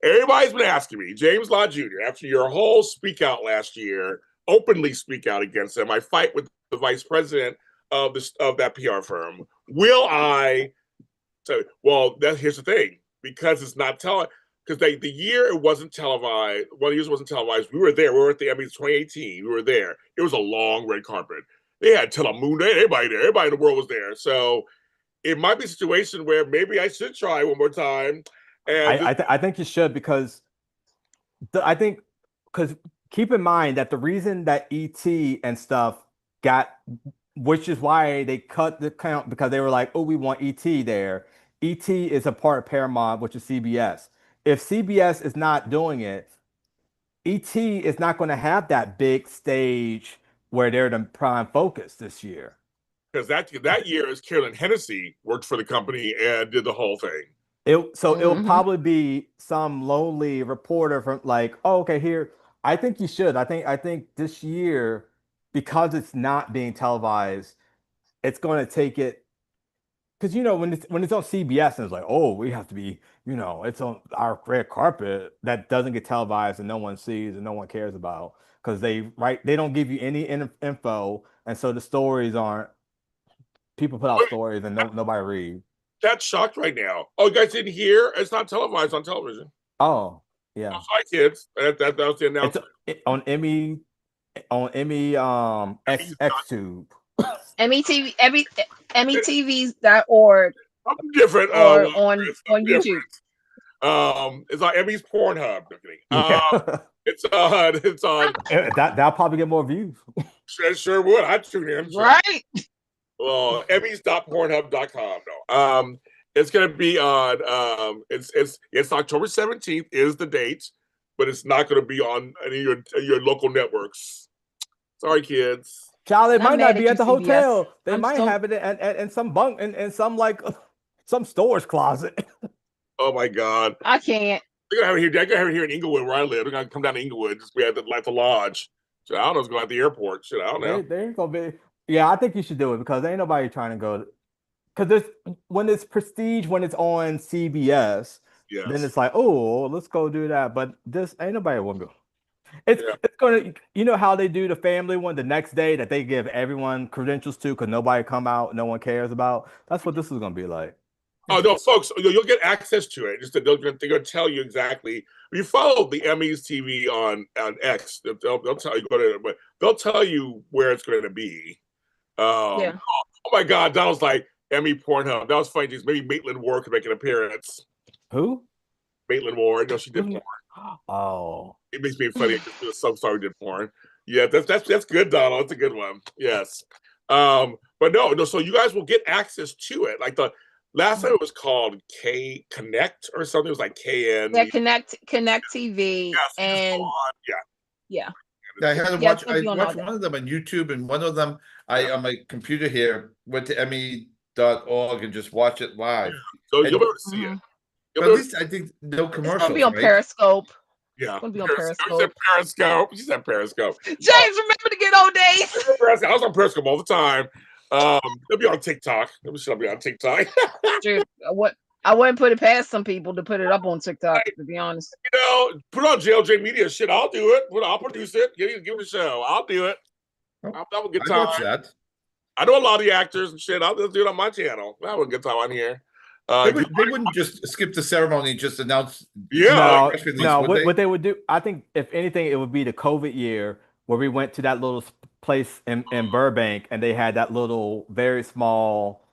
Everybody's been asking me, James Lott Jr., after your whole speak out last year, openly speak out against him, I fight with the vice president of that PR firm. Will I? So, well, here's the thing. Because it's not because the year it wasn't televised, one of the years it wasn't televised, we were there. We were at the Emmys 2018. We were there. It was a long red carpet. They had Telemundo, everybody there. Everybody in the world was there. So it might be a situation where maybe I should try one more time. And I think you should because keep in mind that the reason that ET and stuff which is why they cut the count because they were like, oh, we want ET there. ET is a part of Paramount, which is CBS. If CBS is not doing it, ET is not going to have that big stage where they're the prime focus this year. Because that year is Carolyn Hennessy worked for the company and did the whole thing. It'll probably be some lonely reporter from like, oh, okay, here. I think you should. I think this year, because it's not being televised, it's going to take it. Because when it's on CBS and it's like, oh, we have to be, it's on our red carpet that doesn't get televised and no one sees and no one cares about because they don't give you any info and so the stories aren't. People put out stories and nobody read. That's shocked right now. Oh, you guys didn't hear? It's not televised on television. Oh, yeah. Oh, sorry, kids. That was the announcement. It's on Emmy XTube. EmmyTVs.org. Something different. Or on YouTube. It's on Emmy's Pornhub. It's on. That'll probably get more views. Sure would. I'd tune in. Sure. Right. Well, Emmys.pornhub.com. No. It's gonna be on. It's October 17th is the date, but it's not gonna be on any of your local networks. Sorry, kids. Child, it might not be at the hotel. They might have it in some bunk in some like some storage closet. Oh my God! I can't. They're gonna have it here. I got it here in Inglewood where I live. They're gonna come down to Inglewood. Just we have the lodge. So I don't know. It's going at the airport. Shit, I don't know. They're gonna be. Yeah, I think you should do it because ain't nobody trying to go. Because when it's prestige, when it's on CBS, then it's like, oh, let's go do that. But this ain't nobody want to go. It's gonna, how they do the family one the next day that they give everyone credentials to because nobody come out, no one cares about. That's what this is gonna be like. Oh no, folks, you'll get access to it. Just they're gonna tell you exactly. If you follow the Emmys TV on X, they'll tell you but they'll tell you where it's going to be. Oh my God, that was like Emmy Pornhub. That was funny. Just maybe Maitland Ward could make an appearance. Who? Maitland Ward. No, she did porn. Oh, it makes me funny. So sorry, did porn. Yeah, that's good, Donald. That's a good one. Yes. But no. So you guys will get access to it. Like Last time it was called K Connect or something. It was like KN. Yeah, Connect TV, Yeah, so you just go and on. Yeah. yeah, I had to Yeah, it's watch. gonna I be on all watched that. one of them on YouTube, and one of them I on my computer here went to Emmy.org and just watch it live. So And- you'll be able to see it. Mhm. You'll But be at able least I think no It's commercials, gonna be on right? Periscope. Yeah. It's gonna be on She Periscope. said Periscope. She said Periscope. James, remember the good old days. I was on Periscope all the time. They'll be on TikTok. Let me see. I'll be on TikTok. Dude, I wouldn't put it past some people to put it up on TikTok, to be honest. Put on JLJ Media shit. I'll do it. I'll produce it. Give it a show. I'll do it. Oh, I'll have a good I time. watch that. I know a lot of the actors and shit. I'll just do it on my channel. I'll have a good time on here. They wouldn't just skip the ceremony and just announce. Yeah. No, press release, no. would they? What they would do, I think, if anything, it would be the COVID year where we went to that little place in Burbank, and they had that little, very small.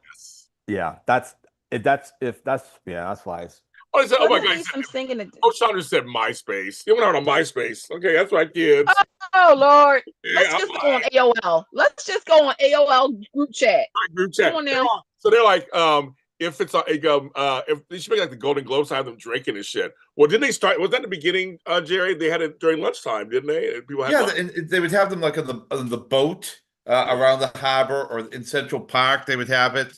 Yeah, that's why it's. Oh, he said, oh my Let me God. see some singing. Coach Saunders said MySpace. You went out on MySpace. Okay, that's right, kids. Oh Lord, let's Yeah, just go on AOL. Let's just go on AOL group chat. group chat. Come on now. So they're like, if it's if they should make like the Golden Globes have them drinking and shit. Well, didn't they start? Was that the beginning, Jerry? They had it during lunchtime, didn't they? And people had And they would have them like on the boat around the harbor or in Central Park. They would have it.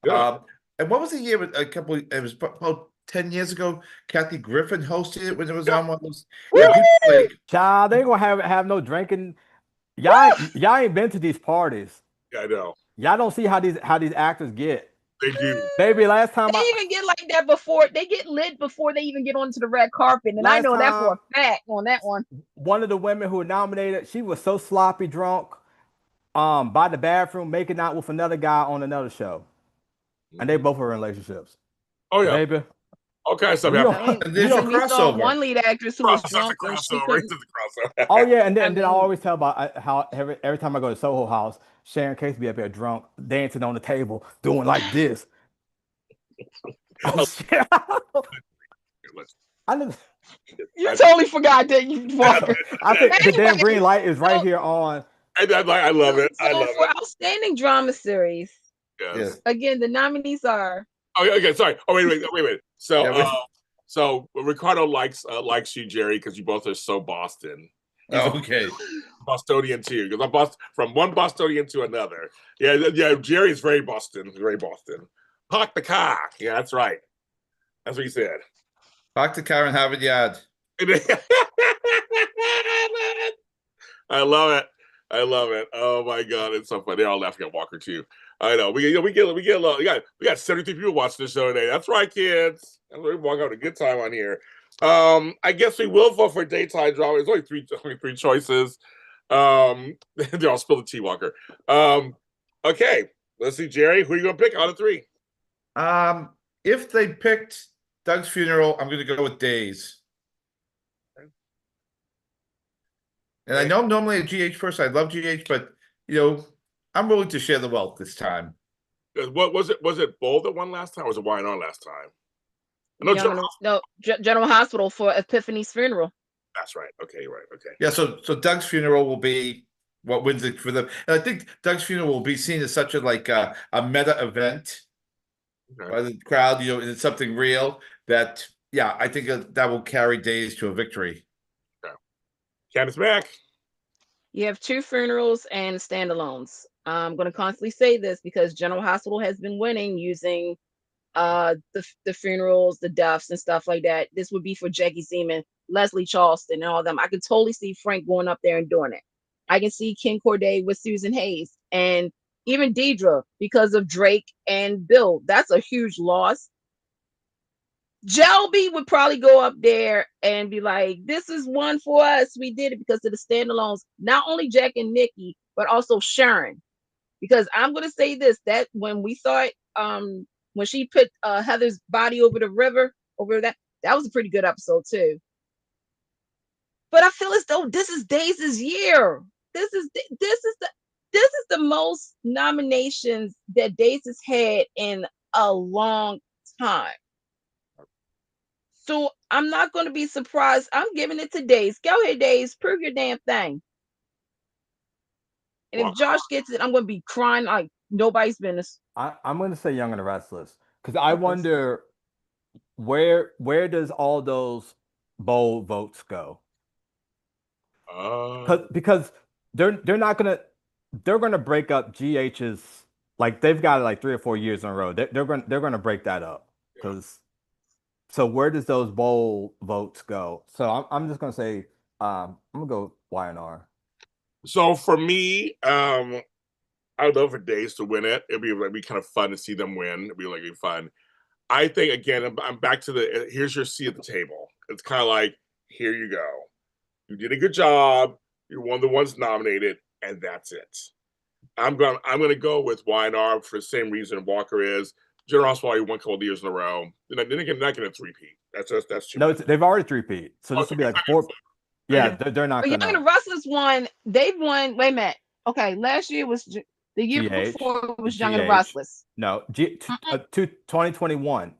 Yeah. And what was the year? It was about 10 years ago. Kathy Griffin hosted it when it was on one of those. Yeah, like, Child, they ain't gonna have no drinking. Y'all ain't been to these parties. Yeah, I know. Y'all don't see how these actors get. They do. Baby, last time They even get like that before they get lit before they even get onto the red carpet, and I Last know that for time- a fact on that one. one of the women who were nominated, she was so sloppy drunk, by the bathroom making out with another guy on another show, and they both were in relationships. Oh yeah. Baby, Okay, so You don't- I mean, There's your we saw crossover. one lead actress who was drunk and she couldn't. crossover. oh yeah, and then, I and then I mean- always tell about how every time I go to Soho House, Sharon Case be up there drunk, dancing on the table, doing like this. Oh, shit. I never, You totally forgot that you walked. I think the damn Anyway, green light is right here on. I love it. I So love for it. outstanding drama series, Yes. again, the nominees are Oh, okay. Sorry. Oh, wait. So, Yeah, so Ricardo likes you, Jerry, because you both are so Boston. okay. Bostonian too, because I'm from one Bostonian to another. Yeah. Jerry's very Boston. Park the car. Yeah, that's right. That's what he said. Talk to Karen Harvard Yard. I love it. Oh my God, it's so funny. They're all laughing at Walker too. I know. We get a lot. We got 73 people watching the show today. That's right, kids. We're walking out a good time on here. I guess we will vote for daytime drama. There's only three choices. They all spill the tea, Walker. Okay, let's see, Jerry. Who are you gonna pick out of three? If they picked Doug's Funeral, I'm going to go with Days. And I know I'm normally a GH person. I love GH, but I'm willing to share the wealth this time. What was it? Was it Bull that won last time? Or was it Wine On last time? General Hospital for Epiphany's funeral. That's right. Okay, you're right. Okay. Yeah, so Doug's Funeral will be what wins it for them. And I think Doug's Funeral will be seen as such a meta event by the crowd, and it's something real that, I think that will carry Days to a victory. Okay. Candice Mack. You have two funerals and standalones. I'm going to constantly say this because General Hospital has been winning using the funerals, the deaths, and stuff like that. This would be for Jackie Seaman, Leslie Charleston, and all of them. I could totally see Frank going up there and doing it. I can see Ken Corday with Susan Hayes, and even Deidre because of Drake and Bill. That's a huge loss. Jelby would probably go up there and be like, this is one for us. We did it because of the standalones. Not only Jack and Nikki, but also Sharon. Because I'm going to say this, that when we saw it, when she put Heather's body over the river, that was a pretty good episode too. But I feel as though this is Days' year. This is the most nominations that Days has had in a long time. So I'm not going to be surprised. I'm giving it to Days. Go ahead, Days. Prove your damn thing. And if Josh gets it, I'm going to be crying like nobody's business. I'm going to say Young and the Restless Because I wonder where does all those bold votes go? Because they're not gonna they're gonna break up GH's, like they've got it like 3 or 4 years in a row. They're gonna break that up because. So where does those bold votes go? So I'm just gonna say I'm gonna go Y&R. So for me, I would love for Days to win it. It'd be kind of fun to see them win. It'd be like fun. I think again, I'm back to the here's your seat at the table. It's kind of like, here you go. You did a good job. You're one of the ones nominated, and that's it. I'm gonna go with Y&R for the same reason Walker is. General Hospital won a couple of years in a row. They're not gonna three-peat. That's too No, much. they've already three-peat. So this will be like 4. Yeah, they're not Young gonna. and the Rustlers won. They've won. Wait a minute. Okay, last year was the year GH, before was Young and the GH. Rustlers. No, 2021.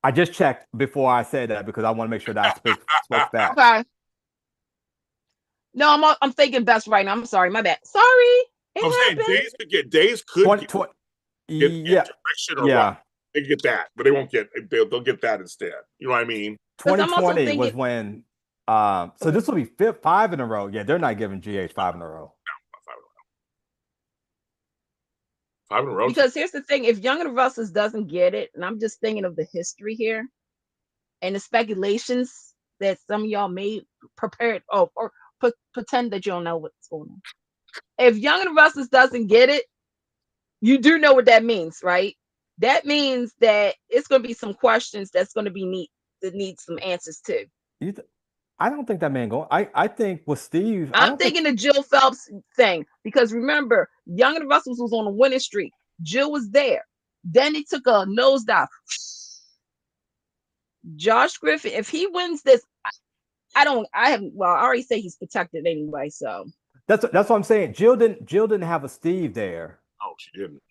I just checked before I said that because I want to make sure that I spoke back. Okay. No, I'm thinking best right now. I'm sorry, my bad. Sorry. I'm saying Days could get direction or what. They get that, but they won't get. They'll get that instead. You know what I mean? 2020 was when. So this will be 5 in a row. Yeah, they're not giving GH 5 in a row. No, 5 in a row. Because here's the thing: if Young and the Rustlers doesn't get it, and I'm just thinking of the history here, and the speculations that some of y'all may prepared or pretend that you don't know what's going on. If Young and the Rustlers doesn't get it, you do know what that means, right? That means that it's going to be some questions that's going to be that need some answers to. I don't think that man going. I think with Steve. I'm thinking the Jill Phelps thing because remember, Young and the Rustlers was on a winning streak. Jill was there. Then he took a nosedive. Josh Griffin, if he wins this, I already say he's protected anyway. So that's what I'm saying. Jill didn't have a Steve there. Oh, she didn't.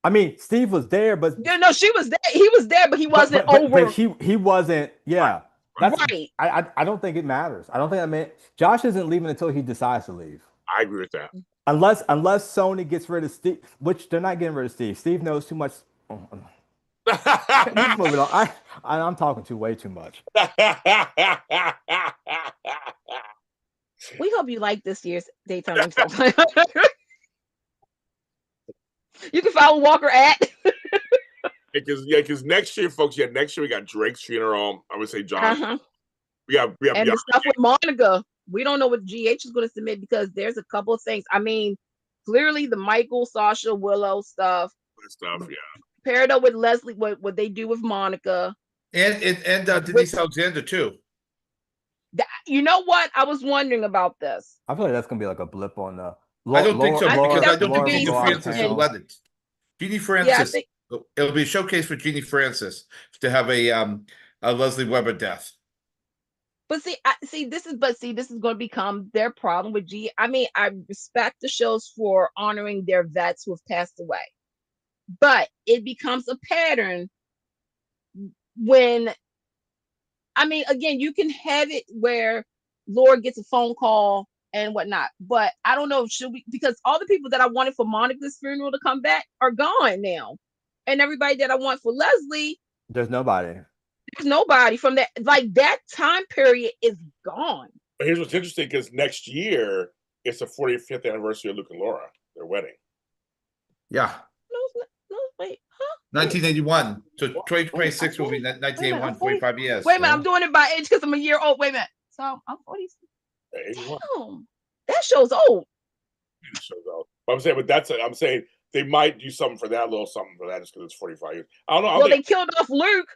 I mean, Steve was there, but no, she was there. He was there, but he wasn't over. But he wasn't. Yeah, that's right. I don't think it matters. I don't think Josh isn't leaving until he decides to leave. I agree with that. Unless Sony gets rid of Steve, which they're not getting rid of Steve. Steve knows too much. Just moving on. I'm talking way too much. We hope you like this year's daytime. You can follow Walker at. Because next year, folks, next year we got Drake's funeral. I would say John. We have and the stuff with Monica. We don't know what GH is going to submit because there's a couple of things. I mean, clearly the Michael, Sasha, Willow stuff. Paired up with Leslie, what they do with Monica. And Denise Alexander too. You know what? I was wondering about this. I feel like that's gonna be like a blip on the. I don't think so because I don't think Jeannie Francis will let it. Jeannie Francis, it'll be a showcase for Jeannie Francis to have a Leslie Weber death. But this is going to become their problem with G. I mean, I respect the shows for honoring their vets who have passed away, but it becomes a pattern when. I mean, again, you can have it where Laura gets a phone call and whatnot, but I don't know, because all the people that I wanted for Monica's funeral to come back are gone now. And everybody that I want for Leslie, there's nobody from that, like that time period is gone. But here's what's interesting, because next year it's the 45th anniversary of Luke and Laura, their wedding. Yeah. No, wait, huh? 1981. So 2026 will be 1981, 45 years. Wait a minute, I'm doing it by age because I'm a year old. Wait a minute. So I'm 40. Damn, that show's old. It shows old. But I'm saying they might do something for that, a little something for that, just because it's 45 years. I don't know. Well, they killed off Luke.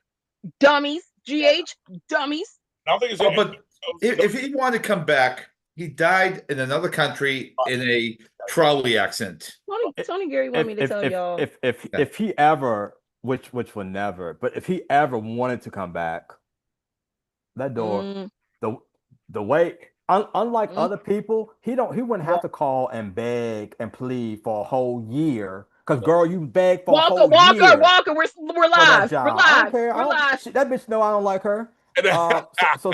Dummies. GH. Dummies. I don't think it's but if he wanted to come back, he died in another country in a trolley accident. Tony Gerry wanted me to tell y'all. If he ever, which would never, but if he ever wanted to come back, that door, the way, unlike other people, he wouldn't have to call and beg and plead for a whole year. Because girl, you beg for a whole year. Walker, we're live. We're live. We're live. That bitch know I don't like her. So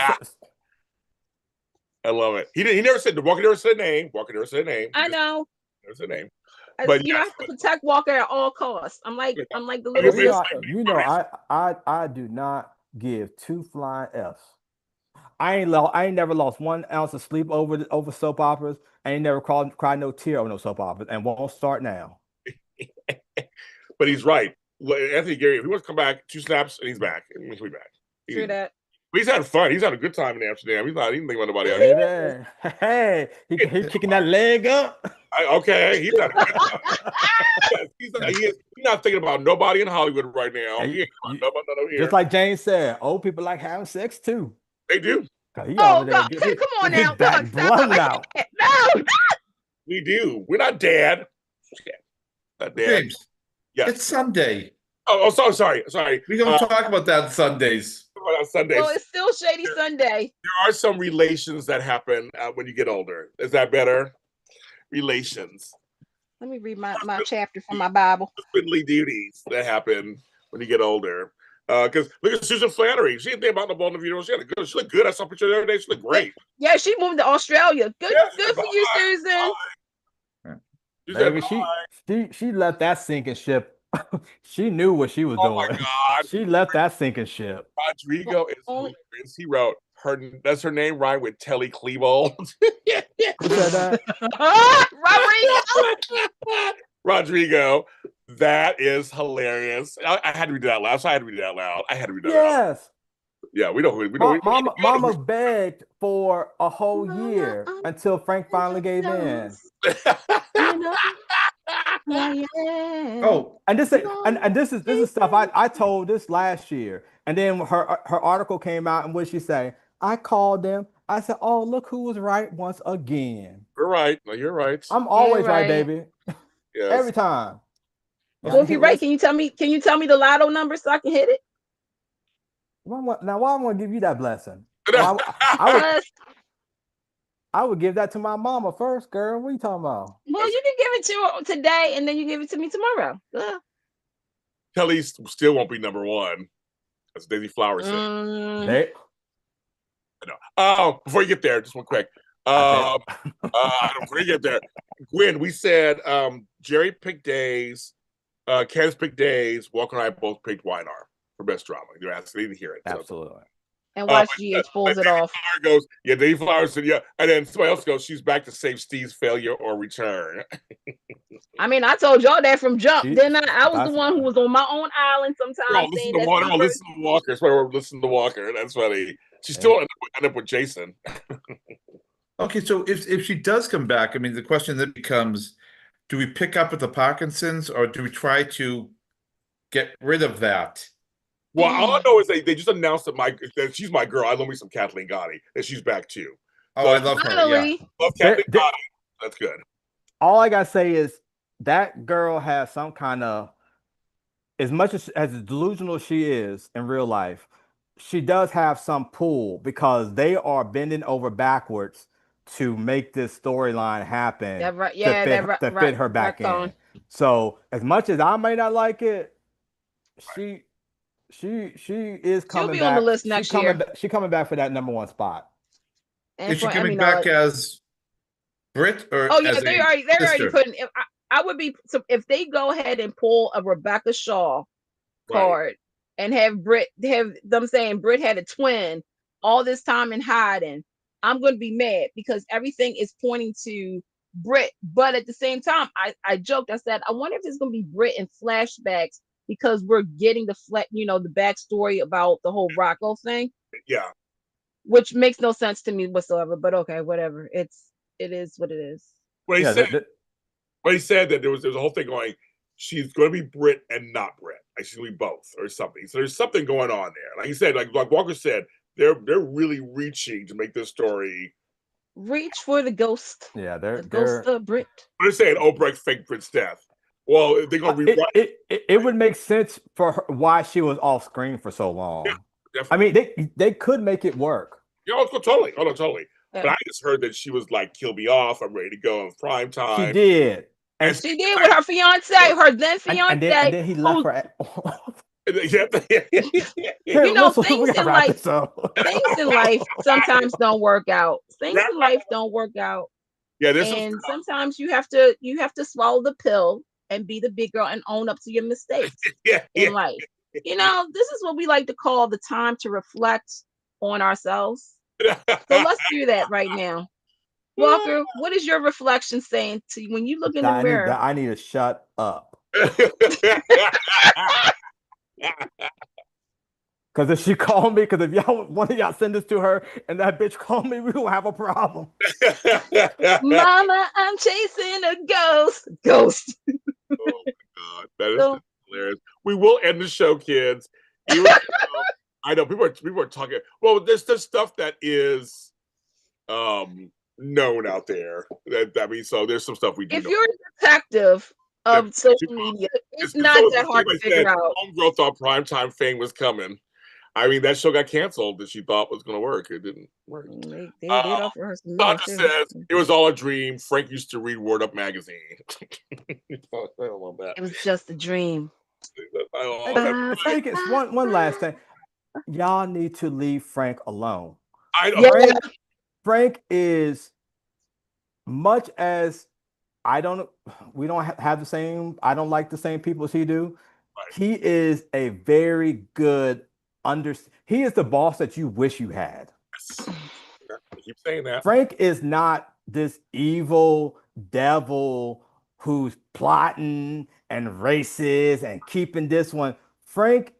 I love it. He never said Walker never said a name. I know. Never said a name. But You know, I have to protect Walker at all costs. I'm like the little sister. I do not give two flying F's. I ain't never lost 1 ounce of sleep over soap operas. I ain't never cried no tear over no soap operas, and won't start now. but he's right. Anthony Gerry, if he wants to come back, 2 snaps and he's back. He'll be back. True that. He's had fun. He's had a good time in Amsterdam. He's not even thinking about nobody else. Hey, he kicking that leg up. Okay, he's not. he's not thinking about nobody in Hollywood right now. He ain't thinking about nobody here. Just like Jane said, old people like having sex too. They do. Oh God! Come on now, back blown out. No, we do. We're not dad. Not dad. James, yeah, it's Sunday. Oh, sorry. We don't talk about that on Sundays. On Sundays. Well, it's still Shady Sunday. There are some relations that happen when you get older. Is that better? Relations. Let me read my chapter from my Bible. Husbandly duties that happen when you get older. Because look at Susan Flannery. She didn't think about the ball in the funeral. She looked good. I saw a picture the other day. She looked great. Yeah, she moved to Australia. Good for you, Susan. She left that sinking ship. She knew what she was doing. My God. She left that sinking ship. Rodrigo is hilarious. He wrote that's her name rhyme with Telly Klebold. Who said that? Rodrigo. That is hilarious. I had to read that loud. So I had to read that loud. Yes. Yeah, we don't. Mama begged for a whole year until Frank finally gave in. Oh, and this is stuff I told this last year, and then her article came out, and what she say? I called them. I said, "Oh, look who was right once again." You're right. No, you're right. I'm always right, baby. Yes. Every time. Well, if you're right, can you tell me the lotto number so I can hit it? Now, why am I going to give you that blessing? I would give that to my mama first, girl. What are you talking about? Well, you can give it to her today, and then you give it to me tomorrow. Kelly still won't be number one. That's Daisy Flowers said. Before you get there, just one quick. Before you get there, Gwen, we said Gerry picked Days, Candice picked Days, Walker and I both picked Weinar for best drama. You're asking, they didn't hear it. Absolutely. So. And watch GH pulls it off. Goes, Daisy Flowers said, yeah. And then somebody else goes, she's back to save Steve's failure or return. I mean, I told y'all that from jump. Then I was the one who was on my own island sometimes. Listen to Walker. That's why we're listening to Walker. That's funny. She still end up with Jason. Okay, so if she does come back, I mean, the question then becomes, do we pick up with the Parkinson's or do we try to get rid of that? Well, all I know is they just announced that she's my girl. I love me some Kathleen Gotti, and she's back too. Oh, I love her. Yeah. Love Kathleen Gotti. That's good. All I gotta say is that girl has some kind of, as much as delusional she is in real life, she does have some pull because they are bending over backwards to make this storyline happen. To fit her back in. So as much as I may not like it, she is coming back. She'll be on the list next year. She's coming back for that number one spot. And is she coming back as Brit or? Oh yeah, they already putting. I would be if they go ahead and pull a Rebecca Shaw card and have them saying Brit had a twin all this time in hiding. I'm going to be mad because everything is pointing to Brit. But at the same time, I joked. I said, I wonder if it's going to be Brit in flashbacks because we're getting the backstory about the whole Rocco thing. Yeah. Which makes no sense to me whatsoever. But okay, whatever. It is what it is. Well, he said that there was a whole thing going. She's going to be Brit and not Brit. Like she's going to be both or something. So there's something going on there. Like he said, like Walker said, they're really reaching to make this story. Reach for the ghost. Yeah, they're ghost of Brit. They're saying Obrecht faked Brit's death. Well, they're going to rewrite it would make sense for her why she was off screen for so long. Yeah, I mean, they could make it work. Yeah, totally. Oh, no, totally. Yeah. But I just heard that she was like, "Kill me off. I'm ready to go in prime time." She did. And she did with her fiance, her then fiance. And then he left her. You know, things in life sometimes don't work out. Things in life don't work out. Yeah, there's And sometimes you have to swallow the pill and be the big girl and own up to your mistakes yeah, in life. You know, this is what we like to call the time to reflect on ourselves. So let's do that right now. Walker, what is your reflection saying to you when you look in the mirror? I need to shut up. Because if she called me, because if one of y'all send this to her and that bitch called me, we will have a problem. Mama, I'm chasing a ghost. Ghost. Oh my God, that is hilarious. We will end the show, kids. Even though, I know people are talking. Well, there's stuff that is known out there. So there's some stuff we do. If know. you're a detective of social media, it's not that hard to figure out. Homegirl thought primetime fame was coming. I mean, that show got canceled that she thought was going to work. It didn't work. They did offer her some Sandra says it was all a dream. Frank used to read Word Up magazine. I don't want that. It was just a dream. Frank, it's one last thing. Y'all need to leave Frank alone. I know. Frank is, much as we don't have the same, I don't like the same people as he do. Right. He is a very good he is the boss that you wish you had. Yes. I keep saying that. Frank is not this evil devil who's plotting and racist and keeping this one. Frank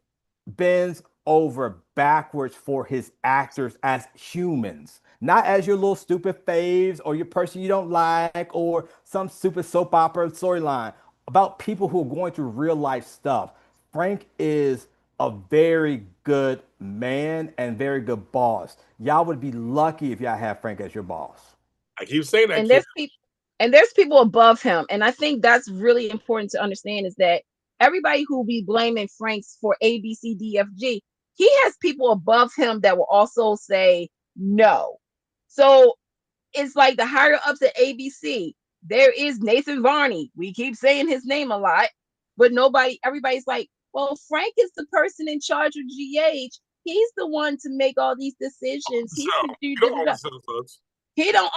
bends over backwards for his actors as humans, not as your little stupid faves or your person you don't like or some stupid soap opera storyline. About people who are going through real life stuff. Frank is a very good man and very good boss. Y'all would be lucky if y'all have Frank as your boss. I keep saying that. And there's people above him. And I think that's really important to understand, is that everybody who be blaming Franks for A, B, C, D, F, G, he has people above him that will also say no. So it's like the higher ups at ABC. There is Nathan Varney. We keep saying his name a lot, but everybody's like, well, Frank is the person in charge of GH. He's the one to make all these decisions. He don't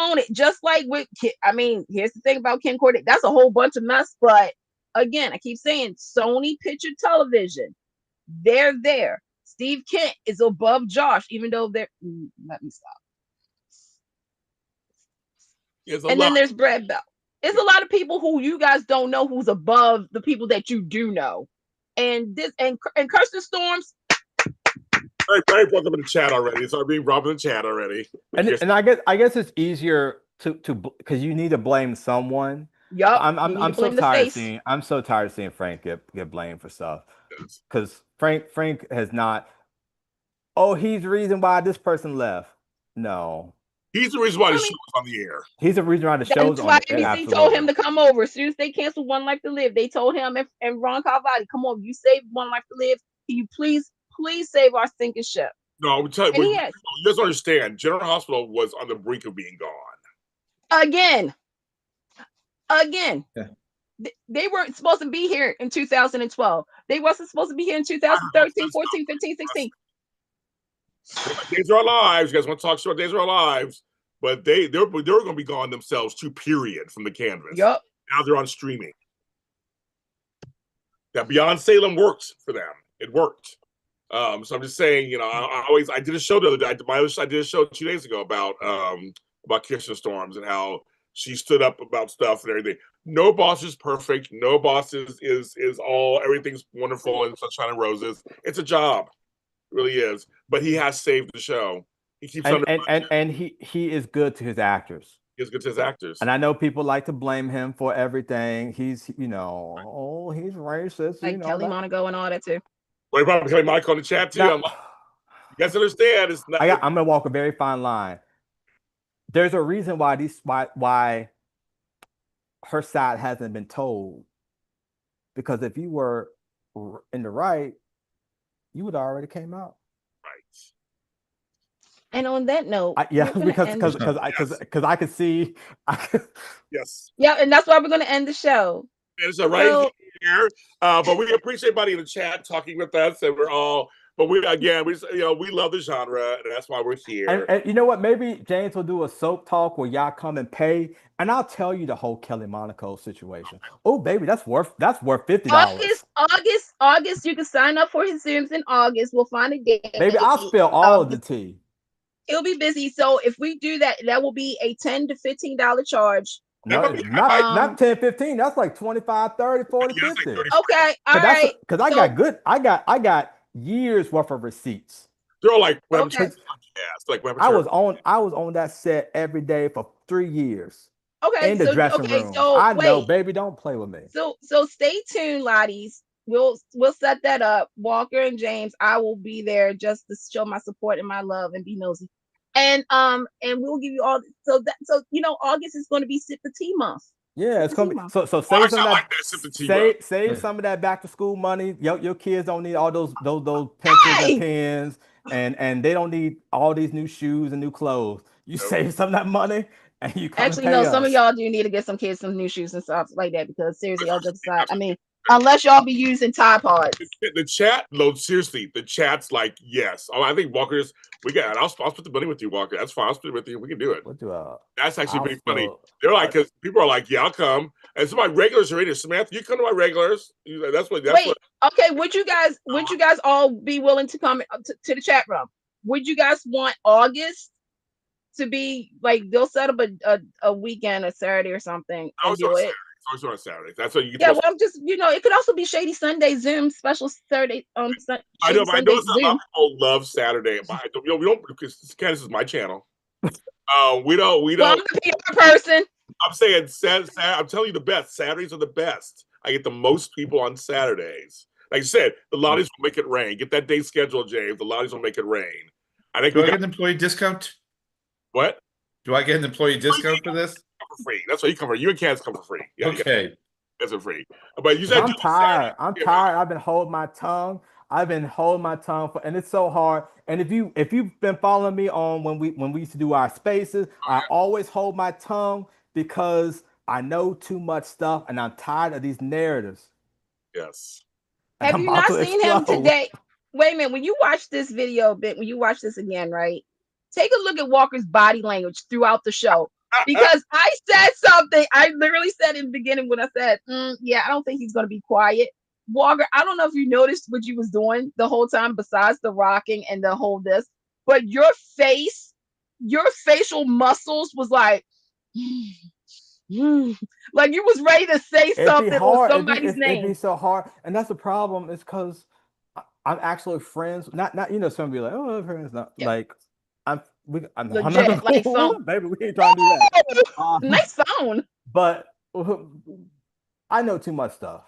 own it. Just like with, I mean, here's the thing about Ken Corday. That's a whole bunch of mess. But again, I keep saying Sony Picture Television. They're there. Steve Kent is above Josh, even though they're. Let me stop. And then there's Brad Bell. There's a lot of people who you guys don't know who's above the people that you do know. And Kirsten Storms. Very welcome in the chat already. So I'm being robbed in the chat already. And I guess it's easier to because you need to blame someone. Yep. I'm so tired of seeing Frank get blamed for stuff. Because Frank has not. Oh, he's the reason why this person left. No. He's the reason why the show was on the air. He's the reason why the show's on the air. They told him to come over. As soon as they canceled One Life to Live, they told him and Ron Carvati, come on, you saved One Life to Live. Can you please save our sinking ship? No, I'm telling you, you just understand. General Hospital was on the brink of being gone. Again. Yeah. They weren't supposed to be here in 2012. They wasn't supposed to be here in 2013, 14, 15, 16. Days of Our Lives. You guys want to talk about Days of Our Lives? But they were going to be gone themselves too, period, from the canvas. Yep. Now they're on streaming. That Beyond Salem worked for them. It worked. So I'm just saying, I did a show the other day. I did a show 2 days ago about Kirsten Storms and how she stood up about stuff and everything. No boss is perfect. No boss is everything's wonderful and sunshine and roses. It's a job. It really is. But he has saved the show. He keeps and he is good to his actors. He's good to his actors. And I know people like to blame him for everything. He's he's racist. Like Kelly Monaco and all that too. Well, probably Kelly Monaco in the chat too. Now, you guys understand? It's not. I'm gonna walk a very fine line. There's a reason why her side hasn't been told. Because if you were in the right, you would have already came out. And on that note, because I could see. Yes. Yeah, and that's why we're going to end the show. It's a right here, but we appreciate everybody in the chat talking with us, and we're all But we we love the genre, and that's why we're here. And you know what? Maybe James will do a soap talk where y'all come and pay, and I'll tell you the whole Kelly Monaco situation. Oh, baby, that's worth $50. August. You can sign up for his Zooms in August. We'll find a date. Baby, I'll spill all of the tea. He'll be busy. So if we do that, that will be a $10 to $15 charge. No, not 10, 15. That's like 25, 30, 40, 50. Okay, all right. Because I got years worth of receipts. They're all like, Okay. I was on that set every day for 3 years. Okay, in the dressing room. So I know, baby, don't play with me. So stay tuned, Lotties. We'll set that up. Walker and James, I will be there just to show my support and my love and be nosy. And we'll give you all. So August is going to be Sip the Tea month. Yeah, it's gonna be so. Save some of that. Save some of that back to school money. Your kids don't need all those pencils and pens, and they don't need all these new shoes and new clothes. You save some of that money, and you come actually no. Some of y'all do need to get some kids some new shoes and stuff like that because seriously, all jokes aside, I mean, unless y'all be using Tide Pods. The chat, no, seriously, the chat's like yes. Oh, I think Walker's. We got. I'll split the money with you, Walker. That's fine. I'll split it with you. We can do it. That's actually pretty funny. They're like, because people are like, yeah, I'll come. And some of my regulars are in here. Samantha, you come to my regulars. That's what. Okay. Would you guys all be willing to come to the chat room? Would you guys want August to be like they'll set up a weekend, a Saturday or something, and do it? I was on Saturday. That's what you. Yeah, well, I'm just it could also be Shady Sunday Zoom special Saturday. I know some people love Saturday. We don't because Candice is my channel. We don't. Well, I'm the PR person. I'm saying I'm telling you the best. Saturdays are the best. I get the most people on Saturdays. Like I said, the Lotties will make it rain. Get that day scheduled, James. The Lotties will make it rain. I think. Do I get an employee discount? What? Do I get an employee discount for this? For free. That's what you come for. You and Candice come for free. Yeah, okay. That's for free. But you said I'm tired. I'm tired. I've been holding my tongue. And it's so hard. And if you've been following me on when we used to do our spaces, I always hold my tongue because I know too much stuff and I'm tired of these narratives. Yes. Have you not seen him today? Wait a minute. When you watch this video, when you watch this again, right? Take a look at Walker's body language throughout the show. Because I said something. I literally said in the beginning when I said, I don't think he's going to be quiet. Walker, I don't know if you noticed what you was doing the whole time besides the rocking and the whole this, but your facial muscles was like, like you was ready to say something or somebody's name. It'd be so hard. And that's the problem is because I'm actually friends. Not some be like, oh, friends, not like I'm not like phone. Baby, we ain't trying to do that. Nice phone. But I know too much stuff.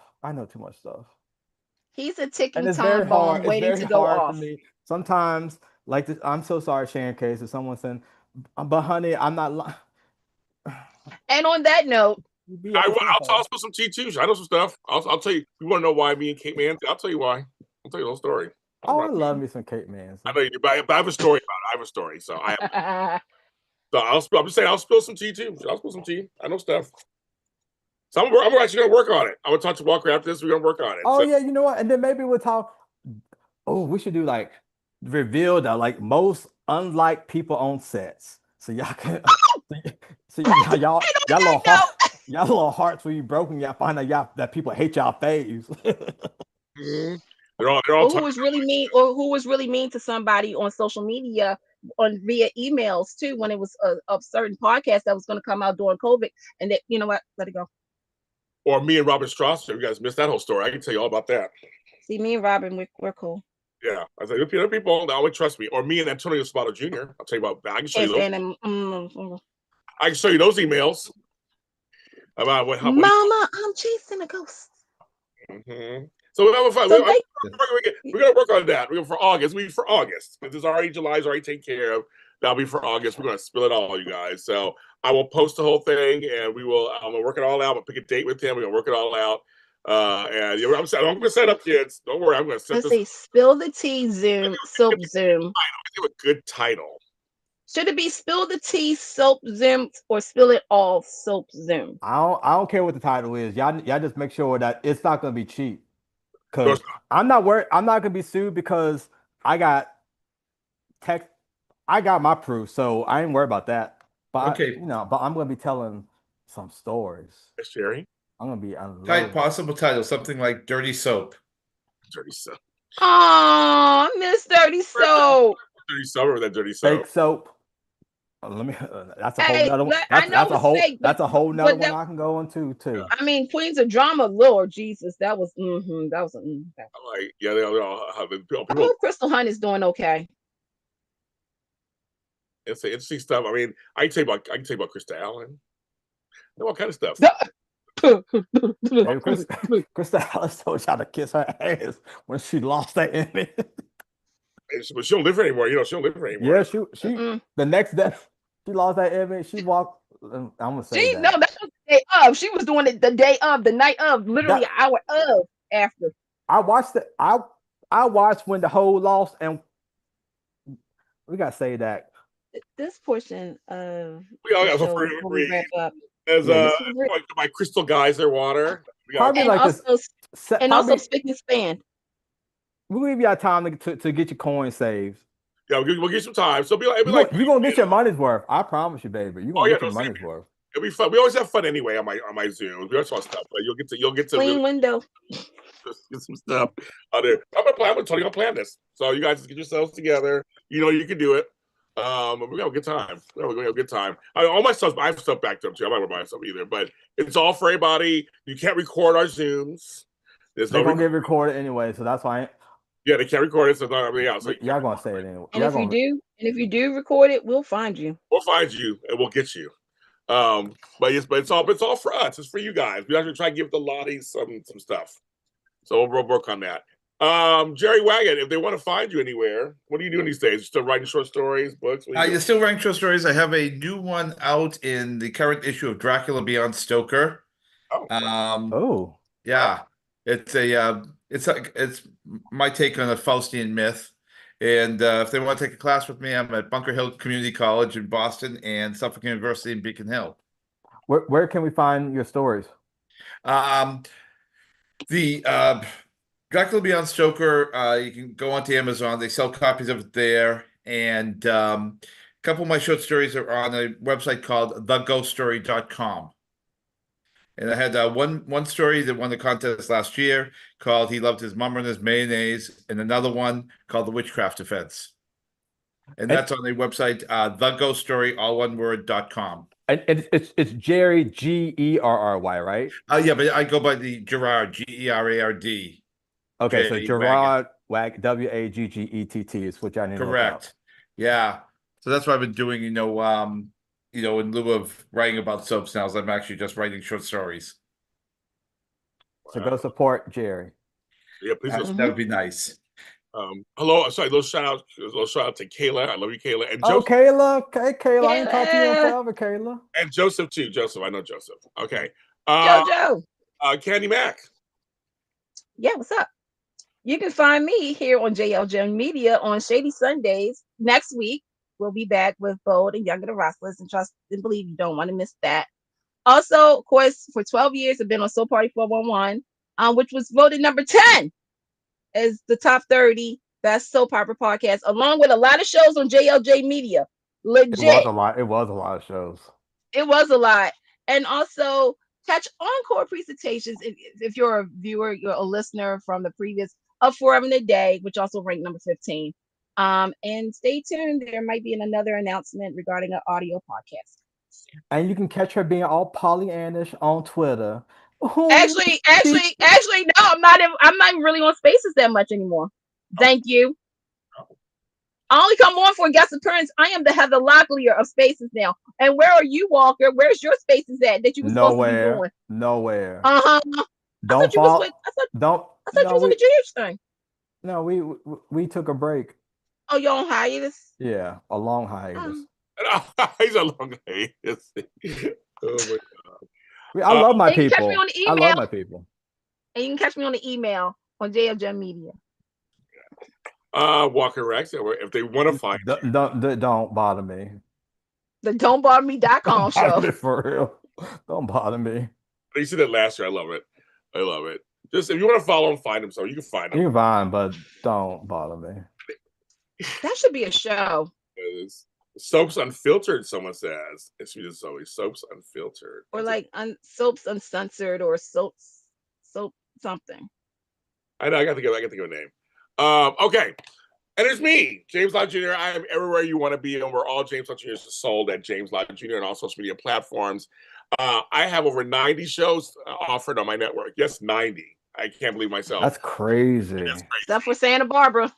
He's a ticking time bomb waiting to go off. For me. Sometimes, like this, I'm so sorry, Sharon Case, if someone said, but honey, I'm not. And on that note, I'll spill some tea too. I know some stuff. I'll tell you. You want to know why me and Kate Mann? I'll tell you why. I'll tell you the whole story. I love me some Kate Mann. I know you do, but I have a story about it. I have a story, so I'm just saying I'll spill some tea too. I'll spill some tea. I know stuff. So I'm actually gonna work on it. I'm gonna talk to Walker after this. We're gonna work on it. Oh yeah, you know what? And then maybe we'll talk. Oh, we should do like reveal the like most unlike people on sets. So y'all can y'all little hearts will be broken. Y'all find out that people hate y'all faves. Mm-hmm. They're all who was really mean, or who was really mean to somebody on social media, via emails too, when it was a certain podcast that was going to come out during COVID, and that you know what, let it go. Or me and Robin Strasser, you guys missed that whole story. I can tell you all about that. See, me and Robin, we're cool. Yeah, I say other people that always trust me. Or me and Antonio Spotto Jr. I'll tell you about that. I can show you those. I can show you those emails about what. Mama, I'm chasing a ghost. Mm-hmm. So we're having fun. We're gonna work on that. For August. For August. Because it's already July's already taken care of. That'll be for August. We're gonna spill it all, you guys. So I will post the whole thing, and I'm gonna work it all out. I'll pick a date with him. We're gonna work it all out. And I'm gonna set up, kids. Don't worry. I'm gonna set this. Say, spill the tea, Zoom, soap, Zoom. Give a good title. Should it be spill the tea, soap, Zoom, or spill it all, soap, Zoom? I don't care what the title is. Y'all just make sure that it's not gonna be cheap. Because I'm not worried. I'm not gonna be sued because I got text. I got my proof, so I ain't worried about that. But Okay. but I'm gonna be telling some stories. Yes, Jerry. I'm gonna be unloading. Possible title, something like Dirty Soap. Dirty soap. Oh, Miss Dirty Soap. Dirty soap or that dirty Fake soap? soap. Let me. That's a whole Hey, nother one. I know it's fake, That's a whole nother but one I can go into too. I mean, Queens of Drama, Lord Jesus, that was I'm like, yeah, they all have people. I hope Crystal Hunt is doing okay. It's interesting stuff. I mean, I can tell you about Krista Allen. All kind of stuff. Hey, Krista Alice told y'all to kiss her ass when she lost that Emmy. But she don't live here anymore. You know, she don't live here anymore. Yeah, she the next day she lost that Emmy. She walked. I'm gonna say that. No, that was the day of. She was doing it the day of, the night of, literally an hour of after. I watched it. I watched when the whole lost, and we gotta say that. This portion of We all the got show for before we wrap up. as Yeah, my Crystal Geyser water. Probably And like also, this. and also spick and span. We'll give y'all time to get your coin saved. Yeah, we'll get some time. So You're gonna get your money's worth. I promise you, baby. You're gonna get your money's worth. It'll be fun. We always have fun anyway on my Zoom. We always fun stuff, but you'll get to Clean really window. get some stuff out there. I'm totally gonna plan this. So you guys get yourselves together. You know you can do it. We're gonna have a good time. We're gonna have a good time. All my stuff, I have stuff backed up too. I'm not gonna buy stuff either, but it's all for everybody. You can't record our Zooms. They're gonna get recorded anyway, so that's why. Yeah, they can't record it, so not everything else. So y'all gonna say it anyway. And if you do record it, we'll find you. We'll find you and we'll get you. But it's all for us. It's for you guys. We actually try to give the Lotties some stuff. So we'll work on that. Gerry Waggett, if they want to find you anywhere, what are you doing these days? You still writing short stories, books? You're still writing short stories. I have a new one out in the current issue of Dracula Beyond Stoker. Yeah, it's my take on a Faustian myth. And if they want to take a class with me, I'm at Bunker Hill Community College in Boston and Suffolk University in Beacon Hill. Where can we find your stories? The Dracula Beyond Stoker, you can go onto Amazon. They sell copies of it there. And a couple of my short stories are on a website called theghoststory.com. And I had one story that won the contest last year called He Loved His Mum and His Mayonnaise, and another one called The Witchcraft Defense. And that's on the website, theghoststory, all one word.com. And it's Gerry, Gerry, right? Yeah, but I go by the Gerard, Gerard. Okay, so Gerard Waggett, Waggett is what I need to look up. Correct. Yeah. So that's what I've been doing, in lieu of writing about soaps now, I'm actually just writing short stories. So go support Gerry. Yeah, please. That would be nice. Hello, sorry, little shout out to Kayla. I love you, Kayla. And Joseph. Kayla. Hey, Kayla. I ain't talked to you in forever, Kayla. And Joseph too. Joseph, I know Joseph. Okay. Jojo. Candy Mack. Yeah, what's up? You can find me here on JLJ Media on Shady Sundays. Next week, we'll be back with Bold and Younger the Restless, and trust and believe you don't want to miss that. Also, of course, for 12 years, I've been on Soul Party 411, which was voted number 10 as the top 30 best soap opera podcast, along with a lot of shows on JLJ Media. Legit. It was a lot of shows. It was a lot. And also catch encore presentations if you're a viewer, you're a listener from the previous of Forever in a Day, which also ranked number 15. And stay tuned. There might be another announcement regarding an audio podcast. And you can catch her being all Pollyannish on Twitter. Actually, no, I'm not really on Spaces that much anymore. Thank you. I only come on for a guest appearance. I am the Heather Locklear of Spaces now. And where are you, Walker? Where's your Spaces at that you were supposed to be doing? Nowhere. Don't fall. I thought you was on the Jewish thing. No, we took a break. Oh, you're on hiatus? Yeah, a long hiatus. He's a long hiatus. Oh my God. I love my people. Catch me on the email. I love my people. And you can catch me on the email on JLJ Media. Walker Rex, if they want to find don't bother me. The don'tbotherme.com show. For real. Don't bother me. You see that last year. I love it. Just if you want to follow him, find him. So you can find him. You can find him, but don't bother me. That should be a show. Soaps Unfiltered, someone says. It's just always Soaps Unfiltered. Or like Soaps Uncensored or soap something. I know, I got to think of a name. Okay. And it's me, James Lott Jr. I am everywhere you want to be, and we're all James Lott Jr. is sold at James Lott Jr. and all social media platforms. I have over 90 shows offered on my network. Yes, 90. I can't believe myself. That's crazy. Except for Santa Barbara.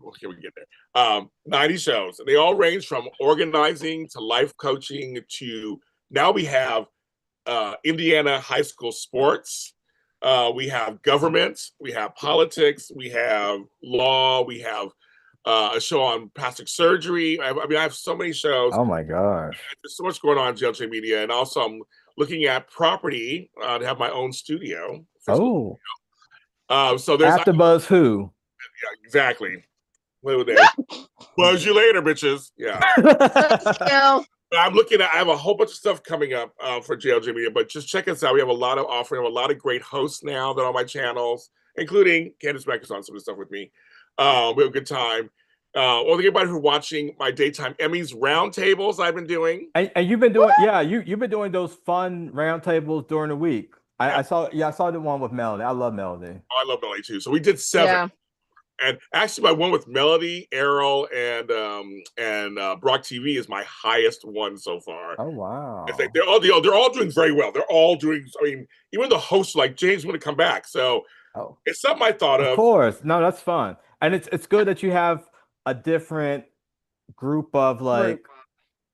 Okay, we get there. 90 shows. They all range from organizing to life coaching to now we have Indiana high school sports. We have government. We have politics. We have law. We have a show on plastic surgery. I have so many shows. Oh my gosh. There's so much going on in JLJ Media. And also I'm looking at property to have my own studio. Oh. So there's AfterBuzz who? Yeah, exactly. Buzz you later, bitches. Yeah. I'm looking at, I have a whole bunch of stuff coming up for JLJ Media, but just check us out. We have a lot of offering, a lot of great hosts now that are on my channels, including Candice Mack is on some of the stuff with me. We have a good time. Well, anybody who's watching my daytime Emmys roundtables I've been doing. And you've been doing, you've been doing those fun roundtables during the week. I saw the one with Melody. I love Melody. Oh, I love Melody too. So we did 7. Yeah. And actually, my one with Melody, Errol, and Brock TV is my highest one so far. Oh wow! It's like they're all doing very well. They're all doing. I mean, even the hosts like James going to come back. So it's something I thought of. Of course, no, that's fun, and it's good that you have a different group of like,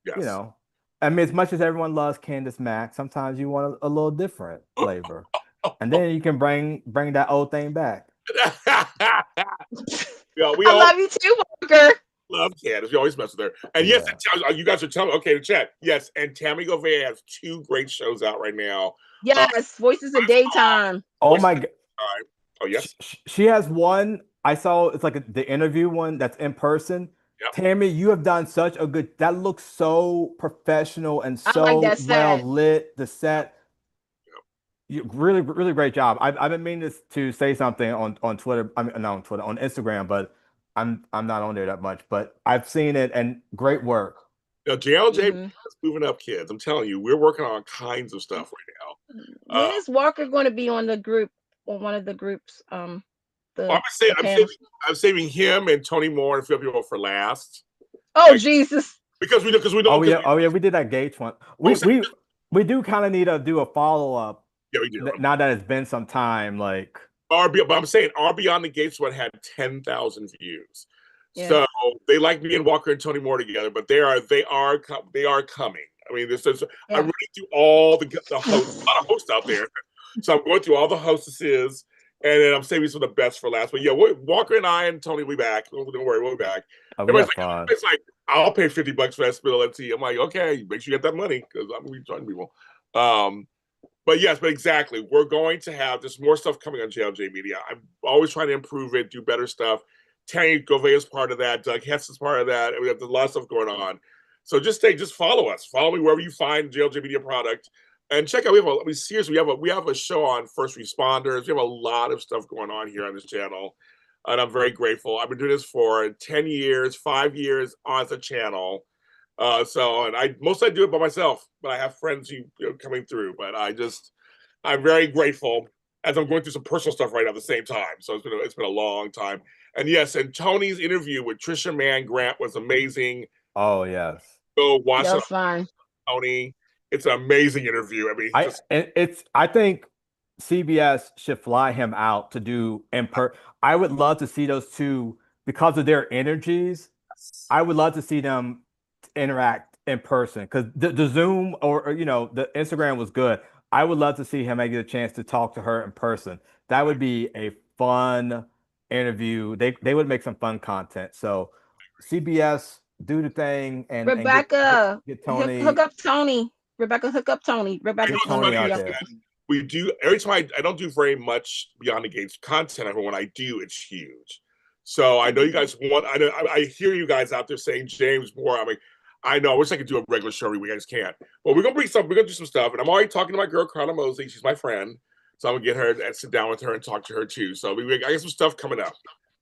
yes. You know, I mean, as much as everyone loves Candice Mack, sometimes you want a little different flavor, and then you can bring that old thing back. Yeah, I love you too, Walker. Love Candice. We always mess with her. And yes, you guys are telling me, okay, to chat. Yes, and Tammy Govea has 2 great shows out right now. Yes, Voices of Daytime. Oh my god. Oh yes. She has one. I saw it's like the interview one that's in person. Yep. Tammy, you have done such a good. That looks so professional and so well lit. The set. You really, really great job. I've been meaning to say something on Twitter. I mean, not on Twitter, on Instagram, but I'm not on there that much. But I've seen it, and great work. JLJ is moving up, kids. I'm telling you, we're working on all kinds of stuff right now. When is Walker going to be on the group or one of the groups? I'm saving him and Tony Moore and a few people for last. Oh Jesus! Because we know. Oh yeah, we did that Gates one. We do kind of need to do a follow up. Yeah, we do. Now that it's been some time, like but I'm saying our Beyond the Gates one had 10,000 views. Yeah. So they like me and Walker and Tony Moore together, but they are coming. I mean, I'm running through all the hosts, a lot of hosts out there. So I'm going through all the hostesses, and then I'm saving some of the best for last. But yeah, Walker and I and Tony will be back. Don't worry, we'll be back. Everybody's like, I'll pay $50 for that spillency. I'm like, okay, make sure you get that money because I'm gonna be joining people. But yes, but exactly. We're going to have just more stuff coming on JLJ Media. I'm always trying to improve it, do better stuff. Tammy Govea is part of that. Doug Hess is part of that. And we have a lot of stuff going on. So just follow us. Follow me wherever you find JLJ Media product. And check out, we have a show on first responders. We have a lot of stuff going on here on this channel. And I'm very grateful. I've been doing this for 10 years, 5 years on the channel. And I do it by myself, but I have friends coming through. But I'm very grateful as I'm going through some personal stuff right now at the same time. So it's been a long time. And yes, and Tony's interview with Trisha Mann Grant was amazing. Oh yes. So watch it. Fine. Tony, it's an amazing interview. I mean, I think CBS should fly him out to do I would love to see those two because of their energies. I would love to see them interact in person because the Zoom or the Instagram was good. I would love to see him get a chance to talk to her in person. That would be a fun interview. They would make some fun content. So CBS, do the thing and Rebecca, get Tony. Hook up Tony. Rebecca, hook up Tony. Rebecca, Tony out there. We do every time. I don't do very much Beyond the Gates content, but when I do, it's huge. So I know you guys want. I hear you guys out there saying James more. I mean, I know. I wish I could do a regular show every week. I just can't. But we're gonna bring some. We're gonna do some stuff, and I'm already talking to my girl Carla Mosley. She's my friend, so I'm gonna get her and sit down with her and talk to her too. So I got some stuff coming up.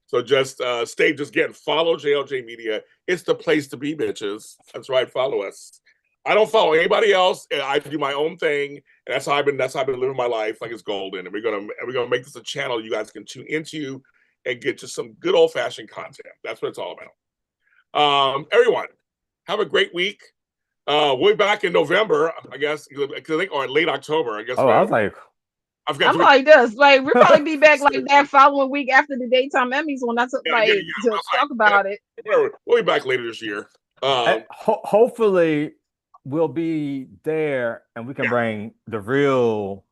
So just follow JLJ Media. It's the place to be, bitches. That's right. Follow us. I don't follow anybody else. I do my own thing, and that's how I've been living my life like it's golden. And we're gonna make this a channel you guys can tune into and get just some good old fashioned content. That's what it's all about. Everyone, have a great week. We'll be back in November, I guess, or late October, I guess. Oh, I was like, I'm like this. Like we'll probably be back like that following week after the daytime Emmys when that's to talk about it. We'll be back later this year. Hopefully we'll be there and we can bring the real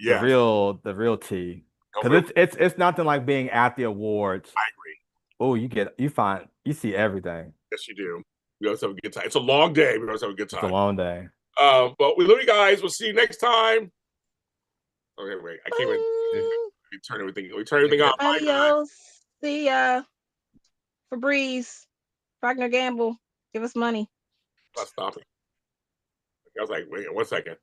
tea. Because it's nothing like being at the awards. I agree. Oh, you see everything. Yes, you do. We always have a good time. It's a long day. We always have a good time. It's a long day. But we love you guys. We'll see you next time. Okay, wait. I can't even turn everything off. Adios. See ya. Febreze. Procter & Gamble. Give us money. Stop it. I was like, wait 1 second.